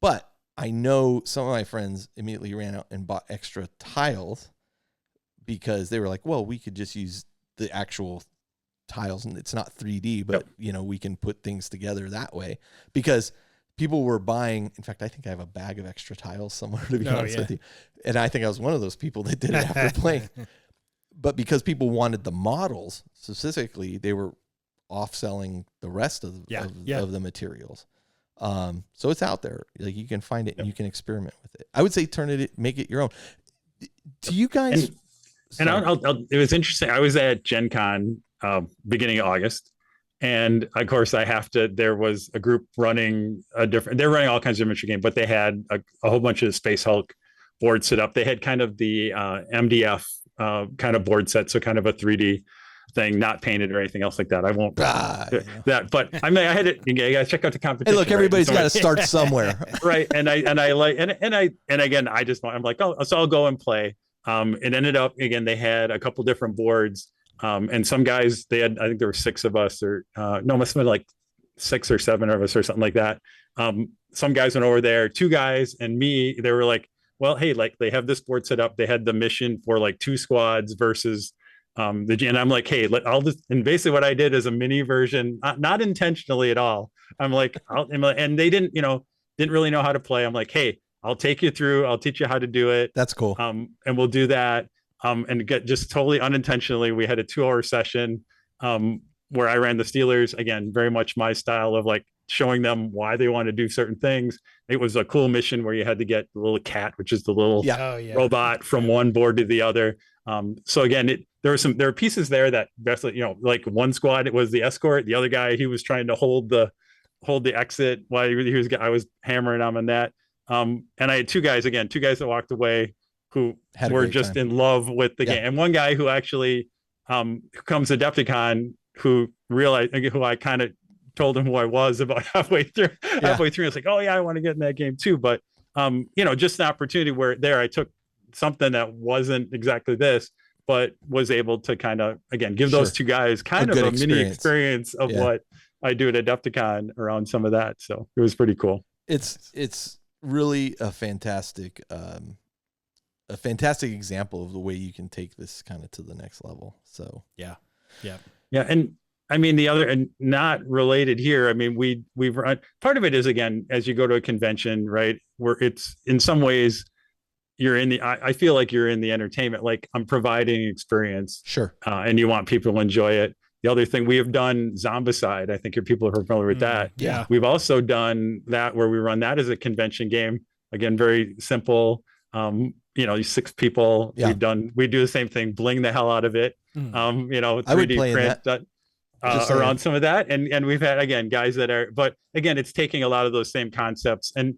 Speaker 1: But I know some of my friends immediately ran out and bought extra tiles because they were like, well, we could just use the actual tiles, and it's not 3D, but we can put things together that way, because people were buying. In fact, I think I have a bag of extra tiles somewhere, to be honest with you. And I think I was one of those people that did it after playing. But because people wanted the models specifically, they were off-selling the rest of the materials. So it's out there. Like, you can find it and you can experiment with it. I would say make it your own. Do you guys?
Speaker 3: And it was interesting. I was at Gen Con beginning of August, and of course there was a group running they're running all kinds of miniature games, but they had a whole bunch of Spacehulk boards set up. They had kind of the MDF kind of board set, so kind of a 3D thing, not painted or anything else like that. I won't that, but I mean, I had it. You gotta check out the competition.
Speaker 1: Hey, look, everybody's got to start somewhere,
Speaker 3: right? And I'm like, oh, so I'll go and play. It ended up, again, they had a couple different boards, and some guys, I think there were 6 of us, or no, must have been like 6 or 7 of us or something like that. Some guys went over there, 2 guys and me. They were like, well, hey, like, they have this board set up. They had the mission for like 2 squads versus and I'm like, hey, and basically what I did is a mini version, not intentionally at all. I'm like, and they didn't really know how to play. I'm like, hey, I'll take you through. I'll teach you how to do it.
Speaker 1: That's cool.
Speaker 3: And we'll do that. And get just totally unintentionally, we had a 2-hour session where I ran the Steelers, again, very much my style of like showing them why they want to do certain things. It was a cool mission where you had to get the little cat, which is the little robot, from one board to the other. So again, there are pieces there that basically, like one squad, it was the escort. The other guy, he was trying to hold the exit while I was hammering him on that. And I had 2 guys that walked away who were just in love with the game. And one guy who actually comes to Adepticon, who I kind of told him who I was about halfway through. I was like, oh yeah, I want to get in that game too. But just an opportunity where there I took something that wasn't exactly this, but was able to kind of, again, give those two guys kind of a mini experience of what I do at Adepticon around some of that. So it was pretty cool.
Speaker 1: It's really a fantastic example of the way you can take this kind of to the next level. So
Speaker 2: yeah.
Speaker 3: And I mean, the other, and not related here, I mean, we've run, part of it is, again, as you go to a convention, right, where it's in some ways you're in the, I feel like you're in the entertainment, like I'm providing experience.
Speaker 1: Sure.
Speaker 3: And you want people to enjoy it. The other thing we have done, Zombicide, I think your people are familiar with that.
Speaker 2: Yeah.
Speaker 3: We've also done that where we run that as a convention game. Again, very simple. 6 people.
Speaker 1: Yeah.
Speaker 3: We do the same thing, bling the hell out of it. 3D print around some of that. And we've had, again, guys that are, but again, it's taking a lot of those same concepts. And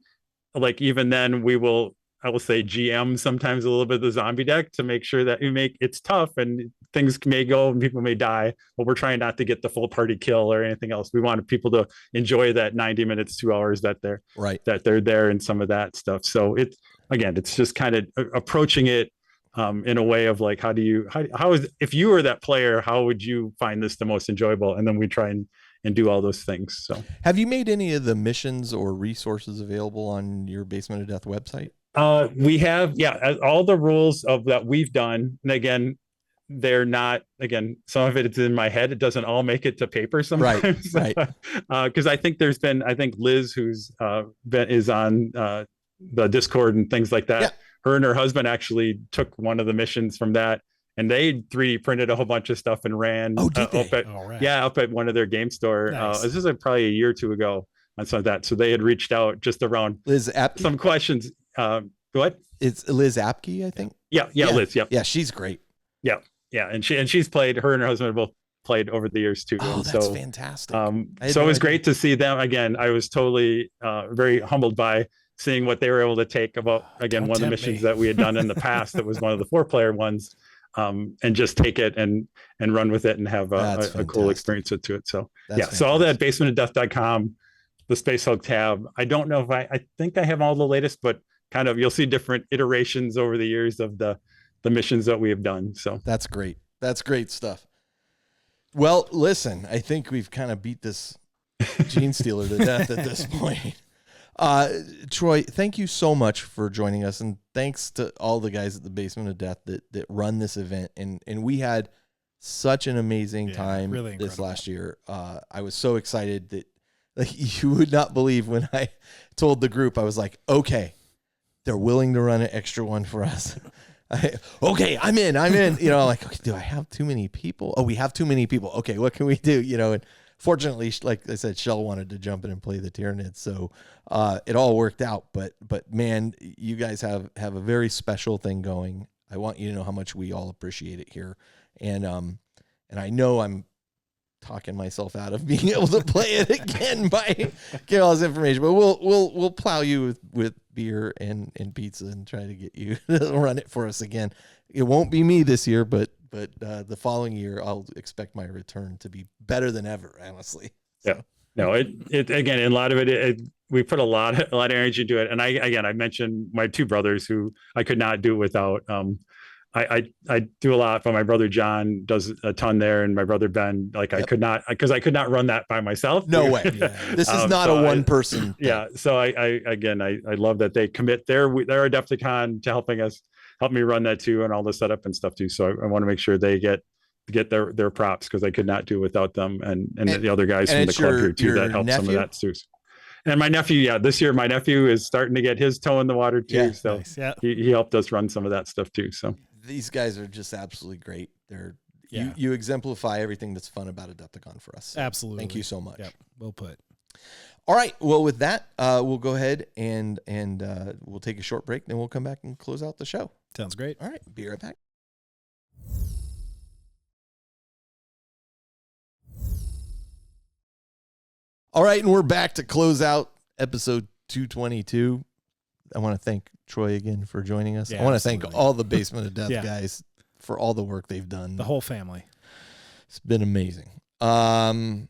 Speaker 3: like, even then I will say GM sometimes a little bit of the zombie deck to make sure that it's tough and things may go and people may die, but we're trying not to get the full party kill or anything else. We want people to enjoy that 90 minutes, 2 hours that they're there and some of that stuff. So it's just kind of approaching it in a way of like, if you were that player, how would you find this the most enjoyable? And then we try and do all those things. So
Speaker 1: have you made any of the missions or resources available on your Basement of Death website?
Speaker 3: We have, all the rules of that we've done. And again, they're not, some of it's in my head. It doesn't all make it to paper sometimes.
Speaker 1: Right.
Speaker 3: Cause I think Liz, who's is on the Discord and things like that. Yeah. Her and her husband actually took one of the missions from that, and they 3D printed a whole bunch of stuff and ran up at one of their game store.
Speaker 2: Nice.
Speaker 3: This is probably a year or two ago on some of that. So they had reached out just around
Speaker 1: Liz Apke?
Speaker 3: Some questions. What?
Speaker 1: It's Liz Apke, I think.
Speaker 3: Yeah. Liz. Yep.
Speaker 1: Yeah, she's great.
Speaker 3: Yeah. And she's played. Her and her husband have both played over the years too.
Speaker 1: Oh, that's fantastic.
Speaker 3: So it was great to see them again. I was totally very humbled by seeing what they were able to take about, again, one of the missions that we had done in the past that was one of the 4-player ones, and just take it and run with it and have a cool experience to it. So so all that basementofdeath.com, the Spacehulk tab. I don't know if I think I have all the latest, but kind of you'll see different iterations over the years of the missions that we have done. So
Speaker 1: that's great. That's great stuff. Well, listen, I think we've kind of beat this Gene Stealer to death at this point. Troy, thank you so much for joining us, and thanks to all the guys at the Basement of Death that run this event. And we had such an amazing time this last year. I was so excited that, like, you would not believe when I told the group, I was like, okay, they're willing to run an extra one for us. I'm in, like, okay, do I have too many people? Oh, we have too many people. Okay, what can we do? And fortunately, like I said, Shell wanted to jump in and play the Tyranids, so it all worked out. But man, you guys have a very special thing going. I want you to know how much we all appreciate it here, and I know I'm talking myself out of being able to play it again by getting all this information, but we'll plow you with beer and pizza and try to get you to run it for us again. It won't be me this year, but the following year I'll expect my return to be better than ever, honestly. So.
Speaker 3: Yeah. No, it again, and a lot of it we put a lot of energy into it. And I mentioned my 2 brothers who I could not do without. I do a lot, but my brother John does a ton there, and my brother Ben, like, I could not run that by myself.
Speaker 1: No way. This is not a one person.
Speaker 3: Yeah. So I love that they commit their Adepticon to help me run that too, and all the setup and stuff too. So I want to make sure they get their props, because I could not do without them, and the other guys from the club here too that help some of that too. And my nephew, this year my nephew is starting to get his toe in the water too. Yeah, so nice. He helped us run some of that stuff too. So
Speaker 1: these guys are just absolutely great. You exemplify everything that's fun about Adepticon for us. So
Speaker 2: absolutely.
Speaker 1: Thank you so much.
Speaker 2: Yep. Well put.
Speaker 1: All right. Well, with that, we'll go ahead and we'll take a short break, then we'll come back and close out the show.
Speaker 2: Sounds great.
Speaker 1: All right. Be right back. All right, and we're back to close out episode 222. I want to thank Troy again for joining us. I want to thank all the Basement of Death guys for all the work they've done.
Speaker 2: The whole family.
Speaker 1: It's been amazing. So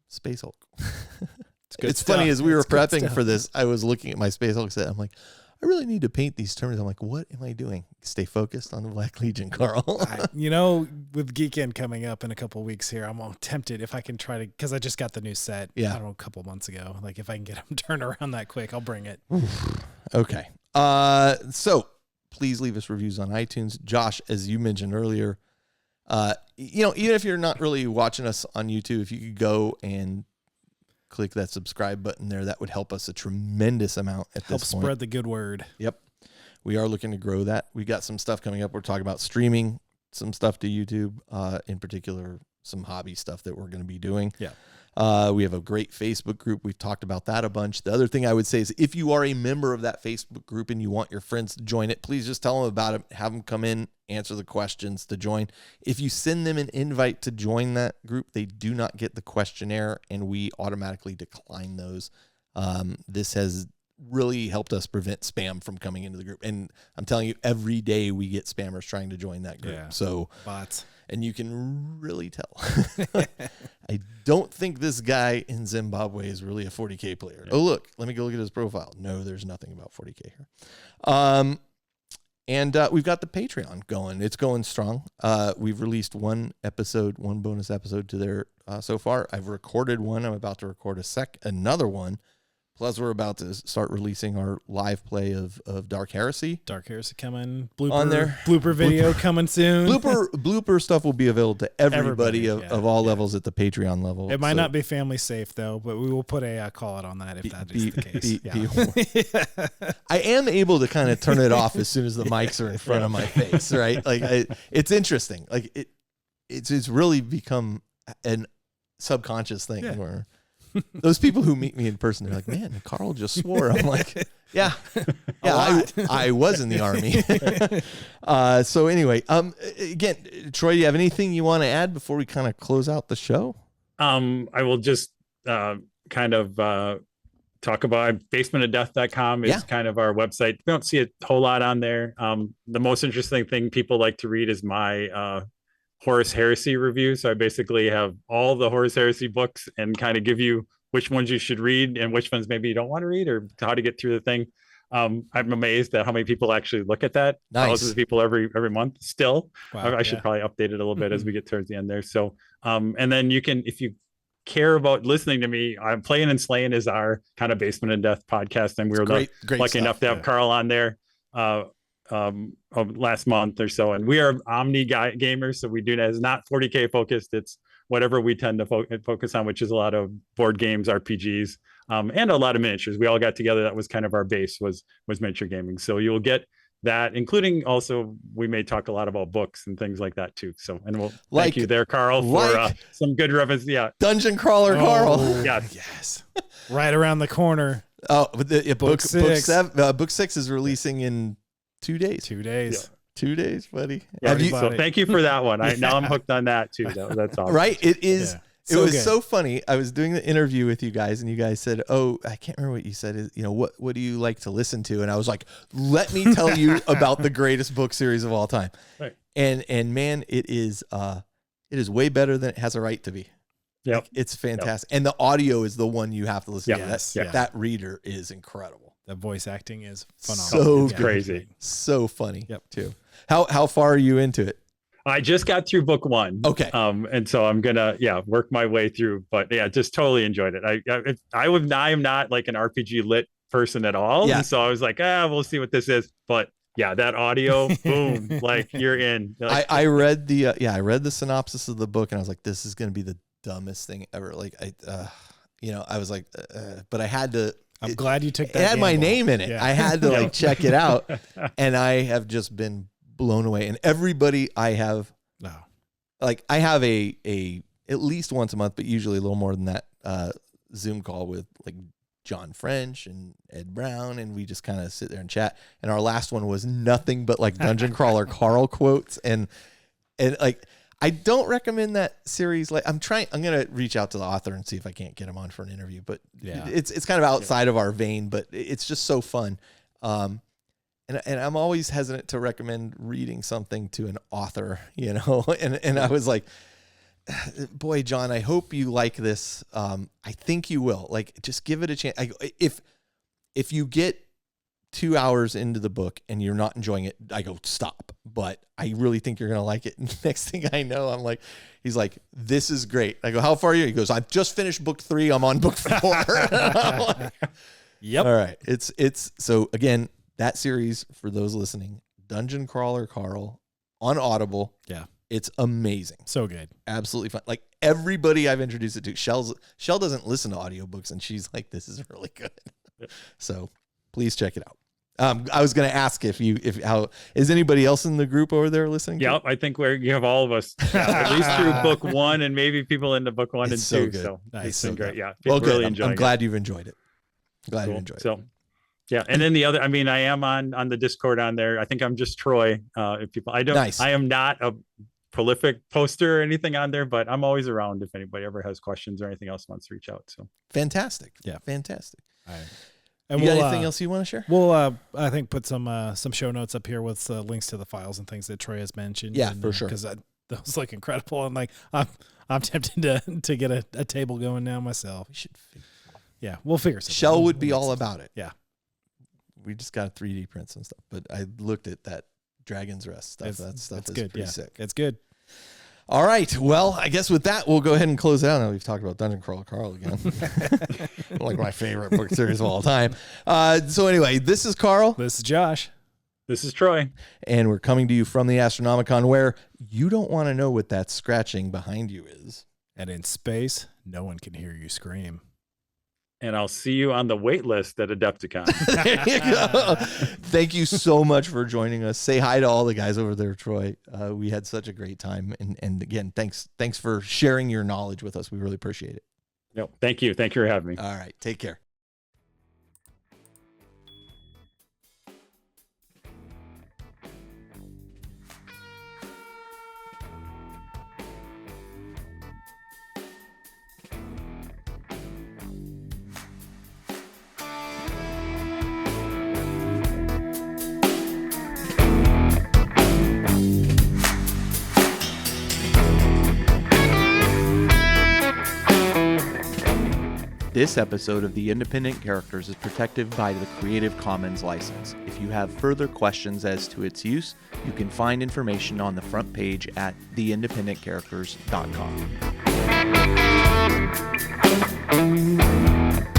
Speaker 1: Spacehulk.
Speaker 2: It's
Speaker 1: It's funny, as we were
Speaker 2: It's good
Speaker 1: prepping
Speaker 2: stuff.
Speaker 1: for this, I was looking at my Spacehulk set. I'm like, I really need to paint these terms. I'm like, what am I doing? Stay focused on the Black Legion, Carl.
Speaker 2: With Geekend coming up in a couple of weeks here, I'm all tempted if I can try to, because I just got the new set, I don't know, a couple months ago. Like, if I can get them turned around that quick, I'll bring it.
Speaker 1: Okay. So please leave us reviews on iTunes. Josh, as you mentioned earlier, even if you're not really watching us on YouTube, if you could go and click that subscribe button there, that would help us a tremendous amount at this point.
Speaker 2: Help spread the good word.
Speaker 1: Yep. We are looking to grow that. We got some stuff coming up. We're talking about streaming some stuff to YouTube, in particular, some hobby stuff that we're going to be doing.
Speaker 2: Yeah.
Speaker 1: We have a great Facebook group. We've talked about that a bunch. The other thing I would say is if you are a member of that Facebook group and you want your friends to join it, please just tell them about it. Have them come in, answer the questions to join. If you send them an invite to join that group, they do not get the questionnaire, and we automatically decline those. This has really helped us prevent spam from coming into the group. And I'm telling you, every day we get spammers trying to join that group.
Speaker 2: Yeah.
Speaker 1: So
Speaker 2: Bots.
Speaker 1: And you can really tell. I don't think this guy in Zimbabwe is really a 40K player. Yeah. Oh, look, let me go look at his profile. No, there's nothing about 40K here. And we've got the Patreon going. It's going strong. We've released one bonus episode to there so far. I've recorded one. I'm about to record another one. Plus, we're about to start releasing our live play of Dark Heresy.
Speaker 2: Dark Heresy coming. Blooper,
Speaker 1: on there.
Speaker 2: Blooper video coming soon.
Speaker 1: Blooper stuff will be available to everybody of all levels at the Patreon level.
Speaker 2: It might not be family safe, though, but we will put a call out on that if that is the case.
Speaker 1: I am able to kind of turn it off as soon as the mics are in front of my face, right? Like, it's interesting. Like, it's really become an subconscious thing where those people who meet me in person, they're like, man, Carl just swore. I'm like, yeah, I was in the Army. So anyway, again, Troy, do you have anything you want to add before we kind of close out the show?
Speaker 3: I will just kind of talk about basementofdeath.com is kind of our website. We don't see a whole lot on there. The most interesting thing people like to read is my Horus Heresy review. So I basically have all the Horus Heresy books and kind of give you which ones you should read and which ones maybe you don't want to read or how to get through the thing. I'm amazed at how many people actually look at that.
Speaker 1: Nice.
Speaker 3: Thousands of people every month still.
Speaker 2: Wow,
Speaker 3: I should probably update it a little bit as we get towards the end there. So, and then you can, if you care about listening to me, I'm Playing and Slaying is our kind of Basement and Death podcast. And we were
Speaker 1: great
Speaker 3: lucky
Speaker 1: stuff.
Speaker 3: enough to have Carl on there. Last month or so, and we are Omni gamers, so we do that. It's not 40K focused. It's whatever we tend to focus on, which is a lot of board games, RPGs, and a lot of miniatures. We all got together. That was kind of our base was miniature gaming. So you'll get that, including also we may talk a lot about books and things like that too. So, and we'll thank you there, Carl, for some good reference. Yeah,
Speaker 1: Dungeon Crawler Carl.
Speaker 2: Yes, right around the corner.
Speaker 1: Oh, book
Speaker 2: 6.
Speaker 1: Book 6 is releasing in 2 days.
Speaker 2: 2 days.
Speaker 1: Yeah. 2 days, buddy.
Speaker 3: Yeah, so thank you for that one. Now I'm hooked on that too. That's awesome.
Speaker 1: Right? It is.
Speaker 2: Yeah.
Speaker 1: It was so funny. I was doing the interview with you guys, and you guys said, "Oh, I can't remember what you said. Is what do you like to listen to?" And I was like, "Let me tell you about the greatest book series of all time."
Speaker 3: Right.
Speaker 1: And man, it is way better than it has a right to be.
Speaker 3: Yep.
Speaker 1: Like, it's fantastic, and the audio is the one you have to listen to.
Speaker 2: Yes.
Speaker 1: That reader is incredible.
Speaker 2: The voice acting is phenomenal.
Speaker 1: So
Speaker 3: crazy,
Speaker 1: so funny. Too. How far are you into it?
Speaker 3: I just got through book 1.
Speaker 1: Okay.
Speaker 3: And so I'm gonna work my way through, but just totally enjoyed it. I am not like an RPG lit person at all.
Speaker 1: Yeah.
Speaker 3: And so I was like, we'll see what this is. But that audio, boom, like you're in. Like,
Speaker 1: I read the synopsis of the book, and I was like, this is gonna be the dumbest thing ever. Like I was like, but I had to.
Speaker 2: I'm glad you took that.
Speaker 1: It had my name in it.
Speaker 2: Yeah.
Speaker 1: I had to check it out, and I have just been blown away. And everybody I have, I have a at least once a month, but usually a little more than that, Zoom call with like John French and Ed Brown, and we just kind of sit there and chat. And our last one was nothing but like Dungeon Crawler Carl quotes, and like. I don't recommend that series. Like I'm going to reach out to the author and see if I can't get him on for an interview, but it's kind of outside of our vein, but it's just so fun. And I'm always hesitant to recommend reading something to an author, and I was like, boy, John, I hope you like this. I think you will. Like, just give it a chance. If you get 2 hours into the book and you're not enjoying it, I go stop. But I really think you're gonna like it. And next thing I know, he's like, this is great. I go, how far are you? He goes, I've just finished book 3. I'm on book 4. Like,
Speaker 2: yep.
Speaker 1: All right. It's so again, that series for those listening, Dungeon Crawler Carl on Audible.
Speaker 2: Yeah.
Speaker 1: It's amazing.
Speaker 2: So good. Absolutely
Speaker 1: fun. Like everybody I've introduced it to, Shell doesn't listen to audiobooks and she's like, this is really good. So please check it out. I was going to ask how is anybody else in the group over there listening?
Speaker 3: Yeah, I think you have all of us at least through book 1 and maybe people into book 1 and 2.
Speaker 1: Good.
Speaker 3: So
Speaker 1: nice.
Speaker 3: It's been great. Yeah.
Speaker 1: Well, good. I'm glad you've enjoyed it.
Speaker 3: You enjoyed it. And then the other, I mean, I am on the Discord on there. I think I'm just Troy. If people, I am not a prolific poster or anything on there, but I'm always around if anybody ever has questions or anything else wants to reach out. So
Speaker 1: fantastic.
Speaker 2: Yeah.
Speaker 1: Fantastic.
Speaker 2: All right.
Speaker 1: And you got anything else you want to share?
Speaker 2: We'll, I think, put some show notes up here with links to the files and things that Troy has mentioned.
Speaker 1: Yeah,
Speaker 2: and,
Speaker 1: for sure.
Speaker 2: Because that was like incredible. And like, I'm tempted to get a table going now myself.
Speaker 1: We should.
Speaker 2: Yeah, we'll figure something.
Speaker 1: Shell would be all about it.
Speaker 2: Yeah.
Speaker 1: We just got 3D prints and stuff, but I looked at that Dragon's Rest stuff. That stuff is
Speaker 2: good.
Speaker 1: Pretty sick.
Speaker 2: It's good.
Speaker 1: All right. Well, I guess with that, we'll go ahead and close it out. Now we've talked about Dungeon Crawler Carl again. Like my favorite book series of all time. So anyway, this is Carl.
Speaker 2: This is Josh.
Speaker 3: This is Troy.
Speaker 1: And we're coming to you from the Astronomicon, where you don't want to know what that scratching behind you is.
Speaker 2: And in space, no one can hear you scream.
Speaker 3: And I'll see you on the wait list at Adepticon.
Speaker 1: There you go. Thank you so much for joining us. Say hi to all the guys over there, Troy. We had such a great time. And again, thanks for sharing your knowledge with us. We really appreciate it.
Speaker 3: No, thank you. Thank you for having me.
Speaker 1: All right. Take care. This episode of The Independent Characters is protected by the Creative Commons license. If you have further questions as to its use, you can find information on the front page at theindependentcharacters.com.